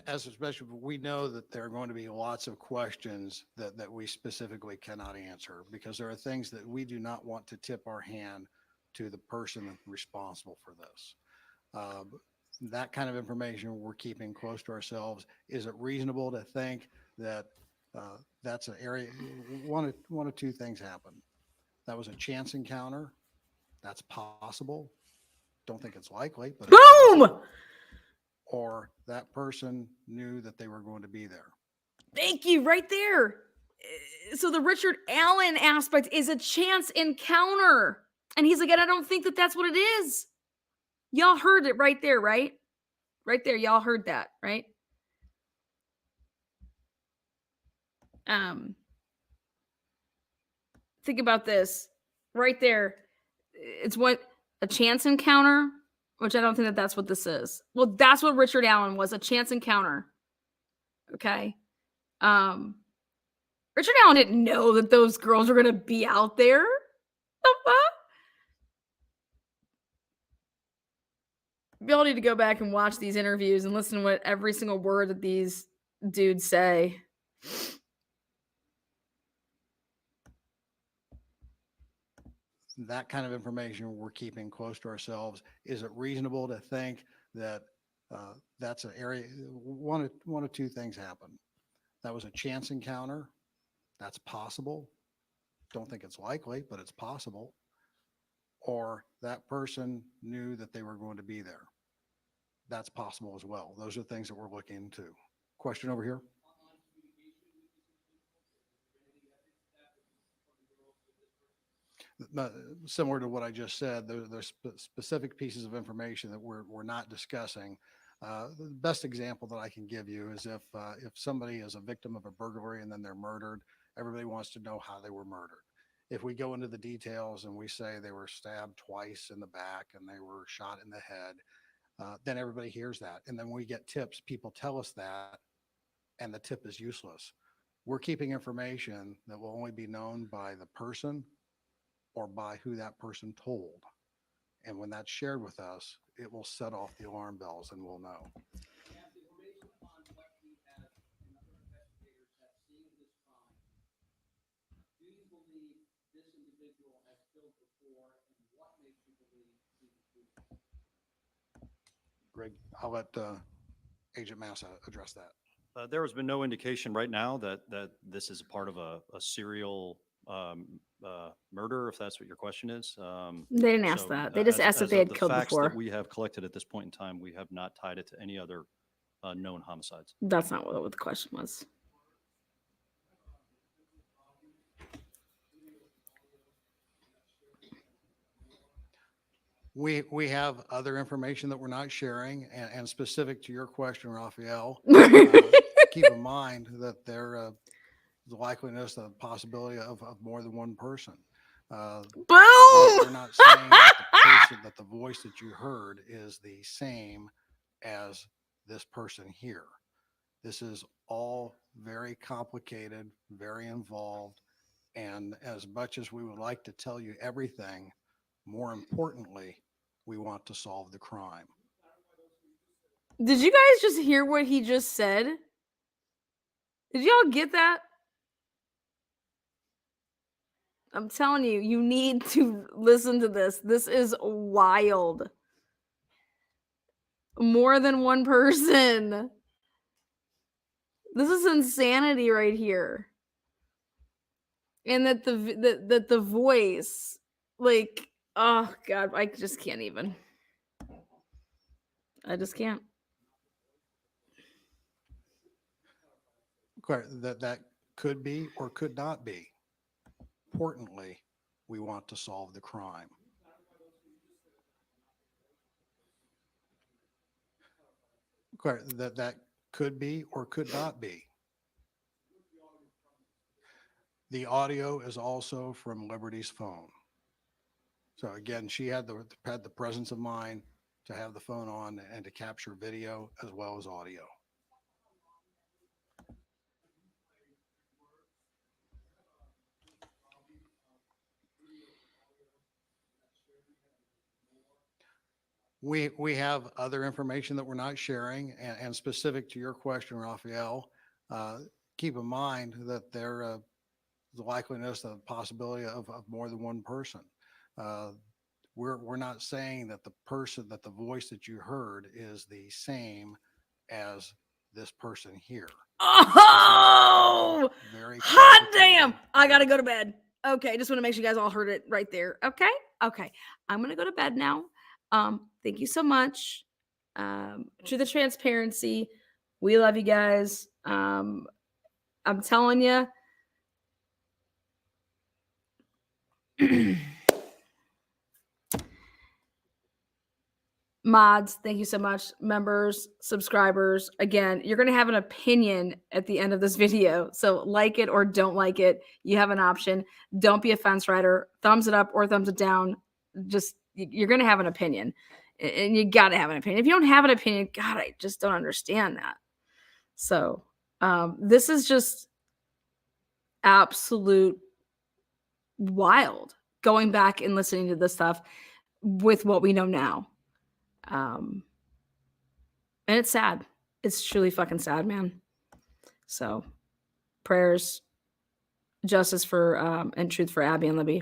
As especially, we know that there are going to be lots of questions that we specifically cannot answer because there are things that we do not want to tip our hand to the person responsible for this. That kind of information we're keeping close to ourselves. Is it reasonable to think that that's an area? One of two things happen. That was a chance encounter. That's possible. Don't think it's likely, but it's boom. possible. Or that person knew that they were going to be there. Thank you. Right there. So the Richard Allen aspect is a chance encounter. And he's like, I don't think that that's what it is. Y'all heard it right there, right? Right there. Y'all heard that, right? Think about this right there. It's what a chance encounter, which I don't think that that's what this is. Well, that's what Richard Allen was, a chance encounter. Okay. Richard Allen didn't know that those girls were going to be out there. The fuck? We all need to go back and watch these interviews and listen to what every single word that these dudes say. That kind of information we're keeping close to ourselves. Is it reasonable to think that that's an area? One of two things happen. That was a chance encounter. That's possible. Don't think it's likely, but it's possible. Or that person knew that they were going to be there. That's possible as well. Those are things that we're looking into. Question over here. Similar to what I just said, there's specific pieces of information that we're not discussing. The best example that I can give you is if somebody is a victim of a burglary and then they're murdered, everybody wants to know how they were murdered. If we go into the details and we say they were stabbed twice in the back and they were shot in the head, then everybody hears that. And then when we get tips, people tell us that, and the tip is useless. We're keeping information that will only be known by the person or by who that person told. And when that's shared with us, it will set off the alarm bells and we'll know. Greg, I'll let Agent Massa address that. There has been no indication right now that this is a part of a serial murder, if that's what your question is. They didn't ask that. They just asked if they had killed the facts before. that we have collected at this point in time, we have not tied it to any other known homicides. That's not what the question was. We have other information that we're not sharing, and specific to your question, Raphael, keep in mind that there the likeliness, the possibility of more than one person. Boom! We're not saying that the person, that the voice that you heard is the same as this person here. This is all very complicated, very involved, and as much as we would like to tell you everything, more importantly, we want to solve the crime. Did you guys just hear what he just said? Did y'all get that? I'm telling you, you need to listen to this. This is wild. More than one person. This is insanity right here. And that the voice, like, oh God, I just can't even. I just can't. That could be or could not be. Importantly, we want to solve the crime. That could be or could not be. The audio is also from Liberty's phone. So again, she had the presence of mind to have the phone on and to capture video as well as audio. We have other information that we're not sharing, and specific to your question, Raphael, keep in mind that there the likeliness, the possibility of more than one person. We're not saying that the person, that the voice that you heard is the same as this person here. Oh, very hot damn. I got to go to bed. Okay. Just want to make sure you guys all heard it right there. Okay. Okay. I'm going to go to bed now. Thank you so much. To the transparency. We love you guys. I'm telling you. Mods, thank you so much. Members, subscribers, again, you're going to have an opinion at the end of this video. So like it or don't like it. You have an option. Don't be a fence rider. Thumbs it up or thumbs it down. Just, you're going to have an opinion. And you got to have an opinion. If you don't have an opinion, God, I just don't understand that. So this is just absolute wild. Going back and listening to this stuff with what we know now. And it's sad. It's truly fucking sad, man. So prayers, justice for, and truth for Abby and Libby.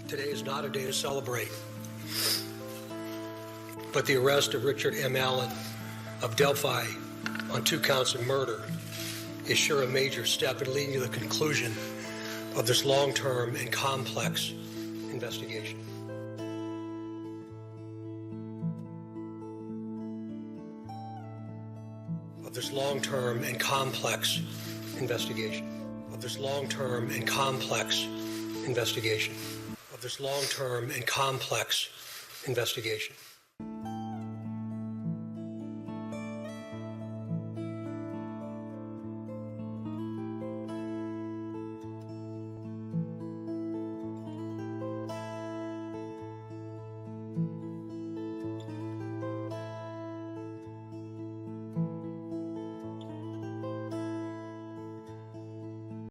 Today is not a day to celebrate, but the arrest of Richard M. Allen of Delphi on 2 counts of murder is sure a major step in leading to the conclusion of this long-term and complex investigation. Of this long-term and complex investigation. Of this long-term and complex investigation. Of this long-term and complex investigation.